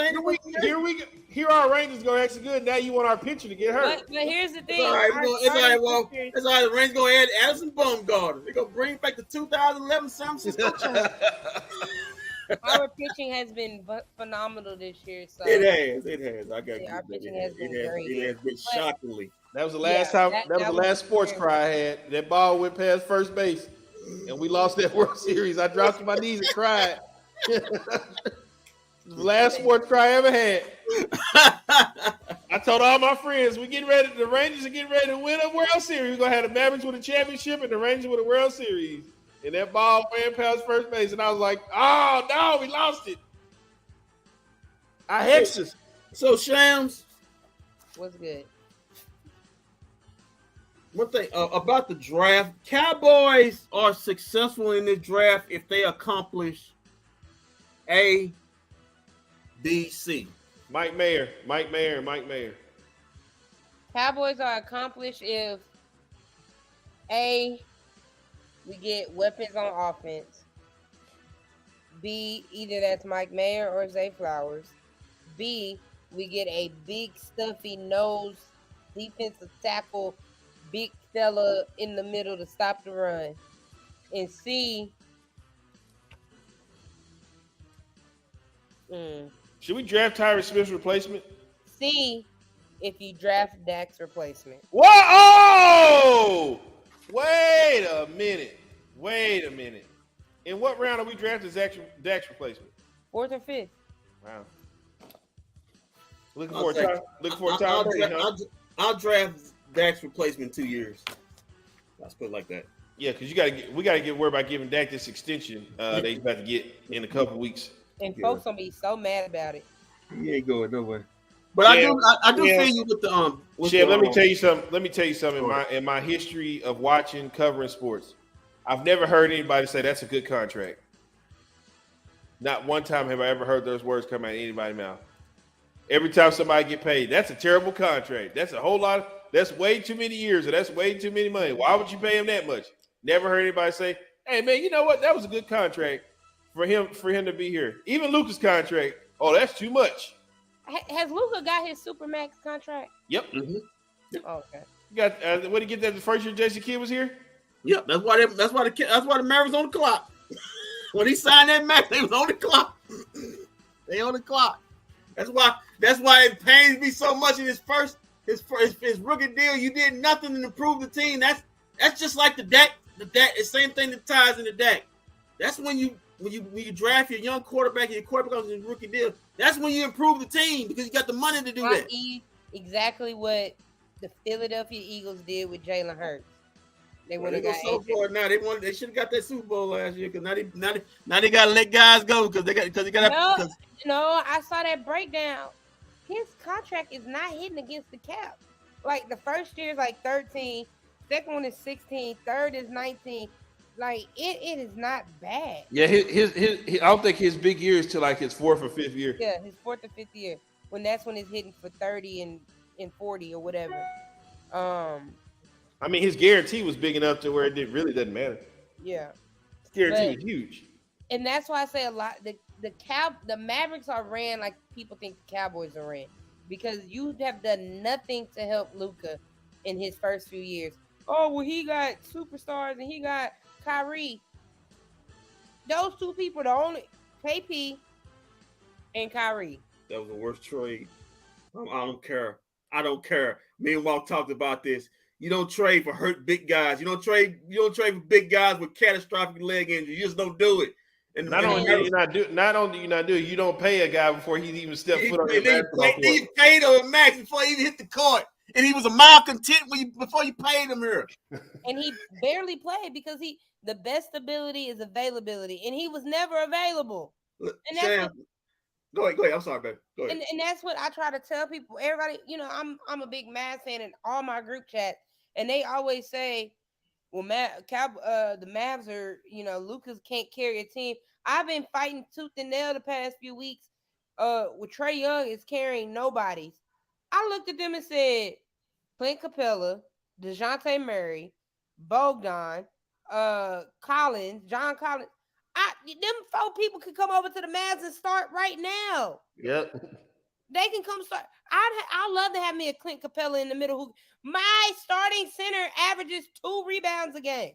Here we go. Here our Rangers go actually good. Now you want our pitcher to get hurt. But here's the thing. It's all right. It's all right. The Rangers going to add Addison Bumgarner. They're going to bring back the 2011 San Francisco Giants. Our pitching has been phenomenal this year. So It has. I got our pitching has been great. It has been shockingly. That was the last time. That was the last sports cry I had. That ball went past first base, and we lost that World Series. I dropped to my knees and cried. The last sports cry I ever had. I told all my friends, we getting ready. The Rangers are getting ready to win a World Series. We're gonna have the Mavericks with a championship and the Rangers with a World Series. And that ball ran past first base, and I was like, "Oh no, we lost it." I hexed us. So Shams, what's good? One thing about the draft: Cowboys are successful in this draft if they accomplish A, B, C. Mike Mayer. Cowboys are accomplished if A, we get weapons on offense. B, either that's Mike Mayer or Zay Flowers. B, we get a big stuffy nose defensive tackle, big fella in the middle to stop the run. And C, should we draft Tyrese Smith's replacement? C, if you draft Dak's replacement. What? Oh! Wait a minute. In what round are we drafting Dak's replacement? 4th or 5th. Wow. Looking for time. I'll draft Dak's replacement 2 years. Let's put it like that. Yeah, because we gotta get worried about giving Dak this extension that he's about to get in a couple weeks. And folks gonna be so mad about it. He ain't going nowhere. But I do feel you with the let me tell you something. In my history of watching, covering sports, I've never heard anybody say that's a good contract. Not one time have I ever heard those words come out of anybody's mouth. Every time somebody get paid, that's a terrible contract. That's a whole lot. That's way too many years, or that's way too many money. Why would you pay him that much? Never heard anybody say, "Hey man, you know what? That was a good contract for him to be here." Even Luka's contract. Oh, that's too much. Has Luka got his Supermax contract? Yep. Mm-hmm. Oh, okay. You got what did he get that the first year Jason Kidd was here? Yep. That's why the Mavericks on the clock. When he signed that max, they was on the clock. They on the clock. That's why it pains me so much in his rookie deal. You did nothing to improve the team. That's just like the Dak. The same thing that ties in the Dak. That's when you draft your young quarterback and your quarterback on his rookie deal. That's when you improve the team because you got the money to do that. Exactly what the Philadelphia Eagles did with Jalen Hurts. They would have got so far now. They should have got that Super Bowl last year because now they got to let guys go because they got. No, I saw that breakdown. His contract is not hitting against the cap. Like the first year is like 13, second one is 16, third is 19. Like it is not bad. Yeah, his I don't think his big year is till like his 4th or 5th year. Yeah, his 4th or 5th year when that's when he's hitting for 30 and 40 or whatever. I mean, his guarantee was big enough to where it really doesn't matter. Yeah, his guarantee was huge. And that's why I say a lot. The Mavericks are ran like people think the Cowboys are ran because you have done nothing to help Luka in his first few years. Oh well, he got superstars and he got Kyrie. Those two people, the only KP and Kyrie. That was the worst trade. I don't care. Me and Walt talked about this. You don't trade for hurt big guys. You don't trade for big guys with catastrophic leg injury. You just don't do it. And not only do you not do it, you don't pay a guy before he even steps foot on the basketball court. He paid him a max before he even hit the court. and he was a malcontent before you paid him here. And he barely played because the best ability is availability, and he was never available. And that's Sam, go ahead. I'm sorry, baby. Go ahead. And that's what I try to tell people. Everybody, I'm a big Mavs fan in all my group chats, and they always say, "Well, the Mavs are, Lucas can't carry a team." I've been fighting tooth and nail the past few weeks. With Trae Young is carrying nobody's. I looked at them and said, Clint Capella, DeJounte Murray, Bogdan, Collins, John Collins. Them 4 people could come over to the Mavs and start right now. Yep. They can come start. I'd love to have me a Clint Capella in the middle. My starting center averages 2 rebounds a game.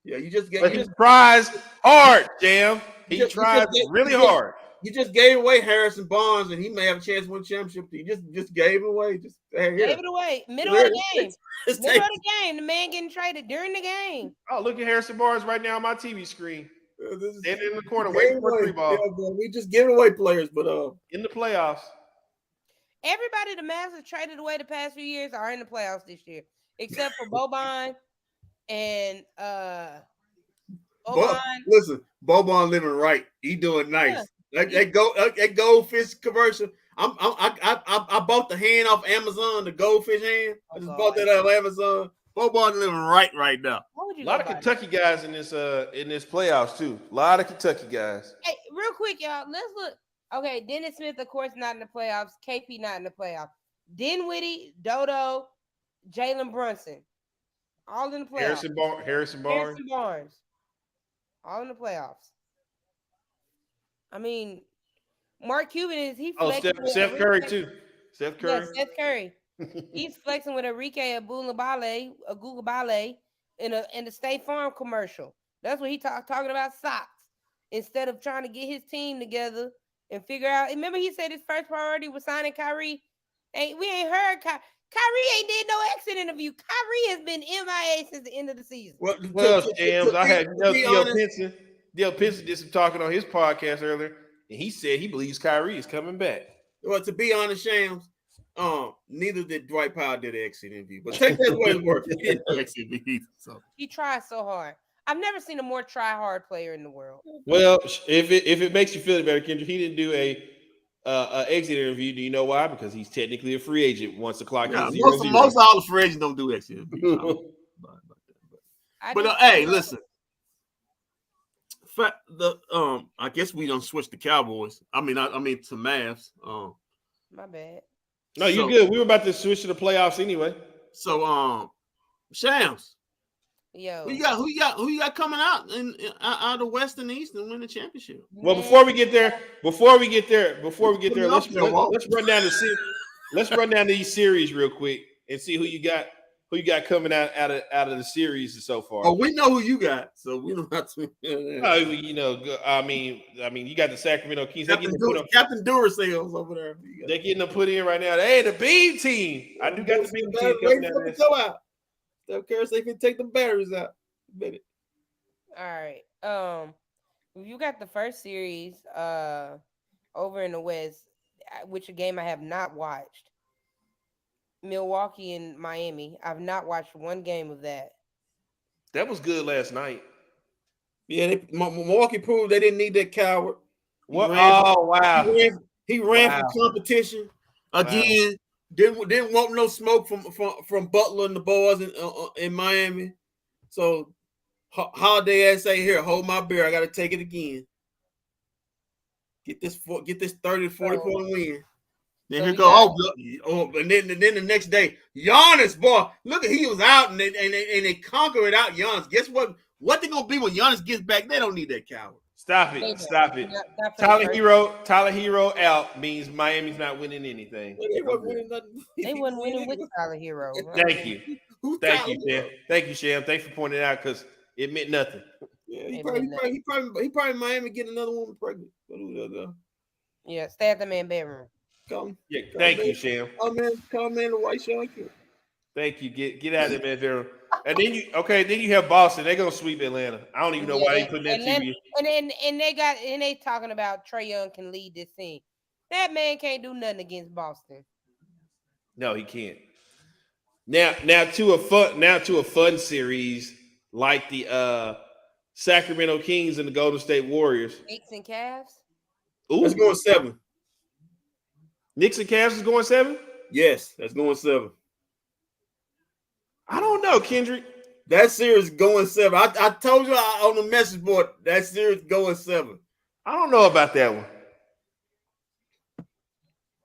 Yeah, you just get. But he tries hard, Jam. He tries really hard. You just gave away Harrison Barnes, and he may have a chance to win a championship. You just gave it away. Just gave it away. Middle of the game. Middle of the game. The man getting traded during the game. Oh, look at Harrison Barnes right now on my TV screen. Standing in the corner, waiting for a 3-ball. Yeah, we just giving away players, but in the playoffs. Everybody the Mavs have traded away the past few years are in the playoffs this year, except for Boban and Boban. Listen, Boban living right. He doing nice. Yeah. That goldfish commercial. I bought the hand off Amazon, the goldfish hand. I just bought that off Amazon. Boban living right now. A lot of Kentucky guys in this playoffs too. A lot of Kentucky guys. Hey, real quick, y'all. Let's look. Okay, Dennis Smith, of course, not in the playoffs. KP not in the playoffs. Dinwiddie, Dodo, Jalen Brunson, all in the playoffs. Harrison Barnes. All in the playoffs. I mean, Mark Cuban is Steph Curry too. Steph Curry. Yes, Steph Curry. He's flexing with Enrique Agudabale in the State Farm commercial. That's what he talking about socks instead of trying to get his team together and figure out. Remember, he said his first priority was signing Kyrie. We ain't heard Kyrie ain't did no exit interview. Kyrie has been MIA since the end of the season. Well, James, I had Dale Pinson did some talking on his podcast earlier, and he said he believes Kyrie is coming back. Well, to be honest, Shams, neither did Dwight Powell did an exit interview, but take that way it works. He didn't exit interview, so he tried so hard. I've never seen a more try-hard player in the world. Well, if it makes you feel better, Kendra, he didn't do a exit interview. Do you know why? Because he's technically a free agent once the clock is 0-0. Most all the free agents don't do exit interviews. Hey, listen. I guess we don't switch to Cowboys. I mean to Mavs. My bad. No, you're good. We were about to switch to the playoffs anyway. So, Shams. Yo, who you got coming out out of the West and East and win the championship? Well, before we get there, let's run down these series real quick and see who you got coming out of the series so far. Oh, we know who you got, so we don't have to. I mean, you got the Sacramento Kings. Captain Duracell's over there. They're getting them put in right now. Hey, the Beam team. I do got the Beam team coming out. Steph Curry say if you take the batteries out. All right. You got the first series over in the West, which a game I have not watched. Milwaukee and Miami. I've not watched one game of that. That was good last night. Yeah, Milwaukee proved they didn't need that coward. Wow. He ran for competition again. Wow. Didn't want no smoke from Butler and the boys in Miami. So Holiday ass say, here, hold my beer. I got to take it again. Get this 30 to 40 point win. Then here go and then the next day, Giannis, boy, look at he was out and they conquer it out Giannis. Guess what? What they gonna be when Giannis gets back? They don't need that coward. Stop it. Tyler Hero out means Miami's not winning anything. They wasn't winning nothing. They wasn't winning with Tyler Hero. Thank you, Sham. Thank you, Sham. Thanks for pointing it out because it meant nothing. Yeah, he probably Miami getting another woman pregnant. Yeah, stay at the man bedroom. Thank you, Sham. Come in the white shirt. Thank you. Get out of there, man, Vera. And then you have Boston. They're gonna sweep Atlanta. I don't even know why they put that TV. And they talking about Trae Young can lead this team. That man can't do nothing against Boston. No, he can't. Now to a fun series like the Sacramento Kings and the Golden State Warriors. Knicks and Cavs. Ooh, That's going 7. Knicks and Cavs is going 7. Yes, that's going 7. I don't know, Kendrick. That series going 7. I told you on the message board that series going 7. I don't know about that one.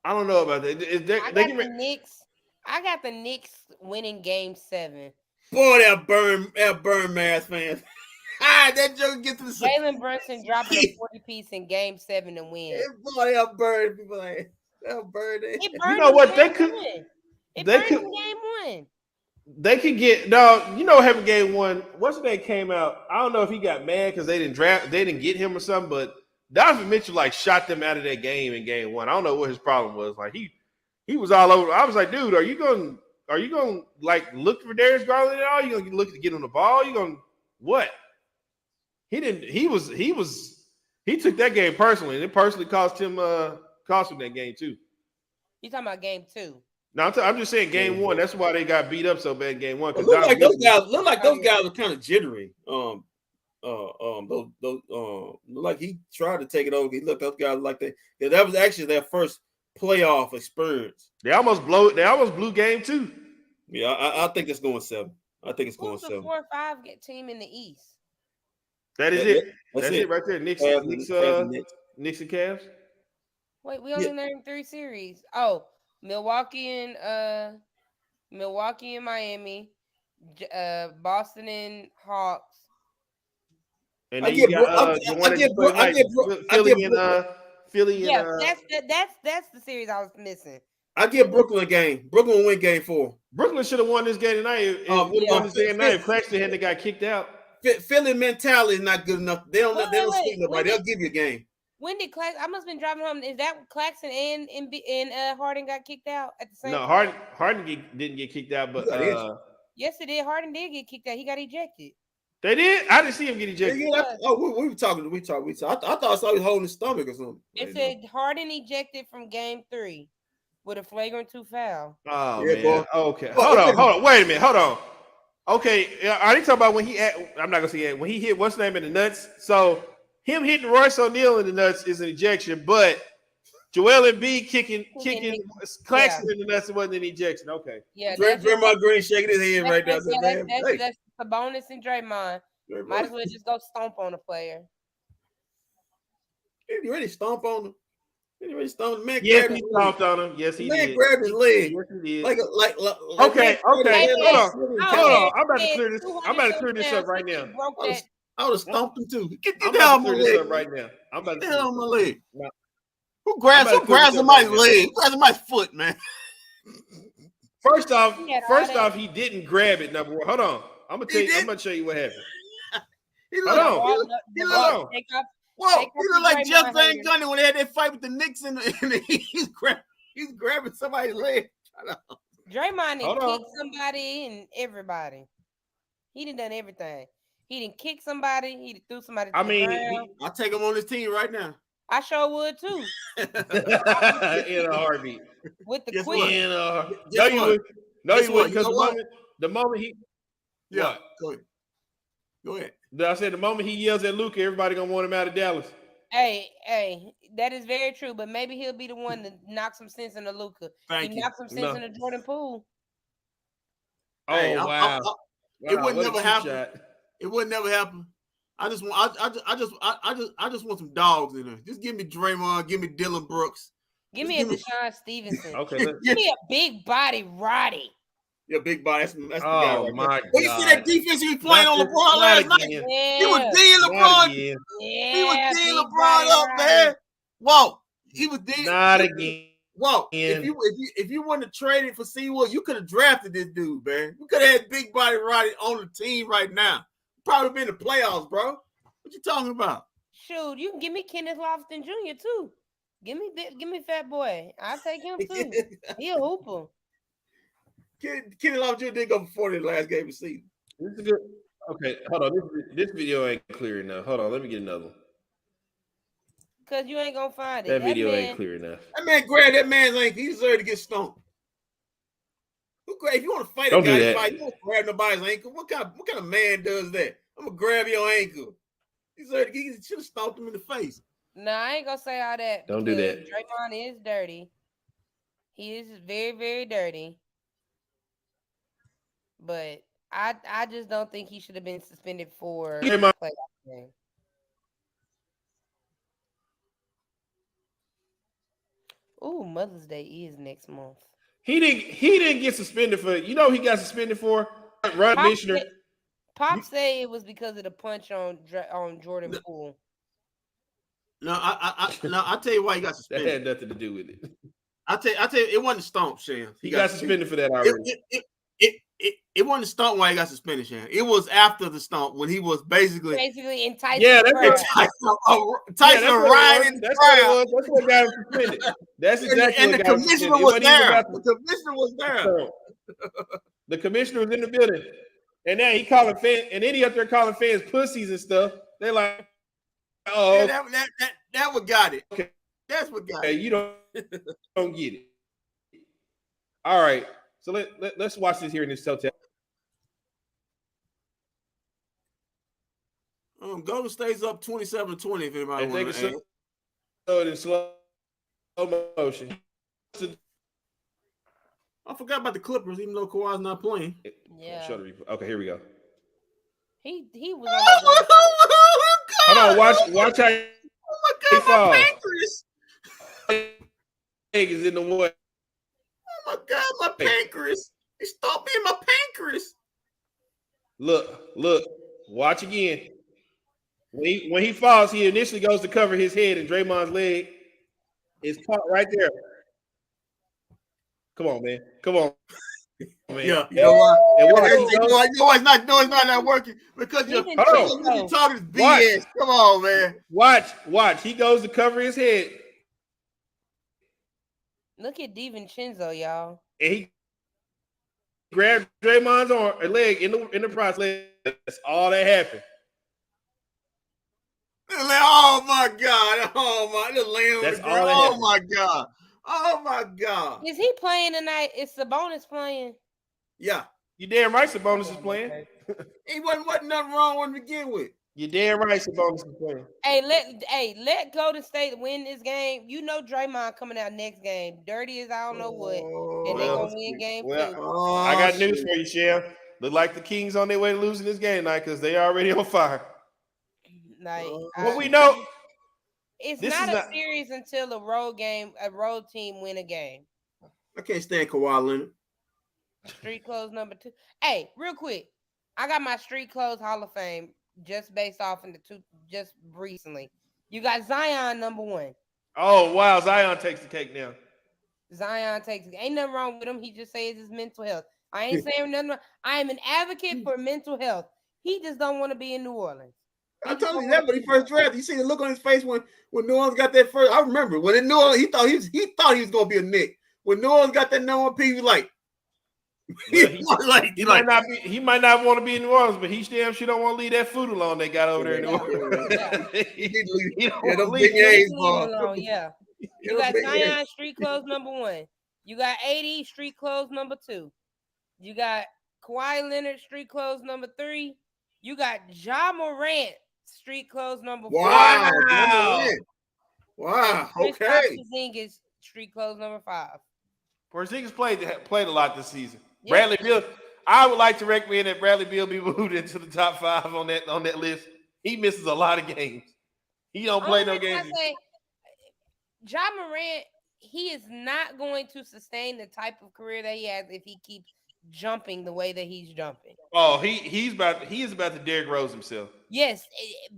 I don't know about that. I got the Knicks winning Game 7. Boy, that burn Mavs fans. That joke gets to the Jalen Brunson dropping a 40-piece in Game 7 to win. Boy, they'll burn people like they'll burn it. You know what? They could. It burned in Game 1. They could get no. You know, having Game 1. What's the name came out? I don't know if he got mad because they didn't get him or something. But Donovan Mitchell like shot them out of that game in Game 1. I don't know what his problem was. Like he was all over. I was like, dude, are you going like look for Darius Garland at all? You gonna look to get him the ball? You gonna what? He didn't. He took that game personally, and it personally cost him that game too. You talking about Game 2? No, I'm just saying Game 1. That's why they got beat up so bad in Game 1. Look like those guys are kind of jittery. Like he tried to take it over. He looked those guys like that was actually their first playoff experience. They almost blew Game 2. Yeah, I think it's going 7. I think it's going 7. Who's the 4 or 5 team in the East? That is it. That's it right there. Knicks and Cavs. Wait, we only named 3 series. Oh, Milwaukee and Miami, Boston and Hawks. And then you got Philly yeah, and that's the series I was missing. I give Brooklyn a game. Brooklyn will win Game 4. Brooklyn should have won this game tonight. If Claxton hadn't got kicked out. Philly mentality is not good enough. They don't see nobody. They'll give you a game. When did Claxton? I must have been driving home. Is that Claxton and Harden got kicked out at the same time? No, Harden didn't get kicked out, but yes, it did. Harden did get kicked out. He got ejected. They did? I didn't see him get ejected. We were talking. I thought I saw he was holding his stomach or something. It said Harden ejected from Game 3 with a flagrant 2 foul. Oh, yeah, man. Boy. Okay. Hold on. Wait a minute. Hold on. Okay. Are they talking about when I'm not going to say it. When he hit what's the name in the nuts? So him hitting Royce O'Neal in the nuts is an ejection, but Joel Embiid kicking Claxton in the nuts wasn't an ejection. Okay. Yeah. Draymond Green shaking his head right now. That's the bonus in Draymond. Might as well just go stomp on a player. He really stomp on him. Man, yes, he stomped on him. Yes, he did. Man grabbed his leg. Yes, he did. Okay. Hold on. I'm about to clear this up right now. I would have stomped him too. Get down on my leg right now. I'm about to get down on my leg. Who grabs somebody's leg? Who grabs somebody's foot, man? First off, he didn't grab it. Number one. Hold on. I'm gonna show you what happened. Hold on. Whoa, he looked like Jeff Van Gundy when they had that fight with the Knicks and he's grabbing somebody's leg. Draymond done kicked somebody and everybody. He done everything. He didn't kick somebody. He threw somebody to the ground. I'll take him on this team right now. I sure would too. In a heartbeat. With the quick. No, you would. Because the moment he. Yeah. Go ahead. I said the moment he yells at Luka, everybody gonna want him out of Dallas. Hey, that is very true. But maybe he'll be the one to knock some sense into Luka. He knocked some sense into Jordan Poole. Oh wow! It would never happen. It would never happen. I just want some dogs in there. Just give me Draymond. Give me Dylan Brooks. Give me a Deshaun Stevenson. Okay. Give me a big body Roddy. Yeah, big body. That's the guy right my there. Well, you see that defense he was playing on LeBron last night? Yeah. He was D'ing LeBron. Yeah, He was D'ing LeBron up, man. Whoa. He was D'ing. Not again. Whoa. If you wanted to trade it for Seawell, you could have drafted this dude, man. You could have had big body Roddy on the team right now. Probably been in the playoffs, bro. What you talking about? Shoot, you can give me Kenneth Lofton Jr. too. Give me Fat Boy. I'll take him too. He a hooper. Kenny Lofton Jr. did go for 40 in the last game of the season. This is good. Okay, hold on. This video ain't clear enough. Hold on, let me get another one. Because you ain't going to find it. That video ain't clear enough. That man grabbed that man's ankle. He deserved to get stomped. If you want to fight Don't a guy, do that. fight, you don't grab nobody's ankle. What kind of man does that? I'm gonna grab your ankle. He should have stomped him in the face. No, I ain't gonna say all that. Don't do that. Draymond is dirty. He is very, very dirty. But I just don't think he should have been suspended for playoff game. Ooh, Mother's Day is next month. He didn't get suspended for. He got suspended for run commissioner. Pop said it was because of the punch on Jordan Poole. No, I'll tell you why he got suspended. That had nothing to do with it. I'll tell you, it wasn't a stomp, Shan. He got suspended for that already. It wasn't a stomp why he got suspended, Shan. It was after the stomp when he was basically enticing. Yeah, that's Tyson riding. That's what it was. That's what got him suspended. That's exactly what got him suspended. The commissioner was there. The commissioner was there. The commissioner was in the building. And now he calling fans, and then he up there calling fans pussies and stuff. They're like, "Oh, yeah, that what got it. Okay. That's what got it. You don't get it." All right, so let's watch this here in this telltale. Golden State's up 27-20. If anybody wants to add. In slow motion. I forgot about the Clippers, even though Kawhi's not playing. Yeah. Okay, here we go. He was on Hold on, watch how he falls. My pancreas. Egg is in the way. Oh my God, my pancreas. It stopped being my pancreas. Look, watch again. When he falls, he initially goes to cover his head, and Draymond's leg is caught right there. Come on, man. Man. Yeah, you know why? It's not working because you're talking BS. Watch. Come on, man. Watch. He goes to cover his head. Look at DiVincenzo, y'all. And he grabbed Draymond's leg in the process. That's all that happened. Oh my God! That's all. Oh my God! Is he playing tonight? Is Sabonis playing? Yeah. You damn right Sabonis is playing. He wasn't nothing wrong with him to begin with. You damn right Sabonis is playing. Let Golden State win this game. You know Draymond coming out next game. Dirty as I don't know what. And they're gonna win game 2. I got news for you, Sham. Look like the Kings on their way to losing this game tonight because they already on fire. We know it's not a series until a road team win a game. I can't stand Kawhi Leonard. Street clothes number 2. Hey, real quick, I got my street clothes Hall of Fame just based off in the 2 just recently. You got Zion number 1. Oh wow, Zion takes the cake now. Ain't nothing wrong with him. He just says his mental health. I ain't saying nothing wrong. I am an advocate for mental health. He just don't want to be in New Orleans. I told you that when he first drafted. You see the look on his face when New Orleans got that first. I remember when in New Orleans he thought he was gonna be a Knick. When New Orleans got that number 1 pick, he was like, he might not want to be in New Orleans, but he damn sure don't want to leave that food alone they got over there in New Orleans. Yeah. You got Zion street clothes number 1. You got 80 street clothes number 2. You got Kawhi Leonard street clothes number 3. You got Ja Morant street clothes number 4. Wow. Okay. Porzingis street clothes number 5. Porzingis played a lot this season. Yeah. Bradley Beal. I would like to recommend that Bradley Beal be moved into the top 5 on that list. He misses a lot of games. He don't play no games. Ja Morant, he is not going to sustain the type of career that he has if he keeps jumping the way that he's jumping. Oh, he is about to Derrick Rose himself. Yes,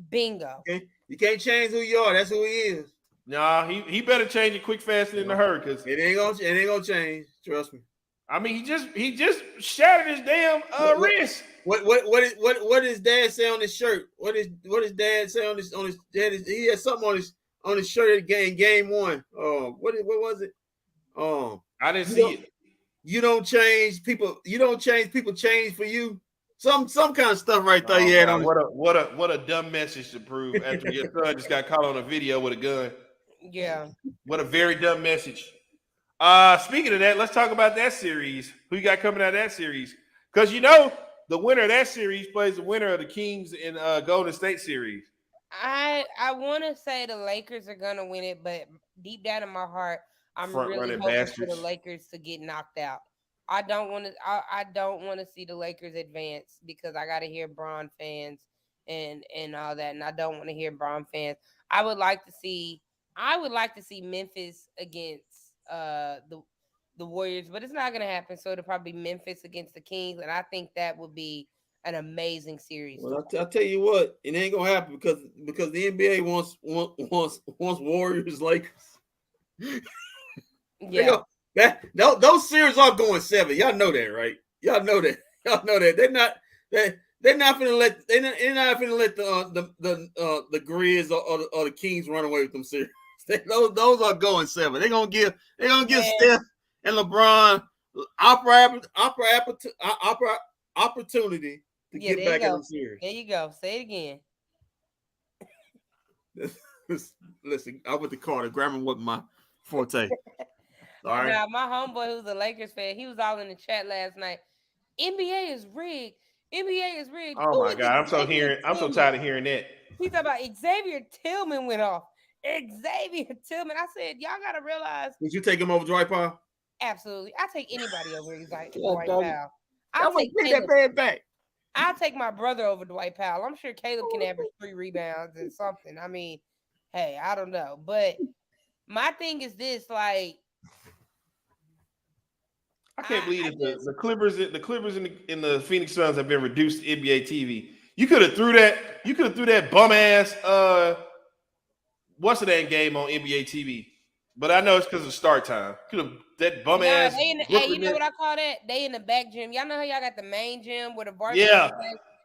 bingo. Okay. You can't change who you are. That's who he is. Nah, he better change it quick, fast, and in a hurry, because it ain't gonna change. Trust me. I mean, he just shattered his damn wrist. What does Dad say on his shirt? What does Dad say on his he has something on his shirt in game 1. What was it? I didn't see it. You don't change people. You don't change people. Change for you. Some kind of stuff right there. Yeah. What a dumb message to prove after your son just got caught on a video with a gun. Yeah. What a very dumb message. Speaking of that, let's talk about that series. Who you got coming out of that series? Because the winner of that series plays the winner of the Kings and Golden State series. I want to say the Lakers are gonna win it, but deep down in my heart, I'm Front really running hoping for bastards. the Lakers to get knocked out. I don't want to. I don't want to see the Lakers advance because I got to hear Bron fans and all that, and I don't want to hear Bron fans. I would like to see. I would like to see Memphis against the Warriors, but it's not gonna happen. So it'll probably be Memphis against the Kings, and I think that would be an amazing series. Well, I'll tell you what, it ain't gonna happen because the NBA wants Warriors Lakers. Yeah. Those series are going 7. Y'all know that, right? Y'all know that. They're not gonna let the Grizz or the Kings run away with them series. Those are going 7. They're gonna give Steph and LeBron opportunity to get back in the series. There you go. Say it again. Listen, I went to Carter. Grammar wasn't my forte. All right. Now, my homeboy who's a Lakers fan, he was all in the chat last night. NBA is rigged. NBA is rigged. Oh my God. I'm so tired of hearing that. He's talking about Xavier Tillman went off. Xavier Tillman. I said, y'all gotta realize. Would you take him over Dwight Powell? Absolutely. I take anybody over Dwight Powell. I'll take that bad back. I'll take my brother over Dwight Powell. I'm sure Caleb can average 3 rebounds and something. I mean, hey, I don't know. But my thing is this, like, I can't believe that the Clippers and the Phoenix Suns have been reduced to NBA TV. You could have threw that bum ass what's the name game on NBA TV. But I know it's because of start time. Could have that bum ass. Hey, you know what I call that? They in the back gym. Y'all know how y'all got the main gym where the varsity play,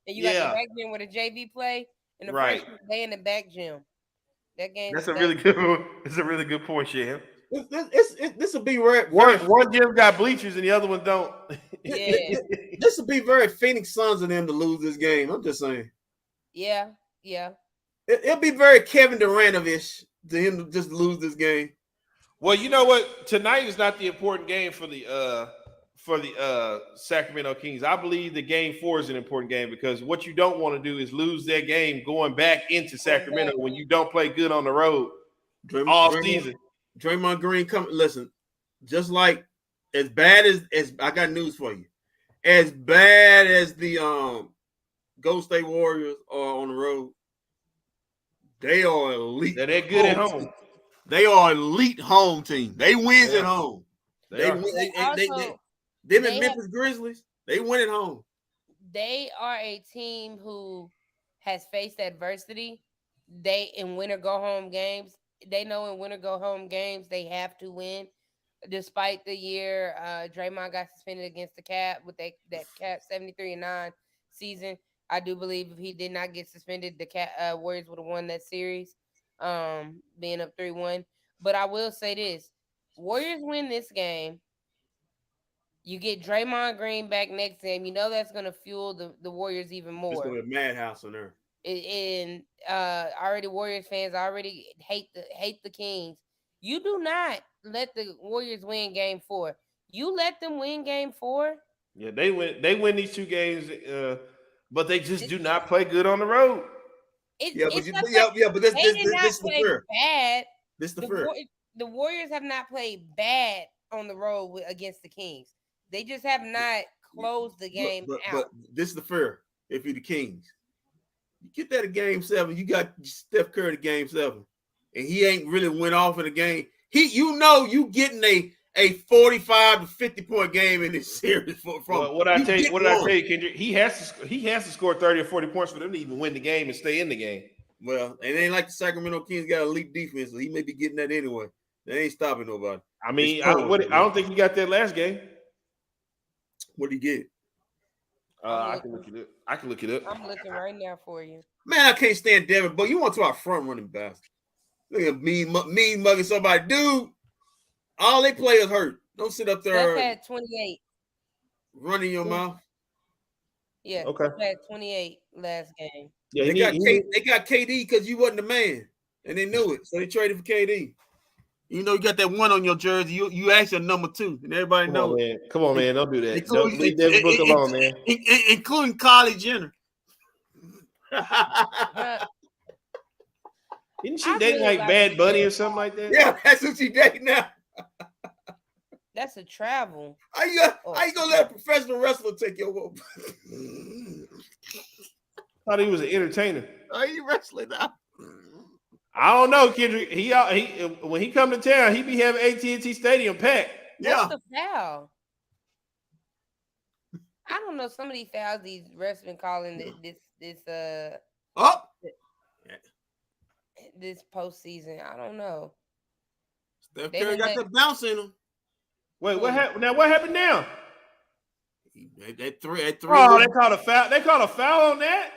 and you got the back gym where the JV play, and the right. They in the back gym. That game. That's a really good one. It's a really good point, Sham. This will be rare. One gym got bleachers and the other one don't. Yeah. This will be very Phoenix Suns of them to lose this game. I'm just saying. Yeah. It'll be very Kevin Durant-ish to him to just lose this game. Well, you know what? Tonight is not the important game for the Sacramento Kings. I believe the game 4 is an important game because what you don't want to do is lose that game going back into Sacramento when you don't play good on the road all season. Draymond Green, listen, just like as bad as I got news for you. As bad as the Golden State Warriors are on the road, they are elite. They're good at home. They are elite home team. They win at home. Them Memphis Grizzlies, they win at home. They are a team who has faced adversity. In winner go home games. They know in winner go home games they have to win. Despite the year Draymond got suspended against the Cap with that Cap 73-9 season, I do believe if he did not get suspended, the Warriors would have won that series, being up 3-1. But I will say this: Warriors win this game. You get Draymond Green back next game. You know that's going to fuel the Warriors even more. It's going to be a madhouse in there. And already Warriors fans already hate the Kings. You do not let the Warriors win game 4. You let them win game 4. Yeah, they win these 2 games, but they just do not play good on the road. But this is the fear. Bad. This is the fear. The Warriors have not played bad on the road against the Kings. They just have not closed the game out. But this is the fear. If you're the Kings, you get that in game 7. You got Steph Curry to game 7, and he ain't really went off in the game. You getting a 45 to 50 point game in this series from. What I tell you, Kendrick? He has to score 30 or 40 points for them to even win the game and stay in the game. Well, it ain't like the Sacramento Kings got elite defense, so he may be getting that anyway. They ain't stopping nobody. I mean, I don't think he got that last game. What did he get? I can look it up. I'm looking right now for you. Man, I can't stand Devin, but you want to our front running bastard. Look at mean mugging somebody. Dude, all they players hurt. Don't sit up there. Steph had 28. Running your mouth. Yeah, okay. Steph had 28 last game. Yeah, they got KD because you wasn't the man, and they knew it, so they traded for KD. You know, you got that one on your jersey. You actually number 2, and everybody knows. Come on, man. Don't do that. Don't leave Devin Booker alone, man. Including Kylie Jenner. Isn't she dating like Bad Bunny or something like that? Yeah, that's what she dating now. That's a travel. How you gonna let a professional wrestler take your vote? Thought he was an entertainer. Are you wrestling now? I don't know, Kendrick. He when he come to town, he be having AT&T Stadium packed. What's the foul? I don't know. Some of these fouls these refs been calling this postseason. I don't know. Steph Curry got the bounce in him. Wait, what happened? Now what happened now? That three. Oh, they called a foul. They called a foul on that.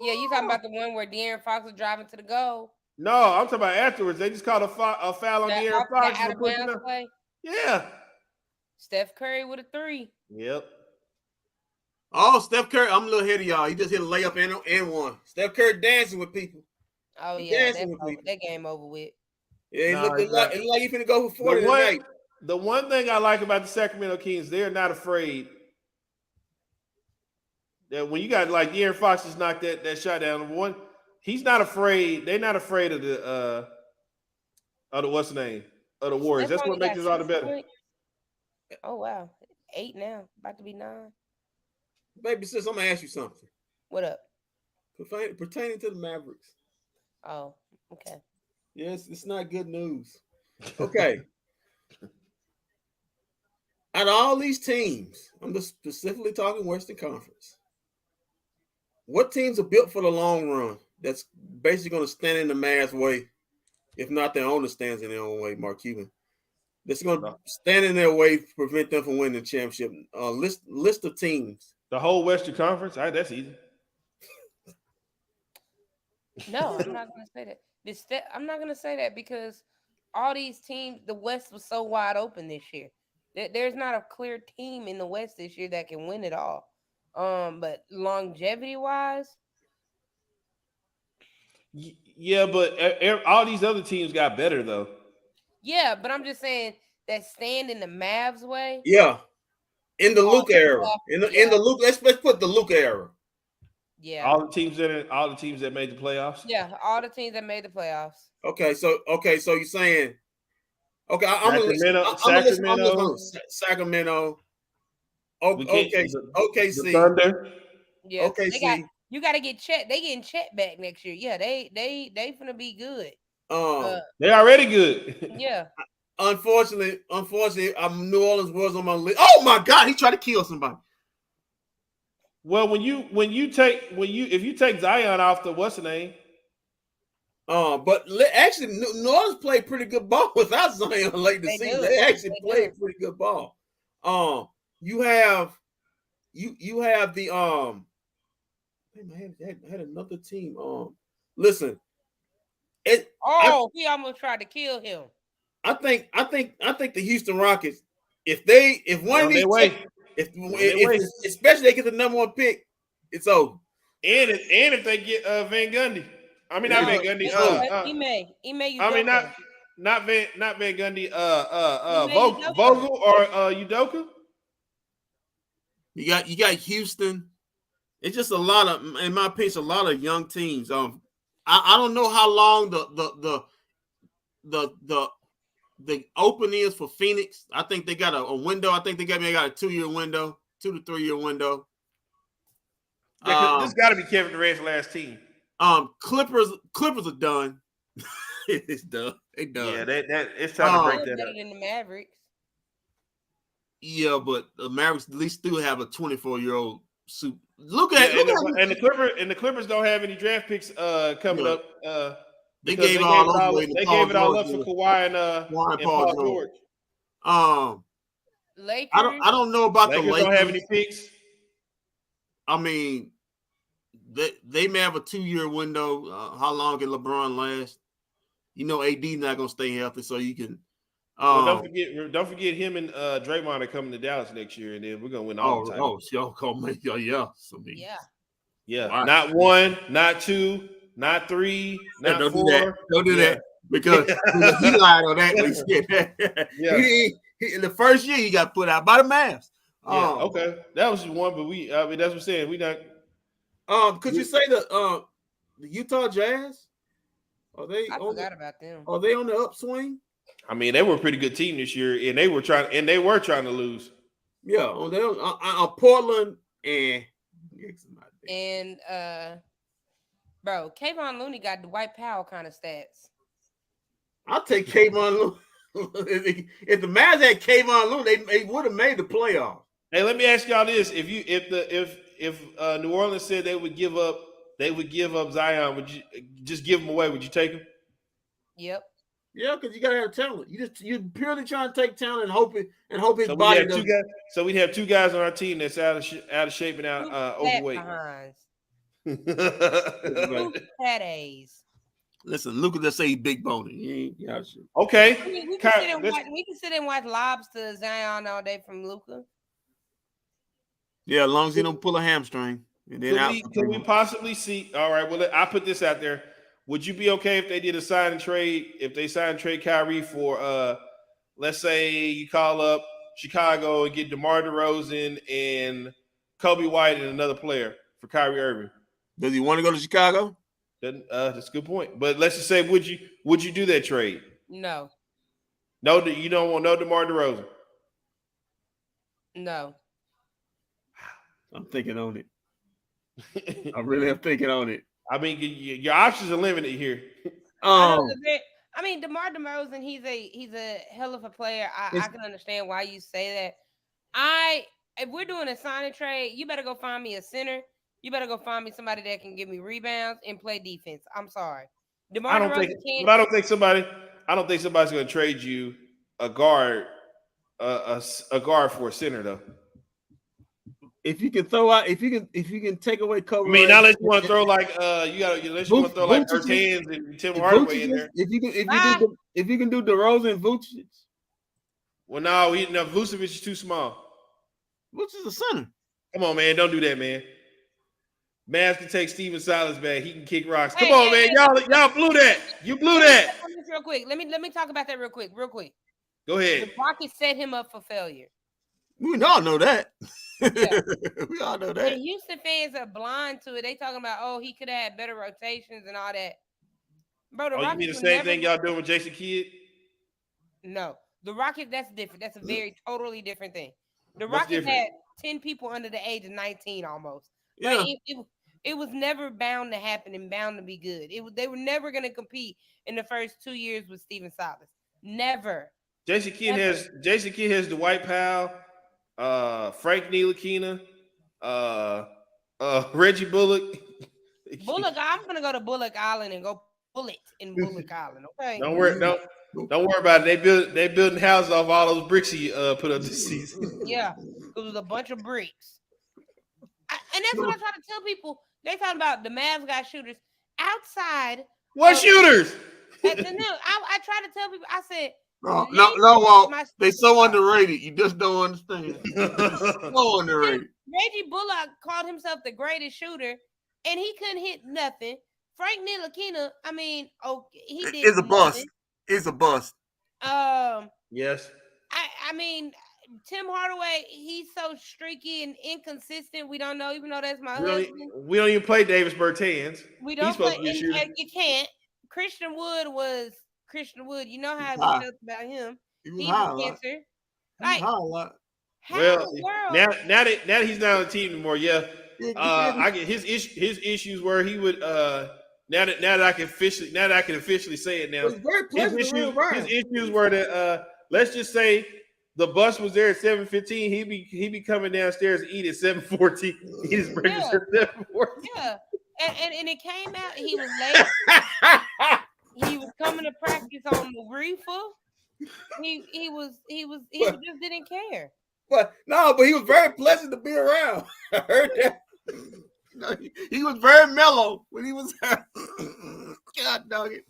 Yeah, you talking about the one where De'Aaron Fox was driving to the goal? No, I'm talking about afterwards. They just called a foul on De'Aaron Fox for pushing up. Play? Yeah. Steph Curry with a 3. Yep. Oh, Steph Curry. I'm a little ahead of y'all. He just hit a layup and one. Steph Curry dancing with people. Oh, yeah. That game over with. Yeah, it looked like he's finna go for 40 tonight. The one thing I like about the Sacramento Kings, they're not afraid. That when you got like De'Aaron Fox just knocked that shot down. One, he's not afraid. They're not afraid of the what's the name? Of the Warriors. That's what makes us all the better. Oh wow. 8 now. About to be 9. Baby sis, I'm gonna ask you something. What up? Pertaining to the Mavericks. Oh, okay. Yes, it's not good news. Okay. Out of all these teams, I'm just specifically talking Western Conference. What teams are built for the long run that's basically going to stand in the Mavs' way, if not their owner stands in their own way, Mark Cuban? That's going to stand in their way to prevent them from winning the championship. List of teams. The whole Western Conference? That's easy. No, I'm not going to say that. I'm not going to say that because all these teams, the West was so wide open this year. There's not a clear team in the West this year that can win it all. But longevity-wise, yeah, but all these other teams got better though. Yeah, but I'm just saying that stand in the Mavs way. Yeah, in the Luke era. In the Luke, let's put the Luke era. Yeah, all the teams that made the playoffs. Yeah, all the teams that made the playoffs. Okay, so you're saying. Okay, Sacramento. OKC. Thunder. Yeah, OKC. You got to get Chet. They getting Chet back next year. Yeah, they finna be good. They're already good. Yeah. Unfortunately, New Orleans was on my list. Oh my God, he tried to kill somebody. Well, if you take Zion off the what's the name? But actually, New Orleans played pretty good ball without Zion late this season. They actually played pretty good ball. You have the I had another team. Listen, he almost tried to kill him. I think the Houston Rockets, if one of these, especially they get the number 1 pick, it's over. And if they get Van Gundy. I mean, not Van Gundy. Not Van Gundy. Vogel or Udoka. You got Houston. It's just a lot of, in my opinion, a lot of young teams. I don't know how long the open is for Phoenix. I think they got a window. I think they got a 2-year window, 2 to 3 year window. Yeah, this got to be Kevin Durant's last team. Clippers are done. It's done. They done. Yeah, it's time to break that up. Than the Mavericks. Yeah, but the Mavericks at least still have a 24-year-old suit. The Clippers don't have any draft picks coming up. They gave it all up for Kawhi and Paul George. Lakers. I don't know about Lakers. The Lakers. Don't have any picks. I mean, they may have a 2-year window. How long can LeBron last? You know, AD's not gonna stay healthy, so you can. Don't forget him and Draymond are coming to Dallas next year, and then we're gonna win all the time. Yeah. Yeah. Wow. Not 1, not 2, not 3, not don't 4. do that. Don't do that because he lied on that when he said that. In the first year, he got put out by the Mavs. Okay, that was just one, but that's what I'm saying. We not. Could you say the Utah Jazz? I forgot about them. Are they on the upswing? I mean, they were a pretty good team this year, and they were trying to lose. Yeah, on Portland and bro, Kayvon Looney got Dwight Powell kind of stats. I'll take Kayvon Looney. If the Mavs had Kayvon Looney, they would have made the playoffs. Hey, let me ask y'all this: if New Orleans said they would give up Zion, would you just give him away? Would you take him? Yep. Yeah, because you gotta have talent. You're purely trying to take talent and hope his body does. So we'd have 2 guys on our team that's out of shape and out overweight. Fat A's. Listen, Luka just say he's big boned. Okay. I mean, we can sit and watch lobs to Zion all day from Luka. Yeah, as long as he don't pull a hamstring. And then can we possibly see? All right. Well, I'll put this out there. Would you be okay if they did a sign and trade? If they sign and trade Kyrie for, let's say you call up Chicago and get DeMar DeRozan and Kobe White and another player for Kyrie Irving? Does he want to go to Chicago? That's a good point. But let's just say, would you do that trade? No. No, you don't want no DeMar DeRozan. No. I'm thinking on it. I really am thinking on it. I mean, your options are limited here. I mean, DeMar DeRozan, he's a hell of a player. I can understand why you say that. If we're doing a sign and trade, you better go find me a center. You better go find me somebody that can give me rebounds and play defense. I'm sorry. I don't think somebody's going to trade you a guard, a guard for a center though. If you can throw out, if you can take away Kobe. I mean, now unless you want to throw like Bertans and Tim Hardaway in there. If you can do DeRozan and Vucevic. Well, no, Vucevic is too small. Vucevic is a center. Come on, man, don't do that, man. Mavs can take Steven Silas back. He can kick rocks. Come on, man, y'all blew that. You blew that. Real quick, let me talk about that real quick. Go ahead. The Rockets set him up for failure. We all know that. Yeah. We all know that. And Houston fans are blind to it. They talking about, he could have had better rotations and all that. Bro, you mean the same thing y'all doing with Jason Kidd? No. The Rockets, that's different. That's a very totally different thing. The Rockets had 10 people under the age of 19 almost. Yeah. Like it was never bound to happen and bound to be good. They were never going to compete in the first 2 years with Steven Silas. Never. Jason Kidd has Dwight Powell, Frank Ntilikina, Reggie Bullock. I'm gonna go to Bullock Island and go pull it in Bullock Island. Okay. Don't worry about it. They building houses off all those bricks he put up this season. Yeah, it was a bunch of bricks. And that's what I try to tell people. They talk about the Mavs got shooters outside. What shooters? I try to tell people. I said. No, Walt. They so underrated. You just don't understand. So underrated. Reggie Bullock called himself the greatest shooter, and he couldn't hit nothing. Frank Ntilikina, he did. It's a bust. It's a bust. Yes. I mean, Tim Hardaway, he's so streaky and inconsistent. We don't know, even though that's my husband. We don't even play Davis Bertans. We don't play. You can't. Christian Wood, you know how we felt about him. He was cancer. Like, well, now that he's not on the team anymore, I get his issues where he would now that I can officially say it now. His issues were that let's just say the bus was there at 7:15. He be coming downstairs and eat at 7:14. Eat his breakfast at 7:14. Yeah, and it came out he was late. He was coming to practice on the reefer. He just didn't care. But he was very pleasant to be around. I heard that. He was very mellow when he was. God dog it.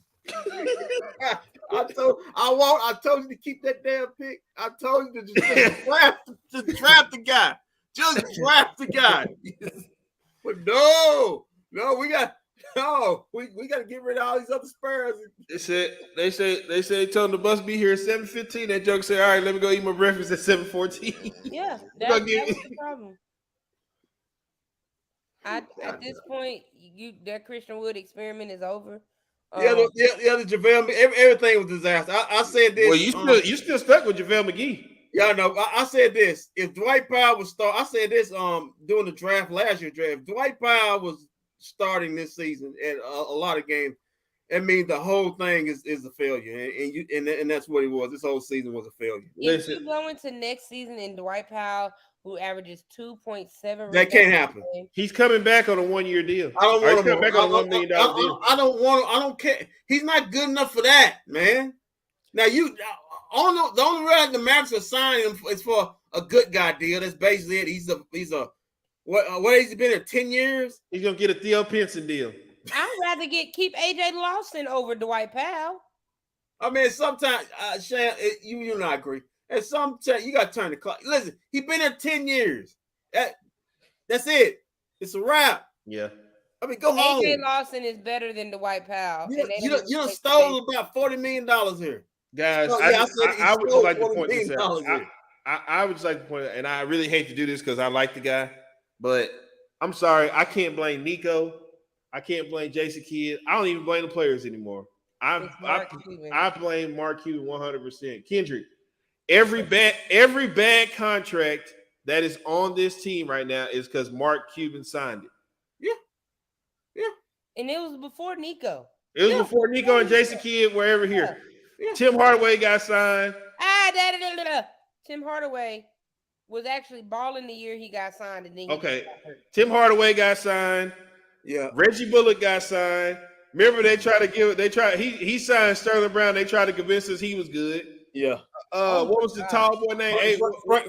I told you to keep that damn pick. I told you to just draft the guy. Just draft the guy. But no, we got. Oh, we got to get rid of all these other Spurs. They say told them the bus be here at 7:15. That joke said, all right, let me go eat my breakfast at 7:14. Yeah, that was the problem. At this point, that Christian Wood experiment is over. The other JaVale, everything was disaster. I said this. Well, you still stuck with JaVale McGee. Yeah, I know. I said this. If Dwight Powell was I said this during the draft, last year's draft. If Dwight Powell was starting this season at a lot of games, I mean the whole thing is a failure. And that's what it was. This whole season was a failure. If you go into next season and Dwight Powell, who averages 2.7, that can't happen. He's coming back on a 1-year deal. I don't want him back on a $1 million deal. I don't care. He's not good enough for that, man. Now the only reason the Mavs are signing him is for a good guy deal. That's basically it. He's a what has he been at 10 years? He's gonna get a Theo Pinson deal. I'd rather keep AJ Lawson over Dwight Powell. I mean, sometimes, Shan, you not agree. And sometimes you got to turn the clock. Listen, he's been there 10 years. That's it. It's a wrap. Yeah. I mean, go home. AJ Lawson is better than Dwight Powell. You done stole about $40 million here. Guys, I would just like to point this out. I would just like to point out, and I really hate to do this because I like the guy, but I'm sorry. I can't blame Nico. I can't blame Jason Kidd. I don't even blame the players anymore. I blame Mark Cuban 100%. Kendrick, every bad contract that is on this team right now is because Mark Cuban signed it. Yeah. And it was before Nico. It was before Nico and Jason Kidd were ever here. Yeah. Tim Hardaway got signed. Tim Hardaway was actually balling the year he got signed. And then Tim Hardaway got signed. Yeah. Reggie Bullock got signed. Remember he signed Sterling Brown. They tried to convince us he was good. Yeah. What was the tall boy name?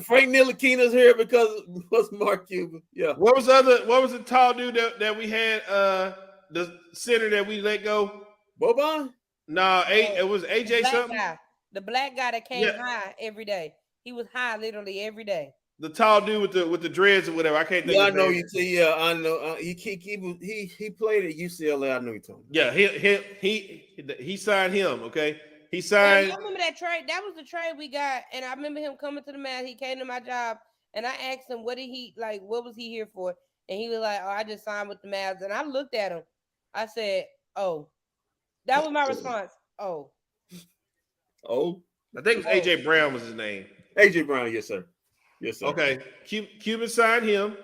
Frank Ntilikina's here because it was Mark Cuban. Yeah. What was the tall dude that we had? The center that we let go? Boban? No, it was AJ something. The black guy that came high every day. He was high literally every day. The tall dude with the dreads or whatever. I can't think. Yeah, I know you. Yeah, I know. He played at UCLA. I know you told me. Yeah, he signed him. Okay, he signed. I remember that trade. That was the trade we got, and I remember him coming to the Mavs. He came to my job, and I asked him, "What was he here for?" And he was like, "Oh, I just signed with the Mavs." And I looked at him. I said, "Oh," that was my response. Oh. I think it was AJ Brown was his name. AJ Brown, yes, sir. Yes, sir. Okay. Cuban signed him.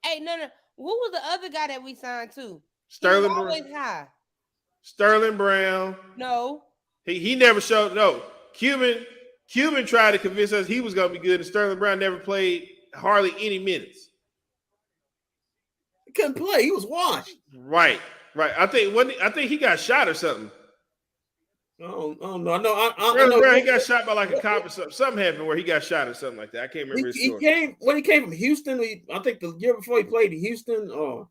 Hey, no. Who was the other guy that we signed to? Sterling Brown. Always high. Sterling Brown. No. He never showed. No. Cuban tried to convince us he was going to be good, and Sterling Brown never played hardly any minutes. He couldn't play. He was washed. Right. I think he got shot or something. Oh no! Sterling Brown, he got shot by like a cop or something. Something happened where he got shot or something like that. I can't remember his story. When he came from Houston. I think the year before he played in Houston, or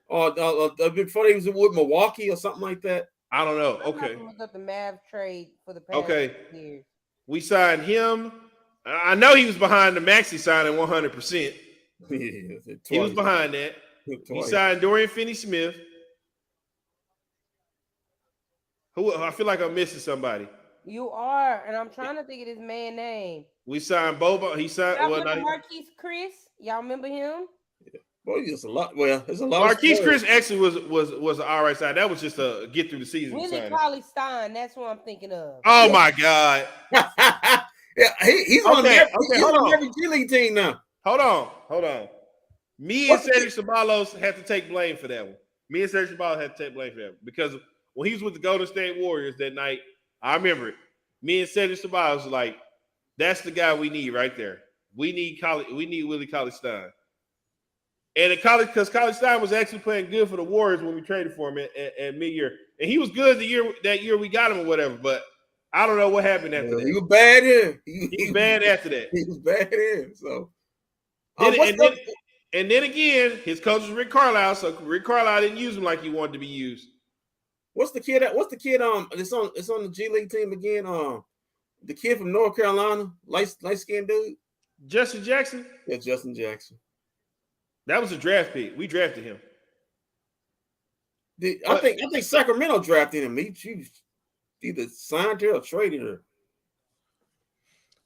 before he was with Milwaukee or something like that. I don't know. Okay. Look up the Mavs trade for the past years. We signed him. I know he was behind the Maxey signing 100%. He was behind that. He signed Dorian Finney-Smith. Who? I feel like I'm missing somebody. You are, and I'm trying to think of this man's name. We signed Boba. He signed. Y'all remember Marquise Chris? Y'all remember him? Yeah. Boy, it's a lot. Well, there's a lot. Marquise Chris actually was an all right side. That was just a get through the season. Willie Cauley-Stein. That's what I'm thinking of. Oh my God. Yeah, he's on every G League team now. Hold on. Me and Cedric Ceballos had to take blame for that one. Because when he was with the Golden State Warriors that night, I remember it. Me and Cedric Ceballos was like, that's the guy we need right there. We need Willie Cauley-Stein. And because Cauley-Stein was actually playing good for the Warriors when we traded for him at mid-year. And he was good that year we got him or whatever, but I don't know what happened after that. He was bad here. He was bad after that. He was bad here. So and then again, his coach was Rick Carlisle, so Rick Carlisle didn't use him like he wanted to be used. What's the kid? It's on the G League team again. The kid from North Carolina, light skinned dude. Justin Jackson? Yeah, Justin Jackson. That was a draft pick. We drafted him. I think Sacramento drafted him. He either signed her or traded her.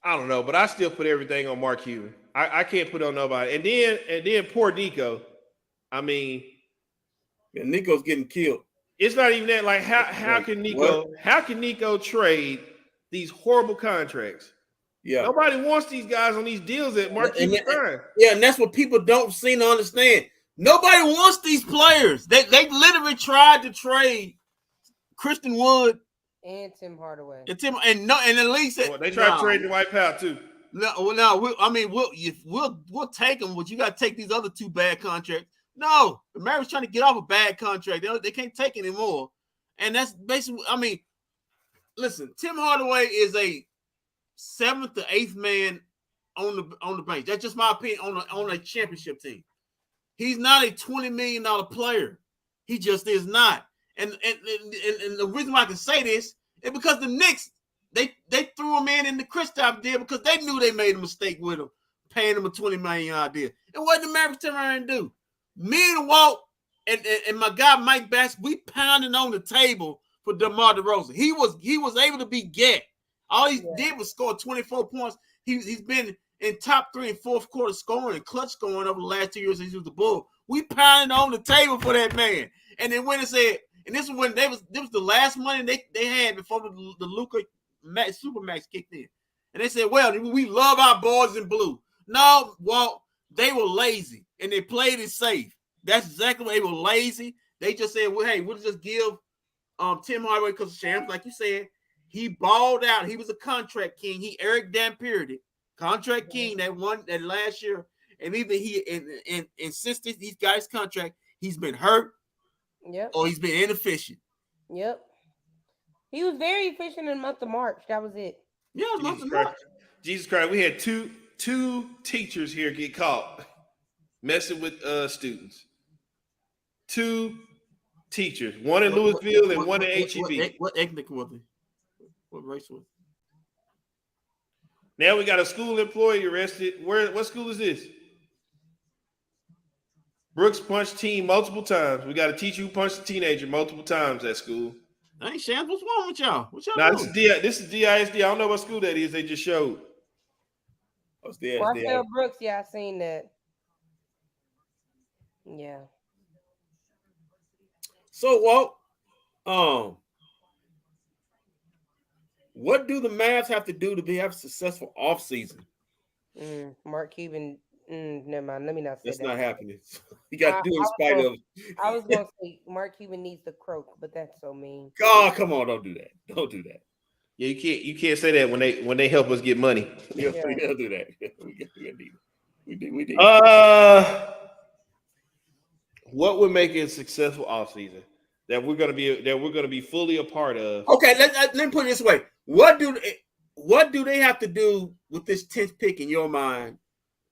I don't know, but I still put everything on Mark Cuban. I can't put on nobody. And then poor Nico. I mean, yeah, Nico's getting killed. It's not even that. Like, how can Nico trade these horrible contracts? Yeah. Nobody wants these guys on these deals that Mark Cuban signed. Yeah, and that's what people don't seem to understand. Nobody wants these players. They literally tried to trade Christian Wood and Tim Hardaway. And the league said they tried to trade the White Powell too. We'll take them, but you got to take these other two bad contracts. No, the Mavericks trying to get off a bad contract. They can't take anymore, and that's basically. I mean, listen, Tim Hardaway is a 7th to 8th man on the bench. That's just my opinion on a championship team. He's not a $20 million player. He just is not. And the reason why I can say this is because the Knicks, they threw him in the Kristaps deal because they knew they made a mistake with him, paying him a $20 million deal. And what did the Mavericks turn around and do? Me and Walt and my guy Mike Bass, we pounding on the table for DeMar DeRozan. He was able to be get. All he did was score 24 points. He's been in top 3 and 4th quarter scoring and clutch scoring over the last 2 years since he was the Bull. We pounding on the table for that man. And then when it said, and this was when this was the last money they had before the Luka Supermax kicked in. And they said, well, we love our boys in blue. No, Walt, they were lazy and they played it safe. That's exactly what they were lazy. They just said, well, hey, we'll just give Tim Hardaway because Shams, like you said, he balled out. He was a contract king. He Eric Dampier contract king that last year. And either he and since he's got his contract, he's been hurt. Yep. Or he's been inefficient. Yep. He was very efficient in the month of March. That was it. Yeah, Jesus Christ. We had two teachers here get caught messing with students. 2 teachers. One in Louisville and one in HEB. What ethnic was he? What race was he? Now we got a school employee arrested. What school is this? Brooks punched teen multiple times. We got a teacher who punched a teenager multiple times at school. Hey, Shams, what's wrong with y'all? What y'all doing? This is DISD. I don't know what school that is. They just showed. What's DISD? Marcel Brooks, yeah, I seen that. Yeah. So, Walt, what do the Mavs have to do to have a successful offseason? Mark Cuban. Never mind. Let me not say that's that. not happening. You got to do it in spite of. I was going to say Mark Cuban needs to croak, but that's so mean. God, come on! Don't do that. Don't do that. Yeah, you can't say that when they help us get money. Yeah. We gotta do that. We did. What would make it a successful offseason that we're gonna be fully a part of? Okay, let me put it this way: What do they have to do with this 10th pick in your mind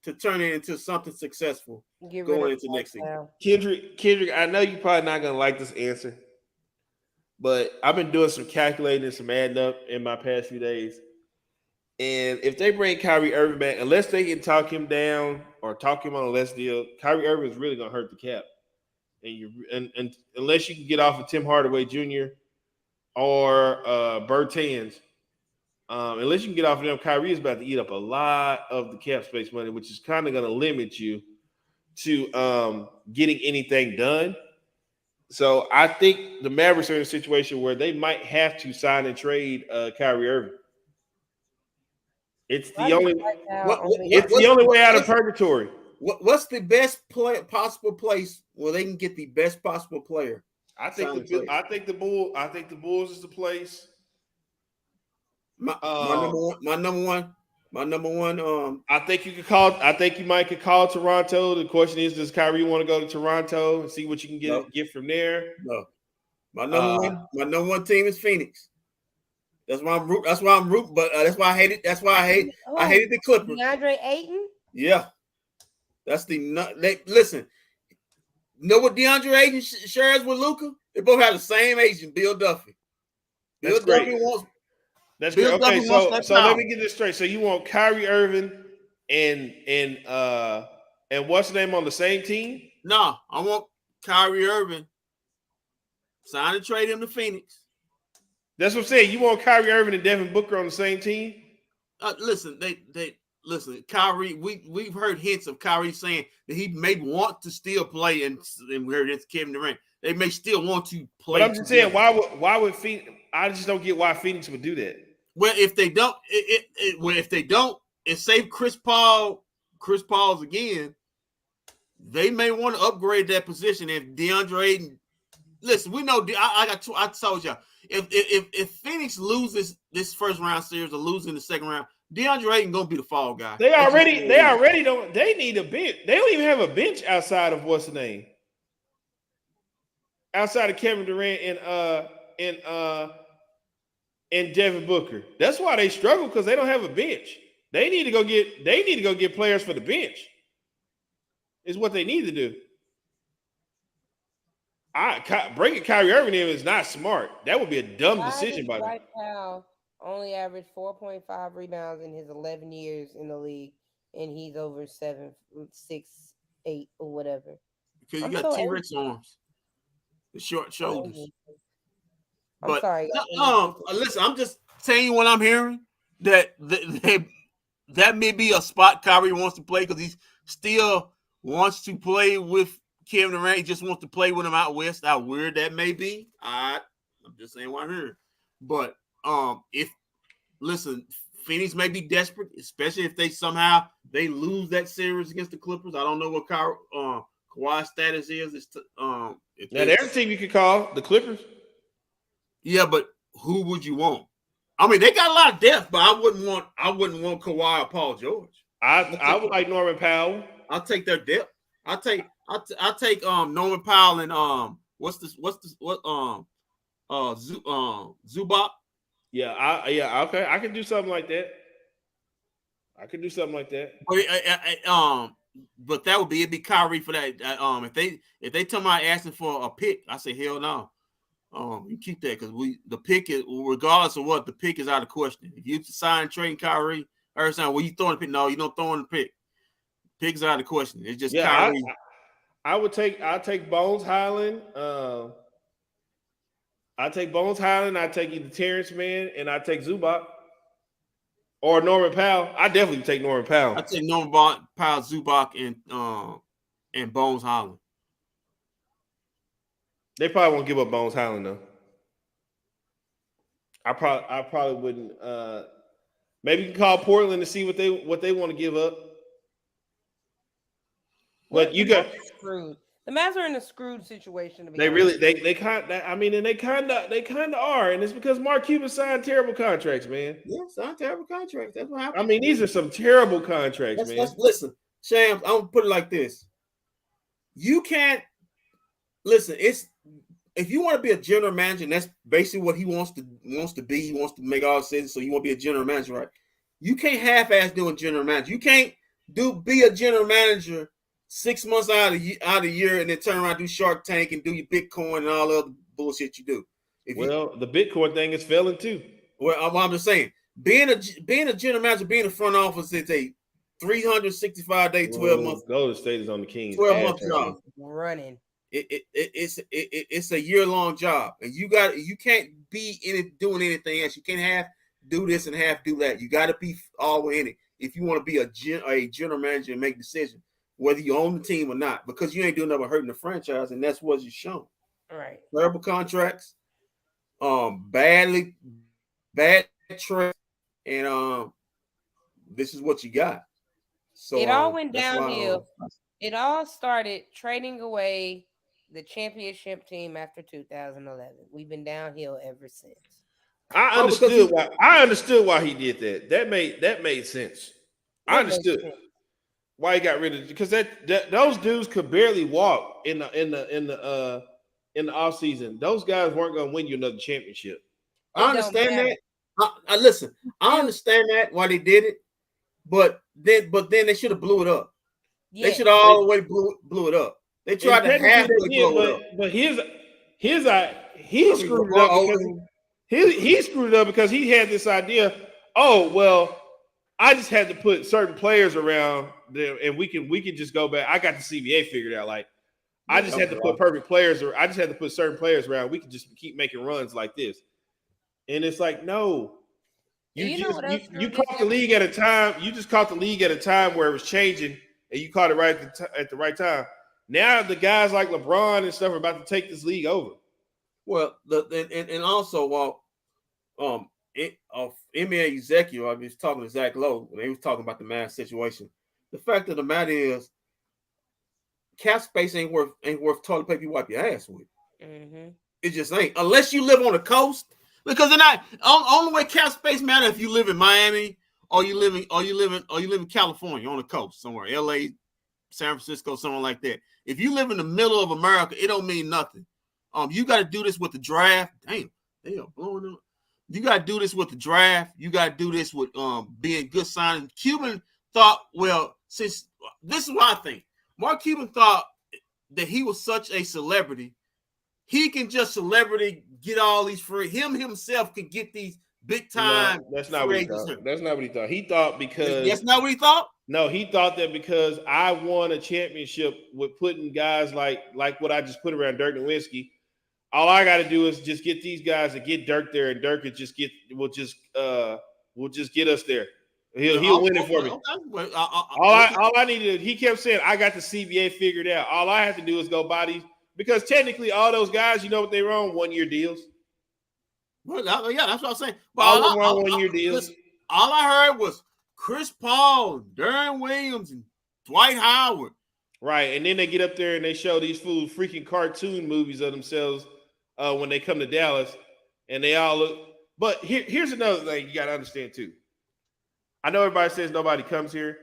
to turn it into something successful going into next season? Kendrick, I know you're probably not going to like this answer, but I've been doing some calculating and some adding up in my past few days. And if they bring Kyrie Irving back, unless they can talk him down or talk him on a less deal, Kyrie Irving is really going to hurt the cap. And unless you can get off of Tim Hardaway Jr. or Bertans, unless you can get off of them, Kyrie is about to eat up a lot of the cap space money, which is kind of going to limit you to getting anything done. So I think the Mavericks are in a situation where they might have to sign and trade Kyrie Irving. It's the only way out of purgatory. What's the best possible place where they can get the best possible player? I think the Bulls is the place. My number one. I think you might could call Toronto. The question is, does Kyrie want to go to Toronto and see what you can get from there? No. My number one team is Phoenix. That's why I'm rooting. But that's why I hate it. That's why I hated the Clippers. DeAndre Ayton. Yeah, that's listen. Know what DeAndre Ayton shares with Luka? They both have the same agent, Bill Duffy. That's Bill great. Duffy wants. That's great. Okay, so let me get this straight. So you want Kyrie Irving and what's the name on the same team? No, I want Kyrie Irving Sign and trade him to Phoenix. That's what I'm saying. You want Kyrie Irving and Devin Booker on the same team? Listen, listen. Kyrie, we've heard hints of Kyrie saying that he may want to still play, and we heard it's Kevin Durant. They may still want to play. But I'm just saying, why would Phoenix? I just don't get why Phoenix would do that. Well, if they don't, and save Chris Paul's again, they may want to upgrade that position. If DeAndre Ayton, listen, we know I told y'all if Phoenix loses this first round series or losing the second round, DeAndre Ayton gonna be the fall guy. They already don't. They need a bench. They don't even have a bench outside of what's the name? Outside of Kevin Durant and Devin Booker. That's why they struggle, because they don't have a bench. They need to go get players for the bench. Is what they need to do. Breaking Kyrie Irving in is not smart. That would be a dumb decision by them. Dwight Powell only averaged 4.5 rebounds in his 11 years in the league, and he's over 7'6", 8", or whatever. Because you got T-Rex arms, the short shoulders. I'm sorry. Listen, I'm just telling you what I'm hearing. That may be a spot Kyrie wants to play, because he still wants to play with Kevin Durant. He just wants to play with him out west. How weird that may be. I'm just saying what I'm hearing. But Phoenix may be desperate, especially if they lose that series against the Clippers. I don't know what Kawhi's status is. Every team you could call the Clippers. Yeah, but who would you want? I mean, they got a lot of depth, but I wouldn't want Kawhi or Paul George. I would like Norman Powell. I'll take their depth. I'll take Norman Powell and Zubac. Yeah, okay. I can do something like that. But that would be it'd be Kyrie for that. If they tell me asking for a pick, I say hell no. You keep that, because the pick is, regardless of what, the pick is out of question. If you sign trading Kyrie, every time, well, you throwing the pick? No, you don't throw in the pick. Pick's out of question. It's just Kyrie. I'll take Bones Highland. I take Bones Highland. I take either Terrence Mann, and I take Zubac or Norman Powell. I definitely take Norman Powell. I take Norman Powell, Zubac, and Bones Highland. They probably won't give up Bones Highland though. I probably wouldn't. Maybe you can call Portland to see what they want to give up. But you got screwed. The Mavs are in a screwed situation. They kind of are, and it's because Mark Cuban signed terrible contracts, man. Yeah, signed terrible contracts. That's what happened. I mean, these are some terrible contracts, man. Listen, Shams, I'm gonna put it like this: you can't listen. If you want to be a general manager, and that's basically what he wants to be. He wants to make all decisions, so you want to be a general manager, right? You can't half-ass doing general manager. You can't be a general manager 6 months out of the year and then turn around and do Shark Tank and do your Bitcoin and all the other bullshit you do. The Bitcoin thing is failing too. Well, I'm just saying, being a general manager, being in the front office, it's a 365-day, 12 months. Golden State is on the Kings. 12-month job. Running. It's a year-long job, and you can't be doing anything else. You can't half do this and half do that. You got to be all in it if you want to be a general manager and make decisions, whether you own the team or not, because you ain't doing nothing but hurting the franchise, and that's what you're shown. All right. Terrible contracts, bad trade, and this is what you got. So it all went downhill. It all started trading away the championship team after 2011. We've been downhill ever since. I understood why he did that. That made sense. I understood why he got rid of it, because those dudes could barely walk in the offseason. Those guys weren't going to win you another championship. I understand that. Listen, I understand that why they did it, but then they should have blew it up. Yeah. They should have all the way blew it up. They tried to halfway blow it up. But he screwed it up because he screwed it up because he had this idea. Oh well, I just had to put certain players around there, and we can just go back. I got the CBA figured out. Like I just had to put perfect players, or I just had to put certain players around. We could just keep making runs like this, and it's like no. You caught the league at a time. You just caught the league at a time where it was changing, and you caught it right at the right time. Now the guys like LeBron and stuff are about to take this league over. Well, and also, NBA executive, I was talking to Zach Lowe when they was talking about the Mavs situation. The fact of the matter is, cap space ain't worth toilet paper you wipe your ass with. Mm-hmm. It just ain't, unless you live on the coast. Because only way cap space matter if you live in Miami or you live in California on the coast somewhere, LA, San Francisco, somewhere like that. If you live in the middle of America, it don't mean nothing. You got to do this with the draft. Damn, they are blowing up. You got to do this with the draft. You got to do this with being good signing. Cuban thought, well, since this is what I think. Mark Cuban thought that he was such a celebrity. He can just celebrity get all these free. Him himself could get these big time. No, that's not what he thought. That's not what he thought. He thought because that's not what he thought. No, he thought that because I won a championship with putting guys like what I just put around Dirk Nowitzki. All I got to do is just get these guys to get Dirk there, and Dirk will just get us there. He'll win it for me. Okay. All I needed. He kept saying I got the CBA figured out. All I have to do is go buy these. Because technically, all those guys, you know what they were on? 1 year deals. Well, yeah, that's what I'm saying. But all 1 year deals. All I heard was Chris Paul, Deron Williams, and Dwight Howard. Right, and then they get up there and they show these fools freaking cartoon movies of themselves when they come to Dallas, and they all look. But here's another thing you got to understand too. I know everybody says nobody comes here,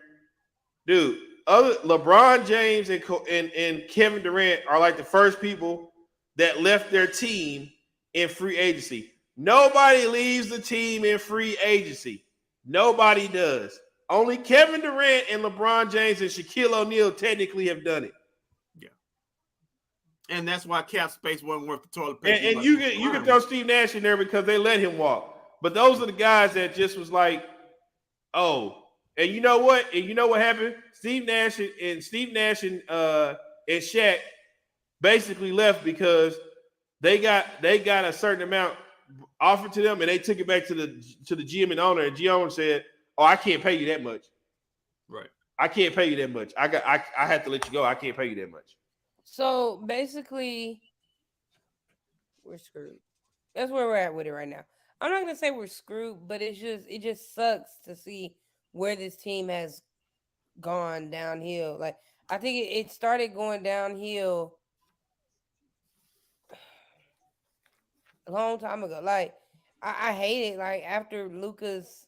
dude. LeBron James and Kevin Durant are like the first people that left their team in free agency. Nobody leaves the team in free agency. Nobody does. Only Kevin Durant and LeBron James and Shaquille O'Neal technically have done it. Yeah. And that's why cap space wasn't worth the toilet paper. And you can throw Steve Nash in there because they let him walk. But those are the guys that just was like, oh. And you know what? And you know what happened? Steve Nash and Shaq basically left because they got a certain amount offered to them, and they took it back to the GM and owner. And GM said, "Oh, I can't pay you that much. Right? I can't pay you that much. I had to let you go. I can't pay you that much." So basically, we're screwed. That's where we're at with it right now. I'm not gonna say we're screwed, but it just sucks to see where this team has gone downhill. Like, I think it started going downhill a long time ago. Like, I hate it. Like, after Luka's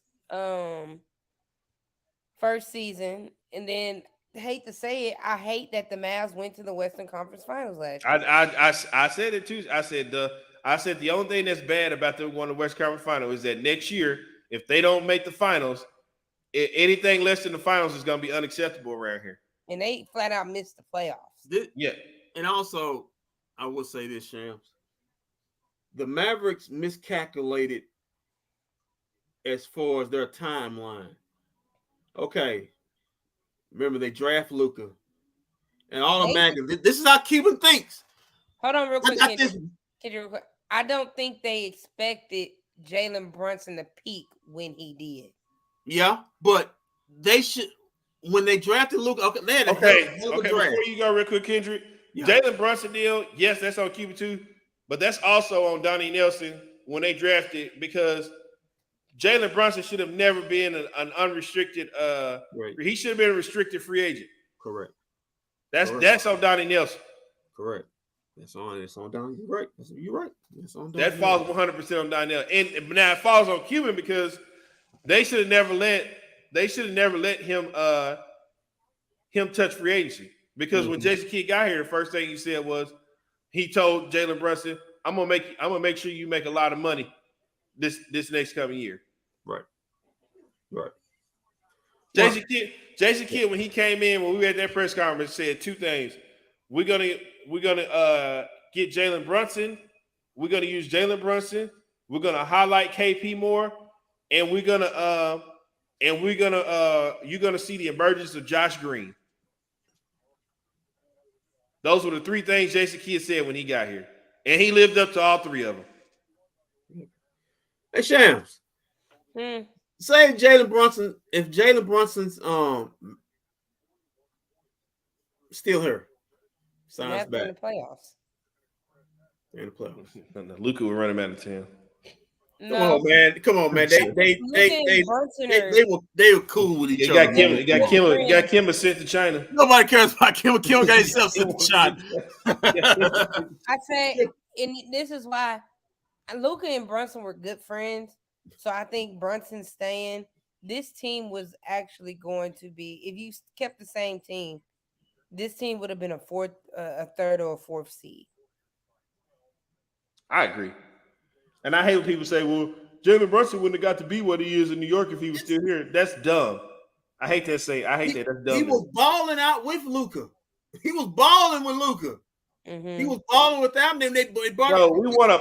first season, and then hate to say it, I hate that the Mavs went to the Western Conference Finals last year. I said it too. I said the only thing that's bad about them going to the Western Conference Finals is that next year, if they don't make the finals, anything less than the finals is going to be unacceptable around here. And they flat out missed the playoffs. Yeah. And also, I will say this, Shams. The Mavericks miscalculated as far as their timeline. Okay. Remember, they draft Luka. And automatically, this is how Cuban thinks. Hold on real quick. I don't think they expected Jalen Brunson to peak when he did. Yeah, but they should when they drafted Luka. Okay, they had a hell of a draft. Before you go real quick, Kendrick, Jalen Brunson deal, yes, that's on Cuba too, but that's also on Donnie Nelson when they drafted because Jalen Brunson should have never been an unrestricted. Right. He should have been a restricted free agent. Correct. That's on Donnie Nelson. Correct. It's on Donnie. You're right. You're right. It's on Donnie. That falls 100% on Donnie Nelson, and now it falls on Cuban because. They should have never let him touch free agency because when Jason Kidd got here, the first thing he said was he told Jalen Brunson, "I'm gonna make sure you make a lot of money this next coming year." Right. Jason Kidd when he came in when we were at that press conference said two things: we're gonna get Jalen Brunson, we're gonna use Jalen Brunson, we're gonna highlight KP more. And you're gonna see the emergence of Josh Green. Those were the three things Jason Kidd said when he got here. And he lived up to all three of them. Hey, Shams. Say if Jalen Brunson's still here, signs back in the playoffs. In the playoffs. Luka will run him out of town. No. Come on, man. They were cool with each other. He got Kimba sent to China. Nobody cares about Kimba. Kimba got himself sent to China. I say, and this is why Luka and Brunson were good friends. So I think Brunson staying, this team was actually going to be, if you kept the same team, this team would have been a third or a fourth seed. I agree. And I hate when people say, well, Jalen Brunson wouldn't have got to be what he is in New York if he was still here. That's dumb. I hate that saying. That's dumb. He was balling out with Luka. He was balling with Luka. Mm-hmm. He was balling with them. Then they brought. No, we run a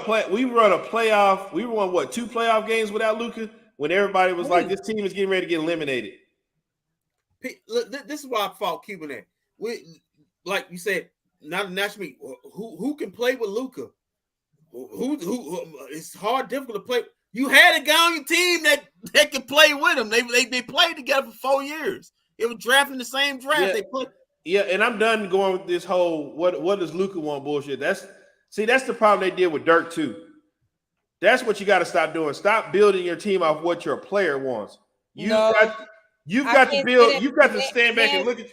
playoff. We won what, 2 playoff games without Luka when everybody was like, this team is getting ready to get eliminated. Look, this is why I fought keeping that. We, like you said, not nationally. Who can play with Luka? Who it's difficult to play. You had a guy on your team that could play with him. They played together for 4 years. It was drafting the same draft. Yeah. They played. Yeah, and I'm done going with this whole what does Luka want bullshit. That's the problem they did with Dirk too. That's what you got to stop doing. Stop building your team off what your player wants. You've got to build. You've got to stand back and look at.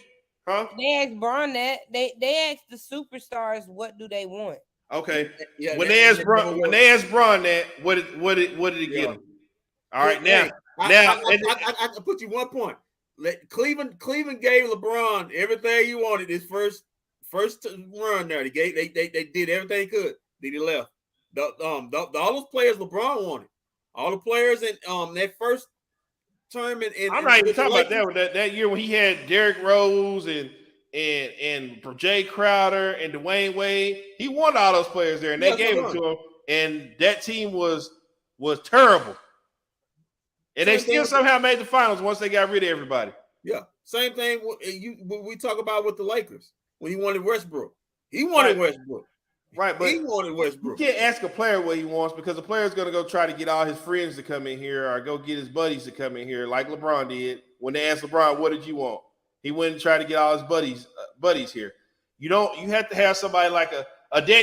Huh? They asked Bron that. They asked the superstars what do they want. Okay. Yeah, when they asked Bron that, what did he get them? All right, now I put you 1 point. Cleveland gave LeBron everything he wanted his first run there. They did everything they could. Then he left. All those players LeBron wanted. All the players in that first term in I'm not even talking about that year when he had Derrick Rose and Jay Crowder and Dwayne Wade. He wanted all those players there, and they gave them to him. And that team was terrible. And they still somehow made the finals once they got rid of everybody. Yeah. Same thing we talk about with the Lakers when he wanted Westbrook. He wanted Westbrook. Right, but he wanted Westbrook. You can't ask a player what he wants because the player's going to go try to get all his friends to come in here or go get his buddies to come in here like LeBron did. When they asked LeBron, what did you want? He went and tried to get all his buddies here. You have to have somebody like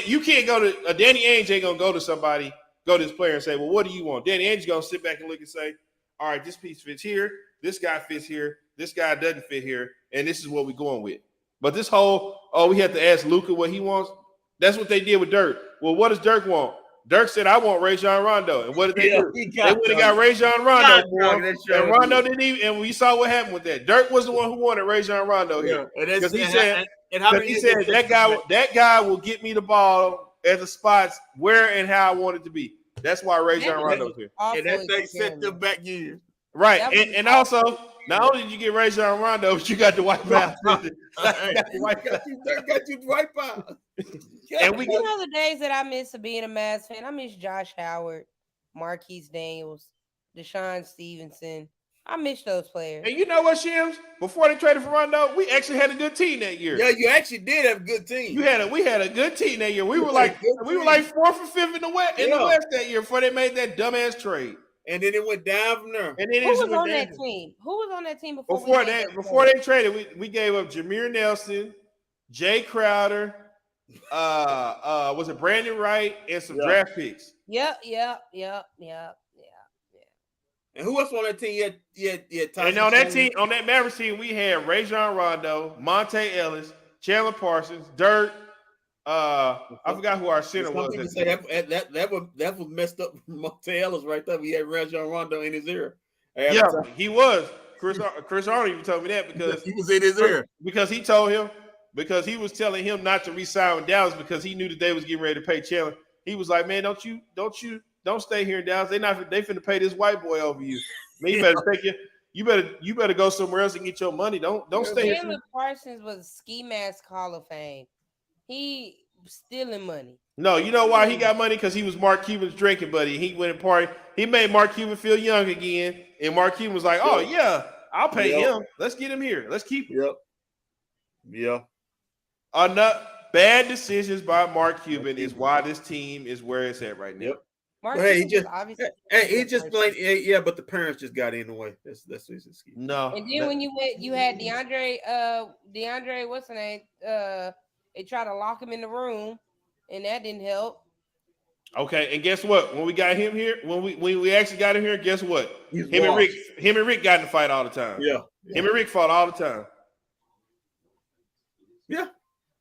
you can't go to a Danny Ainge ain't going to go to this player and say, well, what do you want? Danny Ainge is going to sit back and look and say, all right, this piece fits here. This guy fits here. This guy doesn't fit here. And this is what we're going with. But this whole, we have to ask Luka what he wants. That's what they did with Dirk. Well, what does Dirk want? Dirk said, I want Rajon Rondo. And what did they do? They went and got Rajon Rondo for him. And Rondo didn't even, and we saw what happened with that. Dirk was the one who wanted Rajon Rondo here. Because he said that guy will get me the ball at the spots where and how I want it to be. That's why Rajon Rondo's here. And that thing set them back years. Right. And also, not only did you get Rajon Rondo, but you got the white out. Got you white out. And the days that I miss of being a Mavs fan, I miss Josh Howard, Marquise Daniels, Deshaun Stevenson. I miss those players. And you know what, Shims? Before they traded for Rondo, we actually had a good team that year. Yeah, you actually did have a good team. We had a good team that year. We were like 4th or 5th in the West that year before they made that dumbass trade. And then it went down from there. And then Who was on that team before they traded? We gave up Jameer Nelson, Jay Crowder, was it Brandon Wright, and some draft picks. Yep. And who else on that team? And on that Mavericks team, we had Rajon Rondo, Monte Ellis, Chandler Parsons, Dirk. I forgot who our center was. That was messed up. Monte Ellis right there. We had Rajon Rondo in his ear. Yeah, he was. Chris Arnold even told me that because he was in his ear. Because he told him, because he was telling him not to re-sign with Dallas because he knew that they was getting ready to pay Chandler. He was like, man, don't stay here in Dallas. They finna pay this white boy over you. Man, you better take it. You better go somewhere else and get your money. Don't stay here. Chandler Parsons was a ski mask Hall of Fame. He stealing money. No, you know why he got money? Because he was Mark Cuban's drinking buddy. He went and party. He made Mark Cuban feel young again. And Mark Cuban was like, oh, yeah, I'll pay him. Let's get him here. Let's keep him. Yep. Yeah. Bad decisions by Mark Cuban is why this team is where it's at right now. Yep. Mark But hey, Cuban was obviously he just played. Yeah, but the parents just got in the way. That's his excuse. No. And then when you had DeAndre, what's the name? They tried to lock him in the room, and that didn't help. Okay, and guess what? When we got him here, when we actually got him here, guess what? He's Him and Rick got in the fight all the time. Yeah. Him and Rick fought all the time. Yeah.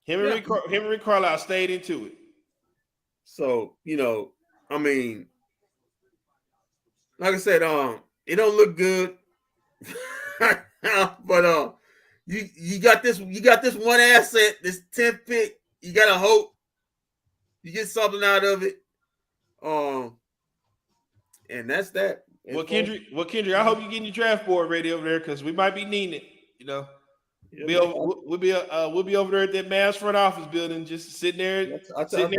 Him and Rick Carlisle stayed into it. So, I mean, like I said, it don't look good. But you got this one asset, this 10th pick. You gotta hope you get something out of it. And that's that. Well, Kendrick, I hope you getting your draft board ready over there because we might be needing it. Yeah, We'll be over there at that Mavs front office building, just sitting there at 10.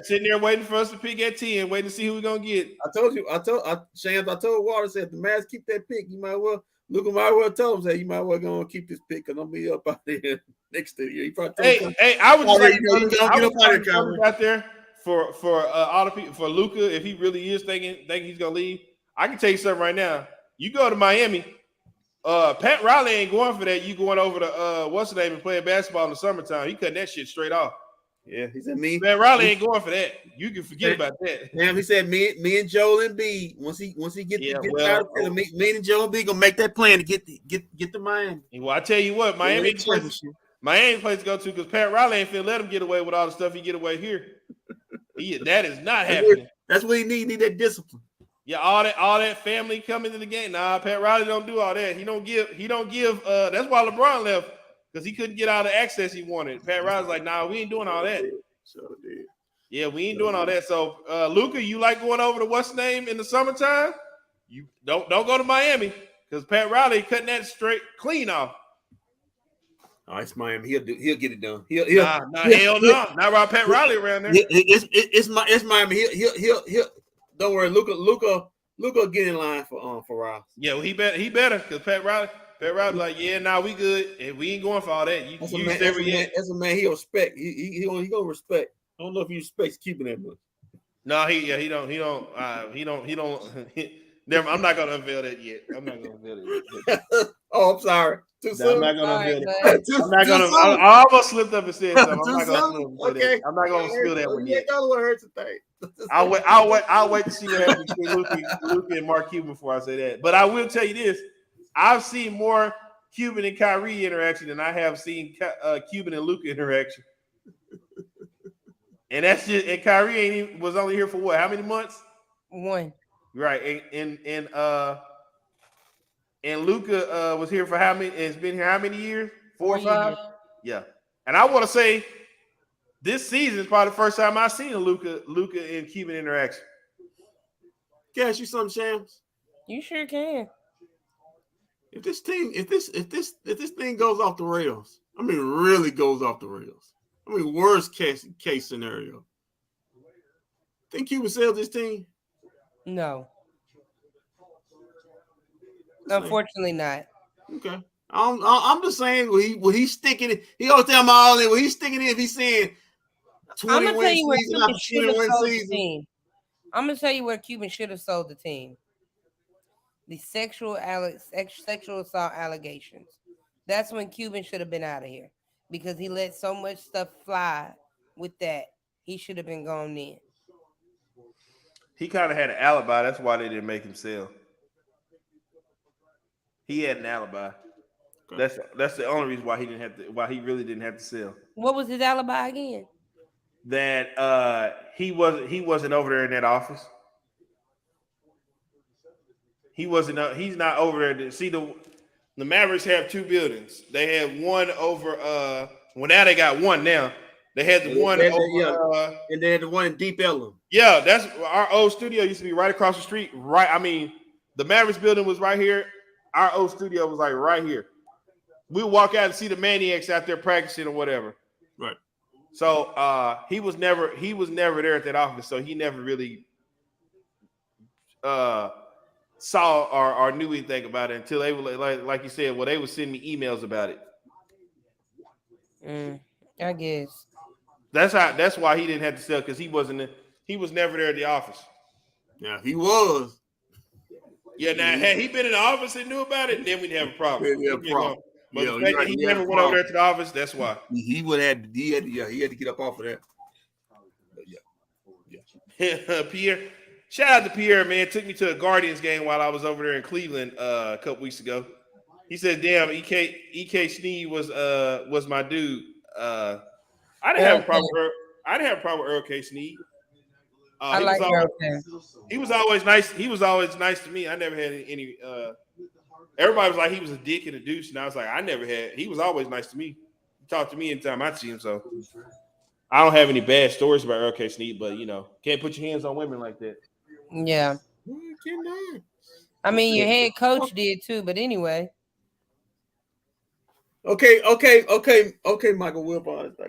Sitting there waiting for us to pick at 10, waiting to see who we're gonna get. Shams, I told Water, said the Mavs keep that pick. You might well told him that you might well gonna keep this pick because I'm gonna be up out there next to you. I was just out there for all the people, for Luka, if he really is thinking he's gonna leave. I can tell you something right now. You go to Miami, Pat Riley ain't going for that. You going over to what's the name and playing basketball in the summertime. He cutting that shit straight off. Yeah, he said me. Pat Riley ain't going for that. You can forget about that. Damn, he said me and Joel Embiid. Once he get out of me and Joel Embiid gonna make that plan to get to Miami. Well, I tell you what, Miami place to go to because Pat Riley ain't finna let him get away with all the stuff he get away here. That is not happening. That's what he need that discipline. Yeah, all that family coming to the game. Nah, Pat Riley don't do all that. He don't give. That's why LeBron left because he couldn't get all the access he wanted. Pat Riley's like, nah, we ain't doing all that. Sure did. Yeah, we ain't doing all that. So, Luka, you like going over to what's name in the summertime? You don't go to Miami because Pat Riley cutting that straight clean off. Oh, it's Miami. He'll get it done. Hell no. Not around Pat Riley around there. It's Miami. He'll don't worry. Luka get in line for Ross. Yeah, well, he better because Pat Riley like, yeah, nah, we good and we ain't going for all that. That's a man he'll respect. He gonna respect. I don't know if he respects keeping that much. No, he don't. Never. I'm not gonna unveil that yet. Oh, I'm sorry. Too soon. I'm not gonna unveil that. I almost slipped up and said something. I'm not gonna spill that one yet. What hurts today. I'll wait to see what happens between Luka and Mark Cuban before I say that. But I will tell you this: I've seen more Cuban and Kyrie interaction than I have seen Cuban and Luka interaction. And that's just, and Kyrie was only here for what? How many months? 1. Right, and Luka was here for how many? It's been here how many years? 4 or 5. Yeah, and I want to say this season is probably the first time I've seen a Luka and Cuban interaction. Can I ask you something, Shams? You sure can. If this thing goes off the rails, I mean, really goes off the rails. I mean, worst case scenario. Think Cuban sells this team? No. Unfortunately not. Okay. I'm just saying, will he sticking it? He always tell me all in. Will he sticking it if he's saying 20 win season after 20 win season? I'm gonna tell you where Cuban should have sold the team. The sexual assault allegations. That's when Cuban should have been out of here because he let so much stuff fly with that. He should have been gone then. He kind of had an alibi. That's why they didn't make him sell. He had an alibi. Okay. That's the only reason why he really didn't have to sell. What was his alibi again? That he wasn't over there in that office. He's not over there to see the Mavericks have 2 buildings. They have one over well now they got one now. They had the one over and they had the one in Deep Ellum. Yeah, that's our old studio used to be right across the street. Right, I mean, the Mavericks building was right here. Our old studio was like right here. We walk out and see the Maniacs out there practicing or whatever. Right. So he was never there at that office, so he never really saw or knew anything about it until they were like you said, well, they would send me emails about it. I guess. That's why he didn't have to sell, because he was never there at the office. Yeah, he was. Yeah, now had he been in the office and knew about it, then we'd have a problem. Yeah, problem. But the fact that he never went over there to the office, that's why. He had to get up off of that. Yeah. Pierre, shout out to Pierre, man. Took me to a Guardians game while I was over there in Cleveland a couple weeks ago. He said, "Damn, EK Sneed was my dude." I didn't have a problem with Earl K. Sneed. I like Earl K. He was always nice. He was always nice to me. I never had any. Everybody was like he was a dick and a douche, and I was like, I never had. He was always nice to me. He talked to me anytime I see him. So I don't have any bad stories about Earl K. Sneed, but can't put your hands on women like that. Yeah. I mean, your head coach did too, but anyway. Okay, Michael Wilbon. I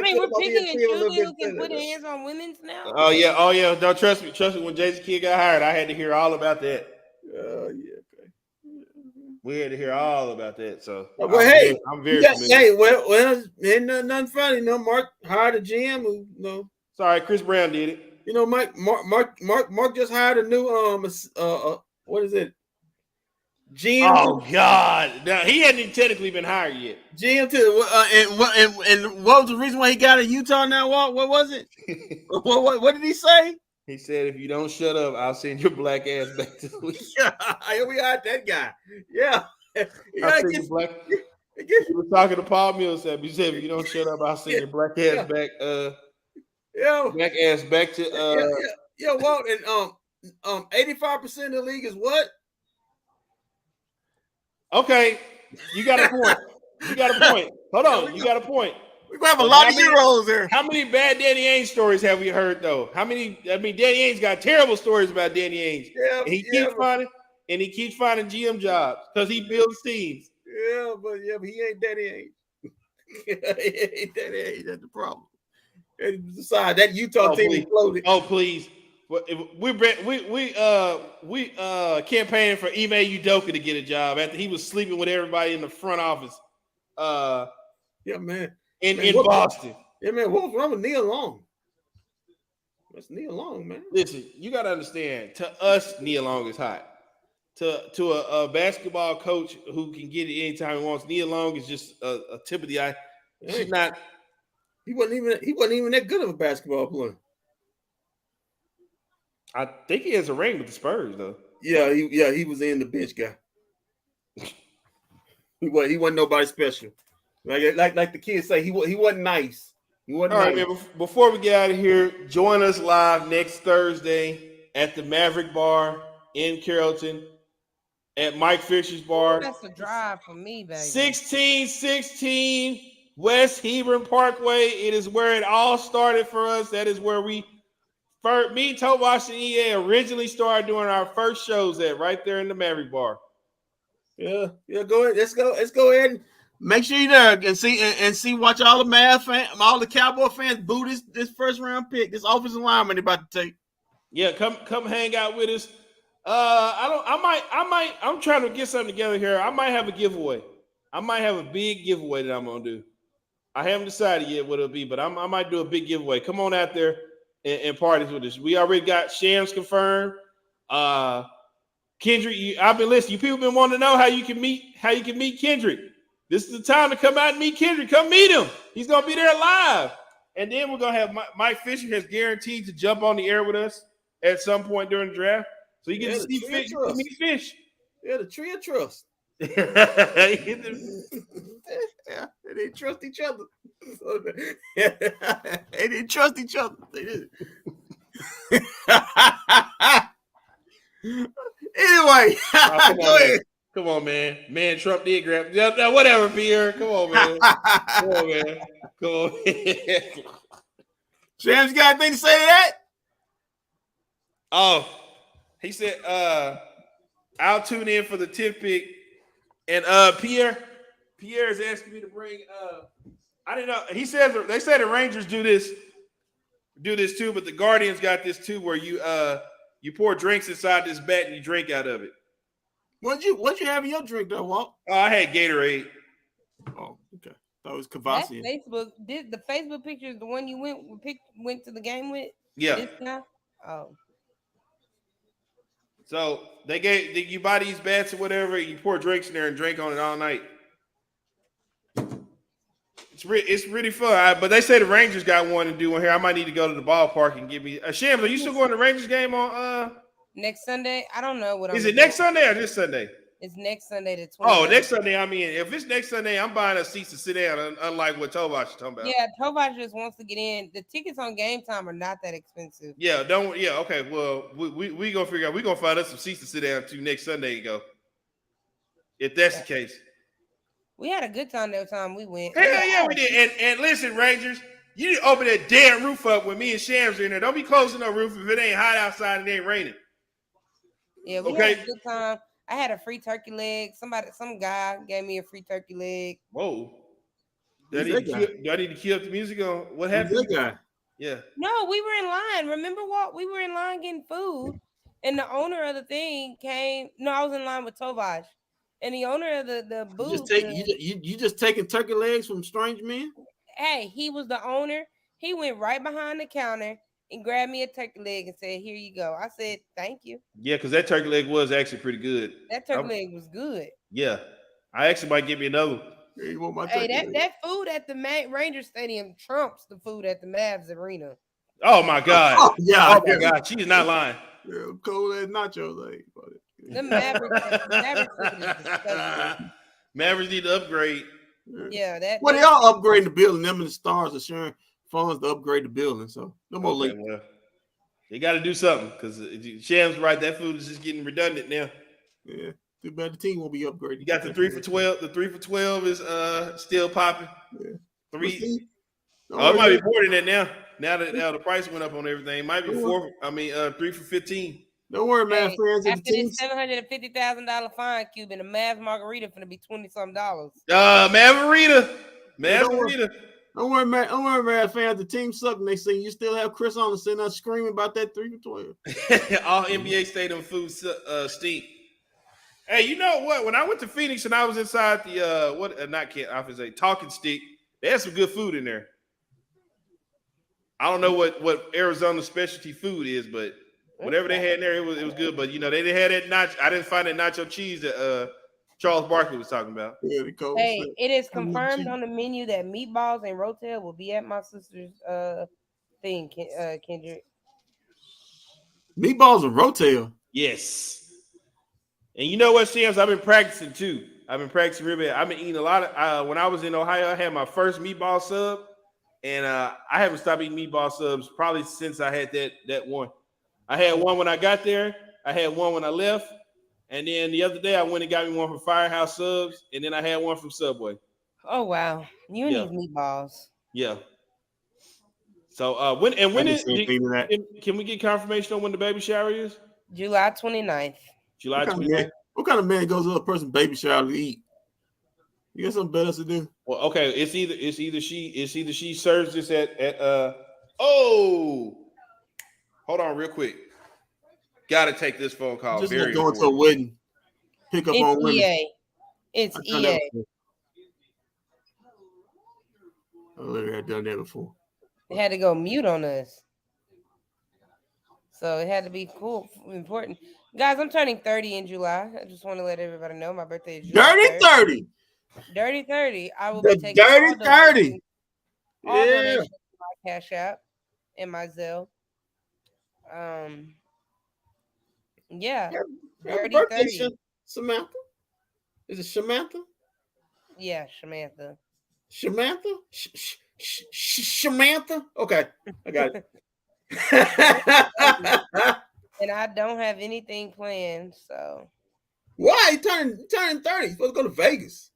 mean, we're picking and choosing who can put hands on women's now. Oh yeah. Don't trust me. When Jason Kidd got hired, I had to hear all about that. We had to hear all about that. So, I'm very familiar. Hey, well, ain't nothing funny. Mark hired a GM who, Sorry, Chris Brown did it. Mark just hired a new what is it? GM. Oh God! Now he hadn't even technically been hired yet. GM too. And what was the reason why he got in Utah now? What was it? what did he say? He said, "If you don't shut up, I'll send your black ass back to the league." Yeah, we hired that guy. Yeah. He was talking to Paul Millsap. He said, "If you don't shut up, I'll send your black ass back." Black ass back to. Walt, and 85% of the league is what? Okay, you got a point. Hold on, you got a point. We're gonna have a lot of heroes there. How many bad Danny Ainge stories have we heard though? Danny Ainge got terrible stories about Danny Ainge. Yeah, and he keeps finding GM jobs because he builds teams. Yeah, but he ain't Danny Ainge. He ain't Danny Ainge. That's the problem. And besides, that Utah team exploded. Oh please. We campaigning for Ime Udoka to get a job after he was sleeping with everybody in the front office. Man. In Boston. Yeah, man. What's wrong with Neil Long? That's Neil Long, man. Listen, you got to understand. To us, Neil Long is hot. To a basketball coach who can get it anytime he wants, Neil Long is just a tip of the eye. He's not. He wasn't even that good of a basketball player. I think he has a ring with the Spurs, though. Yeah, he was in the bench guy. He wasn't nobody special. Like the kids say, he wasn't nice. He wasn't all nice. Right, man. Before we get out of here, join us live next Thursday at the Maverick Bar in Carrollton at Mike Fisher's Bar. That's a drive for me, baby. 1616 West Hebron Parkway. It is where it all started for us. That is where me, Toe Wash, and EA originally started doing our first shows at, right there in the Maverick Bar. Yeah. Go ahead. Let's go ahead and make sure you're there and see. Watch all the Mavs fans, all the Cowboy fans boo this first round pick, this offensive lineman they're about to take. Yeah, come hang out with us. I'm trying to get something together here. I might have a giveaway. I might have a big giveaway that I'm gonna do. I haven't decided yet what it'll be, but I might do a big giveaway. Come on out there and parties with us. We already got Shams confirmed. Kendrick, I've been listening. You people been wanting to know how you can meet Kendrick. This is the time to come out and meet Kendrick. Come meet him. He's gonna be there live. And then we're gonna have Mike Fisher has guaranteed to jump on the air with us at some point during the draft. So you get to see Fish. Meet Fish. Yeah, the tree of trust. Yeah, they didn't trust each other. They didn't trust each other. They did. Anyway, go ahead. Come on, man. Man, Trump did grab. No, whatever, Pierre. Come on, man. Come on, man. Come on, man. Shams got anything to say to that? Oh, he said, I'll tune in for the 10th pick. And Pierre is asking me to bring I didn't know. He says they say the Rangers do this too, but the Guardians got this too, where you pour drinks inside this bat and you drink out of it. What'd you have in your drink though, Walt? Oh, I had Gatorade. Oh, okay. That was That's Kavasi. Facebook. The Facebook picture is the one you went to the game with? Yeah. This guy? Oh. So you buy these bats or whatever, you pour drinks in there and drink on it all night. It's really fun. But they say the Rangers got one to do one here. I might need to go to the ballpark and give me Shams. Are you still going to the Rangers game on? Next Sunday? I don't know what I'm. Is it next Sunday or this Sunday? It's next Sunday the 29th. Oh, next Sunday. I mean, if it's next Sunday, I'm buying a seat to sit down. Unlike what Tovash is talking about. Yeah, Tovash just wants to get in. The tickets on Game Time are not that expensive. Yeah, don't. Yeah, okay. Well, we gonna figure out. We gonna find us some seats to sit down to next Sunday and go. If that's the case. We had a good time that time we went. Hell yeah, we did. And listen, Rangers, you need to open that damn roof up when me and Shams are in there. Don't be closing no roof if it ain't hot outside and it ain't raining. Yeah, we had a good time. I had a free turkey leg. Some guy gave me a free turkey leg. Whoa. Do I need to cue up the music on what happened? Who's that guy? Yeah. No, we were in line. Remember what? We were in line getting food. And the owner of the thing came. No, I was in line with Tovash. And the owner of the booth. You just taking turkey legs from strange men? Hey, he was the owner. He went right behind the counter and grabbed me a turkey leg and said, "Here you go." I said, "Thank you." Yeah, because that turkey leg was actually pretty good. That turkey leg was good. Yeah. I actually might get me another one. Hey, you want my that food at the Ranger Stadium trumps the food at the Mavs arena. Oh my God. Oh, yeah. Oh my God. She's not lying. Yeah, cold as nachos. Like, the Mavericks need to upgrade. Yeah, well, they all upgrading the building. Them and the Stars are sharing funds to upgrade the building. So no more late. Well, they got to do something because Shams right. That food is just getting redundant now. Yeah, too bad the team won't be upgraded. You got the 3 for 12. The 3 for 12 is still popping. Yeah, 3. It might be more than that now. Now that the price went up on everything, it might be 4. I mean, 3 for 15. Don't worry, man, friends. After this $750,000 fine, Cuban, the Mavs margarita finna be $20-something. Mavarita. Don't worry, man. Don't worry, man, fans. The team suck, and they say you still have Chris on sitting there screaming about that 3 for 12. All NBA Stadium food stink. Hey, you know what? When I went to Phoenix and I was inside the Talking Stick, they had some good food in there. I don't know what Arizona's specialty food is, but whatever they had in there, it was good. But they didn't have that nacho. I didn't find that nacho cheese that Charles Barkley was talking about. Yeah, hey, it is confirmed on the menu that meatballs and rotel will be at my sister's thing, Kendrick. Meatballs and rotel? Yes. And you know what, Shams? I've been practicing too. I've been practicing real bad. I've been eating a lot of when I was in Ohio, I had my first meatball sub. And I haven't stopped eating meatball subs probably since I had that one. I had one when I got there. I had one when I left. And then the other day I went and got me one from Firehouse Subs. And then I had one from Subway. Oh, wow. You need meatballs. Yeah. So can we get confirmation on when the baby shower is? July 29th. July 29th. What kind of man goes to a person's baby shower to eat? You got something better to do? Well, okay. It's either she serves this at hold on real quick. Gotta take this phone call. Just very going to a wedding. Pick up on women. It's EA. I literally had done that before. It had to go mute on us. So it had to be cool, important. Guys, I'm turning 30 in July. I just want to let everybody know my birthday is July 30. Dirty 30. I will be taking Dirty 30. All donations to my Cash App and my Zelle. Yeah. Dirty 30. Samantha? Is it Samantha? Yeah, Samantha. Samantha? Samantha? Okay, I got it. And I don't have anything planned, so. Why? You turning 30. You're supposed to go to Vegas.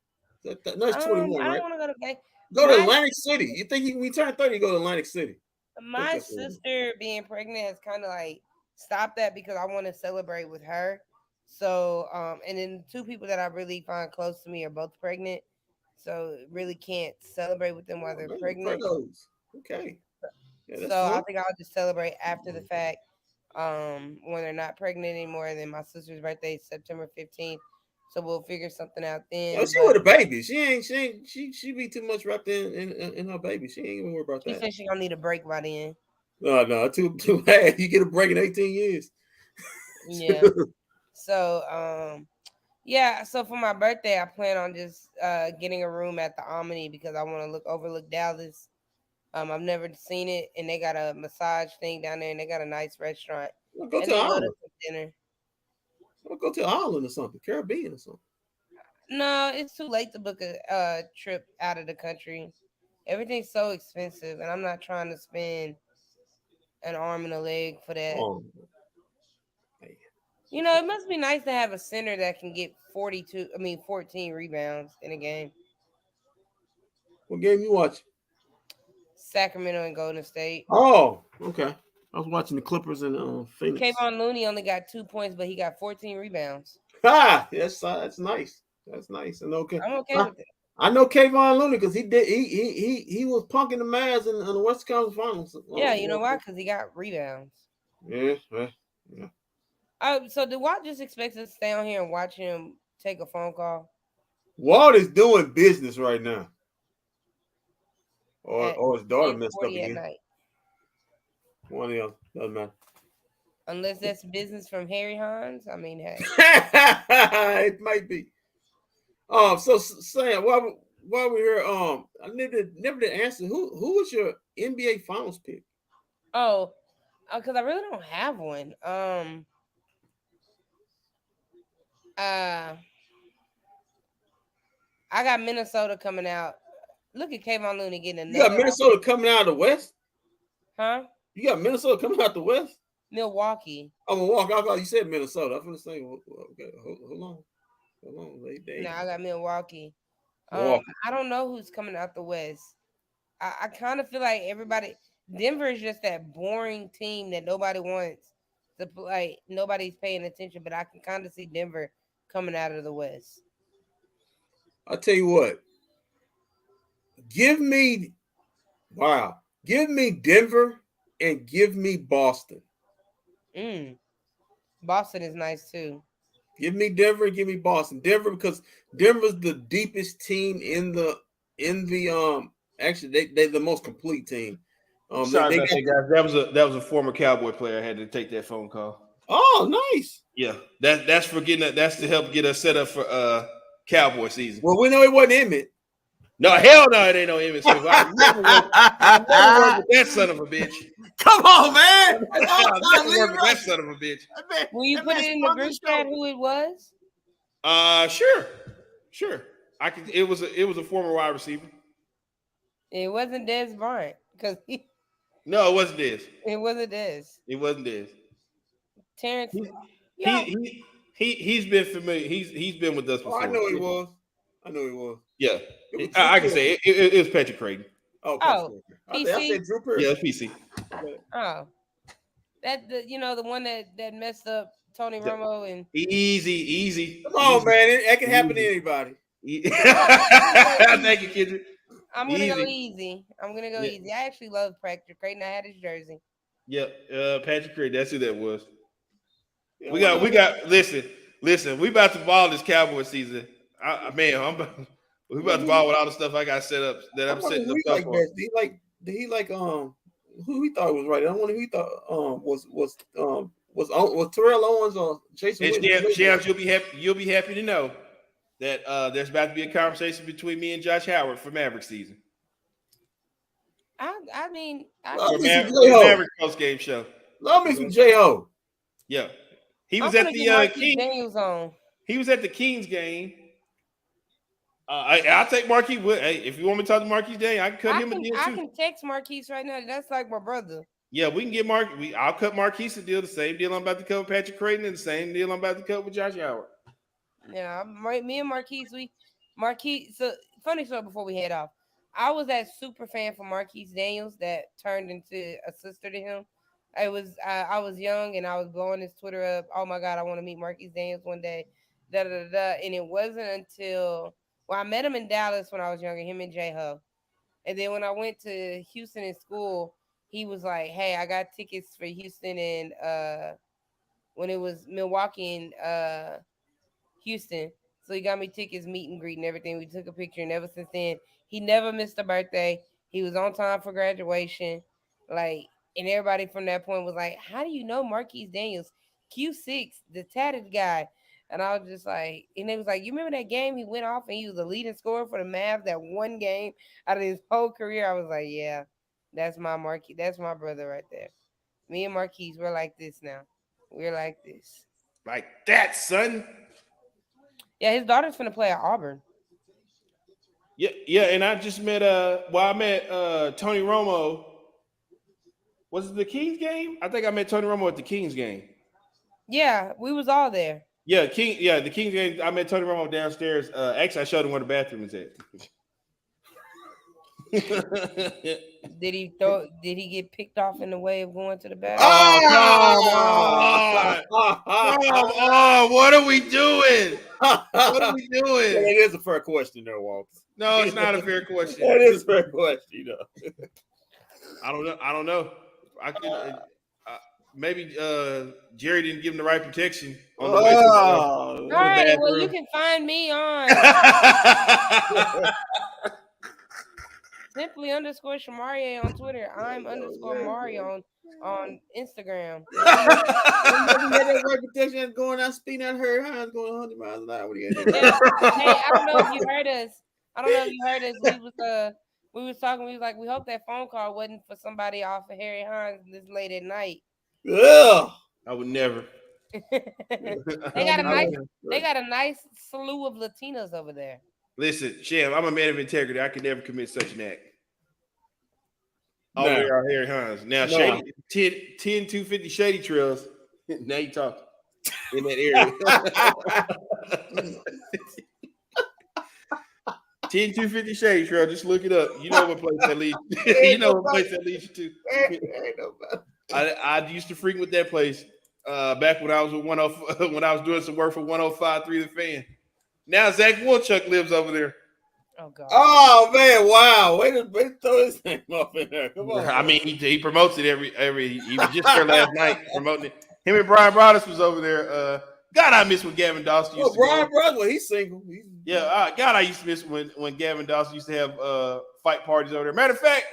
No, it's 21, right? I don't want to go to Vegas. Go to Atlantic City. You think when you turn 30, you go to Atlantic City? My sister being pregnant has kind of like stopped that because I want to celebrate with her. So, and then 2 people that I really find close to me are both pregnant. So really can't celebrate with them while they're pregnant. Okay. Yeah, so I think I'll just celebrate after the fact when they're not pregnant anymore. And then my sister's birthday is September 15th. So we'll figure something out then. Oh, she with a baby. She be too much wrapped in her baby. She ain't even worried about She that. said she gonna need a break by then. No, too bad. You get a break in 18 years. Yeah. So yeah, so for my birthday I plan on just getting a room at the Omni because I want to overlook Dallas. I've never seen it, and they got a massage thing down there, and they got a nice restaurant, We'll go and to an then go to island. some dinner. We'll go to an island or something, Caribbean or something. No, it's too late to book a trip out of the country. Everything's so expensive, and I'm not trying to spend an arm and a leg for that. Oh, man. You know, it must be nice to have a center that can get 14 rebounds in a game. What game you watch? Sacramento and Golden State. Oh, okay. I was watching the Clippers and Phoenix. Kayvon Looney only got 2 points, but he got 14 rebounds. That's nice. That's nice. And okay, I'm okay with it. I know Kayvon Looney because he was punking the Mavs in the West Conference Finals. Yeah, you know why? Because he got rebounds. Yeah. So do Walt just expect us to stay on here and watch him take a phone call? Walt is doing business right now. Or his daughter messed up again. Night. One of them doesn't matter. Unless that's business from Harry Hines. I mean, hey. It might be. So Sam, while we're here, I never did answer. Who was your NBA Finals pick? Oh, because I really don't have one. I got Minnesota coming out. Look at Kayvon Looney getting another. You got Minnesota coming out of the West? Huh? You got Minnesota coming out the West? Milwaukee. Oh, Milwaukee. I thought you said Minnesota. I was going to say, okay, hold on. No, I got Milwaukee. Milwaukee. I don't know who's coming out the West. I kind of feel like Denver is just that boring team that nobody wants to play. Nobody's paying attention, but I can kind of see Denver coming out of the West. I'll tell you what. Give me Denver and give me Boston. Boston is nice too. Give me Denver and give me Boston. Denver because Denver's the deepest team in the actually they're the most complete team. Sorry about that, guys. That was a former Cowboy player. I had to take that phone call. Oh, nice. Yeah, that's for getting that's to help get us set up for Cowboy season. Well, we know it wasn't Emmett. No, hell no, it ain't no Emmett Smith. I never worked with that son of a bitch. Come on, man. I never worked with that son of a bitch. Will you put it in the group chat who it was? Sure. I could. It was a former wide receiver. It wasn't Des Bryant because No, it wasn't Des. It wasn't Des. It wasn't Des. Terrence. He's been familiar. He's been with us before. I know he was. Yeah, I can say it was Patrick Creighton. PC. I said Drew Pierce. Yeah, it's PC. Oh, the one that messed up Tony Romo and easy. Come on, man, that can happen to anybody. Thank you, Kendrick. I'm gonna go easy. Easy. I actually love Patrick Creighton. I had his jersey. Yep, Patrick Creighton. That's who that was. Yeah, we got. Listen. We about to ball this Cowboy season. We about to ball with all the stuff I got set up that I'm setting up stuff for. Did he like who he thought was right? I wonder who he thought was Terrell Owens or Jason. Shams, you'll be happy to know that there's about to be a conversation between me and Josh Howard for Maverick season. I mean, Maverick post game show. Love me some J.O. Yeah, he was at the Kings. He was at the Kings game. I'll take Marquise. Hey, if you want me to talk to Marquise Daniels, I can cut him a deal too. I can text Marquise right now. That's like my brother. Yeah, we can get I'll cut Marquise a deal. The same deal I'm about to cut with Patrick Creighton, and the same deal I'm about to cut with Josh Howard. Yeah, me and Marquise. So funny story before we head off. I was that super fan for Marquise Daniels that turned into a sister to him. I was young and I was blowing his Twitter up. Oh my God, I want to meet Marquise Daniels one day. And it wasn't until I met him in Dallas when I was younger, him and J-Ho. And then when I went to Houston in school, he was like, "Hey, I got tickets for Houston and when it was Milwaukee and Houston." So he got me tickets, meet and greet, and everything. We took a picture, and ever since then, he never missed a birthday. He was on time for graduation, like, and everybody from that point was like, "How do you know Marquise Daniels, Q6, the tatted guy?" And I was just like, and it was like, "You remember that game he went off and he was the leading scorer for the Mavs that one game out of his whole career?" I was like, "Yeah, that's my Marquise. That's my brother right there. Me and Marquise, we're like this now. We're like this." Like that, son. Yeah, his daughter's gonna play at Auburn. Yeah, and I just met I met Tony Romo. Was it the Kings game? I think I met Tony Romo at the Kings game. Yeah, we was all there. Yeah, the Kings game. I met Tony Romo downstairs. Actually, I showed him where the bathroom is at. Did he get picked off in the way of going to the bathroom? Oh, come on! What are we doing? What are we doing? Yeah, it is a fair question, there, Walter. No, it's not a fair question. It is a fair question, you know. I don't know. I could maybe Jerry didn't give him the right protection on the way to all right, well, you can find me on simply _ Shamarie on Twitter. I'm _ Mario on Instagram. That right protection going out, speeding out her hands going 100 miles an hour. What are you gonna do? Yeah. Hey, I don't know if you heard us. We was talking. We was like, we hope that phone call wasn't for somebody off of Harry Hines this late at night. Yeah. I would never. They got a nice slew of Latinas over there. Listen, Shem, I'm a man of integrity. I could never commit such an act. Oh, we are Harry Hines. Now, Shady, 10-250 Shady Trails. Now you talking in that area. 10-250 Shady Trail. Just look it up. You know what place that leads. You know what place that leads you to. I used to frequent that place back when I was with when I was doing some work for 105.3 The Fan. Now Zach Woolchuck lives over there. Oh God! Oh man! Wow! Way to throw his name up in there. Come on. I mean, he promotes it every. He was just there last night promoting it. Him and Brian Broaddus was over there. God, I miss when Gavin Dawson used to Brian Broaddus, well, he's single. God, I used to miss when Gavin Dawson used to have fight parties over there. Matter of fact,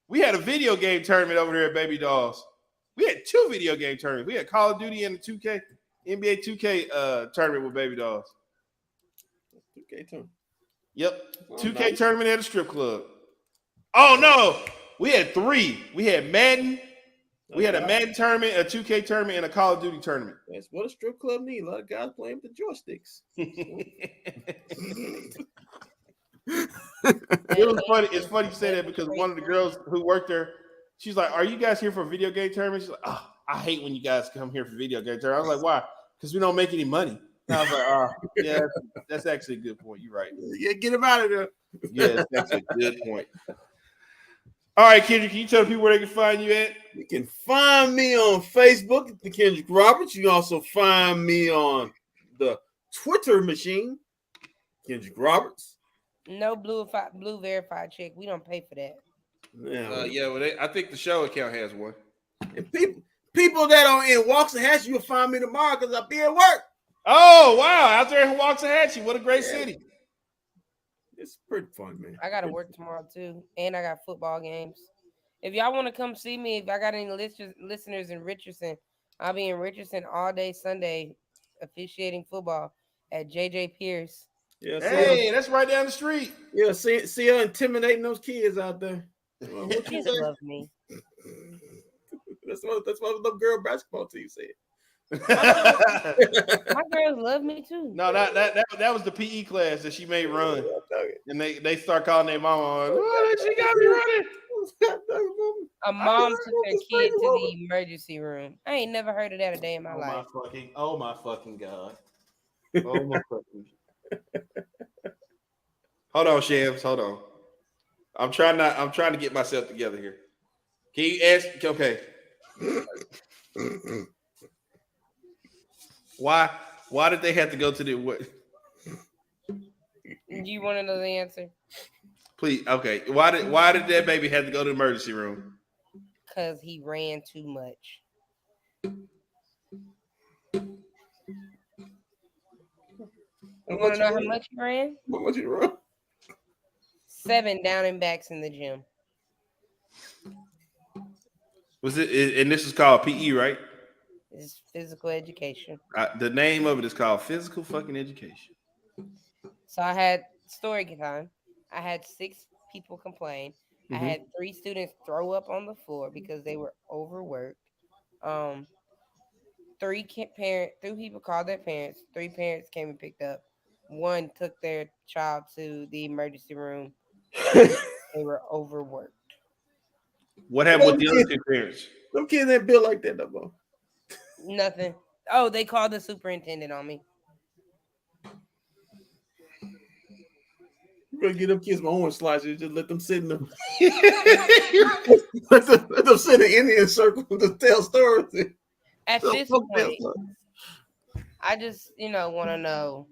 we had a video game tournament over there at Baby Dolls. We had 2 video game tournaments. We had Call of Duty and the 2K NBA 2K tournament with Baby Dolls. 2K tournament. Yep. 2K tournament at a strip club. Oh no, we had 3. We had Madden. We had a Madden tournament, a 2K tournament, and a Call of Duty tournament. That's what a strip club needs. A lot of guys playing with the joysticks. It was funny. It's funny you say that because one of the girls who worked there, she's like, "Are you guys here for a video game tournament?" She's like, "Oh, I hate when you guys come here for video game tournament." I was like, "Why?" Because we don't make any money. And I was like, "Oh, yeah, that's actually a good point. You're right. Yeah, get him out of there." Yeah, that's actually a good point. All right, Kendrick, can you tell people where they can find you at? You can find me on Facebook at the Kendrick Roberts. You can also find me on the Twitter machine, Kendrick Roberts. No blue verified check. We don't pay for that. I think the show account has one. And people that are in Waxahachie, you'll find me tomorrow because I'll be at work. Oh, wow. Out there in Waxahachie. What a great city. It's pretty fun, man. I got to work tomorrow, too. And I got football games. If y'all want to come see me, if I got any listeners in Richardson, I'll be in Richardson all day Sunday officiating football at JJ Pierce. Yeah, hey, that's right down the street. Yeah, see her intimidating those kids out there. Kids love me. That's what the girl basketball team said. My girls love me too. No, that was the PE class that she made run, and they start calling their mama. What? She got me running. A mom took their kid to the emergency room. I ain't never heard of that a day in my life. Oh my fucking God. Oh my fucking. Hold on, Shams. Hold on. I'm trying to get myself together here. Can you ask? Okay. Why did they have to go to the what? Do you want to know the answer? Please. Okay. Why did that baby have to go to the emergency room? Because he ran too much. You want to know how much you ran? How much you run? 7 down and backs in the gym. Was it? And this is called PE, right? It's physical education. The name of it is called physical fucking education. So I had story time. I had 6 people complain. I had 3 students throw up on the floor because they were overworked. 3 people called their parents. 3 parents came and picked up. 1 took their child to the emergency room. They were overworked. What happened with the other 2 parents? Them kids ain't built like that no more. Nothing. Oh, they called the superintendent on me. You better get them kids my orange slices. Just let them sit in them. let them sit in the Indian circle to tell stories. At this point, I just, want to know,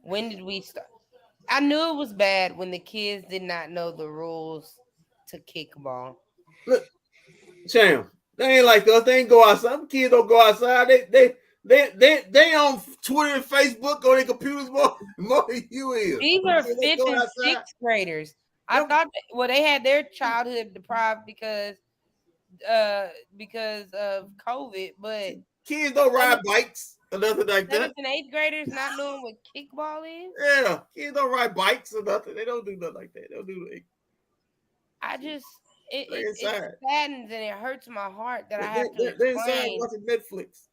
when did we start? I knew it was bad when the kids did not know the rules to kickball. Look, Cham, they ain't like us. They ain't go outside. Some kids don't go outside. They on Twitter and Facebook on their computers more than you is. These are 5th and 6th graders. I thought, they had their childhood deprived because of COVID, but kids don't ride bikes or nothing like that. 7th and 8th graders not knowing what kickball is. Yeah, kids don't ride bikes or nothing. They don't do nothing like that. They'll do it. It saddens and it hurts my heart that I have to explain. They're inside watching Netflix.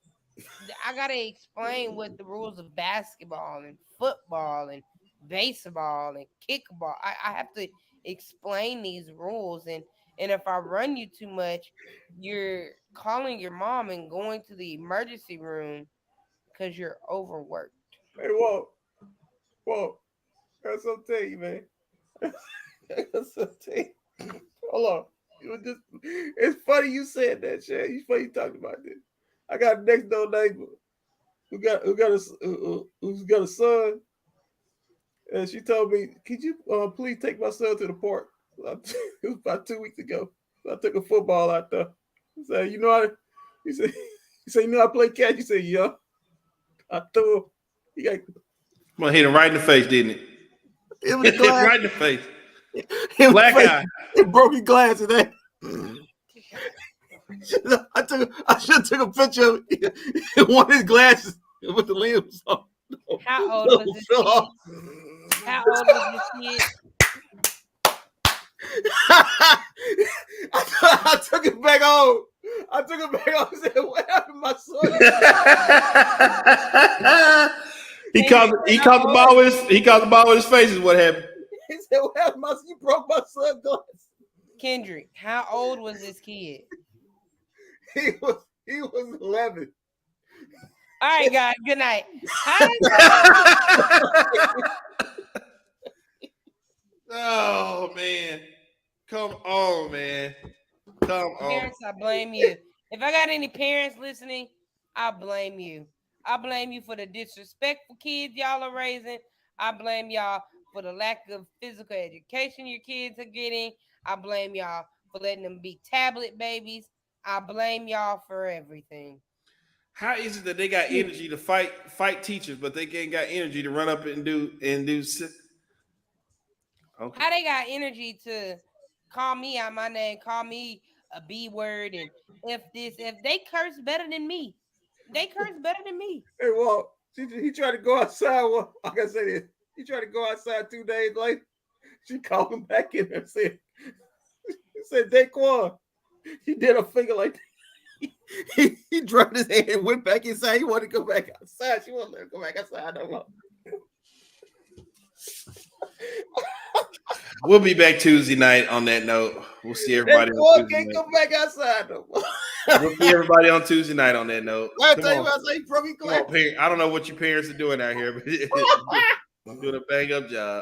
I gotta explain what the rules of basketball and football and baseball and kickball. I have to explain these rules, and if I run you too much, you're calling your mom and going to the emergency room because you're overworked. Hey, Walt, that's what I'm telling you, man. That's what I'm telling you. Hold on. It's funny you said that, Shay. It's funny you talked about this. I got a next door neighbor who's got a son, and she told me, "Could you please take my son to the park?" It was about 2 weeks ago. So I took a football out there. I said, "You know how?" He said, "You know how to play catch?" He said, "Yeah." I threw him. He got. Come on, hit him right in the face, didn't it? It was right in the face. Black eye. It broke his glass today. I should have took a picture of it. One of his glasses with the lens on. How old was this kid? How old was this kid? I took it back on. I said, "What happened to my son?" He caught the ball with his face. Is what happened. He said, "What happened? You broke my son's glass." Kendrick, how old was this kid? He was 11. All right, guys. Good night. Oh man, come on, man. Come on. Parents, I blame you. If I got any parents listening, I blame you. I blame you for the disrespectful kids y'all are raising. I blame y'all for the lack of physical education your kids are getting. I blame y'all for letting them be tablet babies. I blame y'all for everything. How is it that they got energy to fight teachers, but they ain't got energy to run up and do? Okay. How they got energy to call me out my name, call me a B word, and if they curse better than me, they curse better than me. Hey, Walt, he tried to go outside. Well, like I said, he tried to go outside 2 days later. She called him back in and said, "Daquan," he did a finger like that. He dropped his hand and went back inside. He wanted to go back outside. She won't let him go back outside. I don't know. We'll be back Tuesday night on that note. We'll see everybody on Tuesday can't come back outside though. We'll see everybody on Tuesday night on that note. I tell you what I say, broke his glass. I don't know what your parents are doing out here, but doing a bang up job.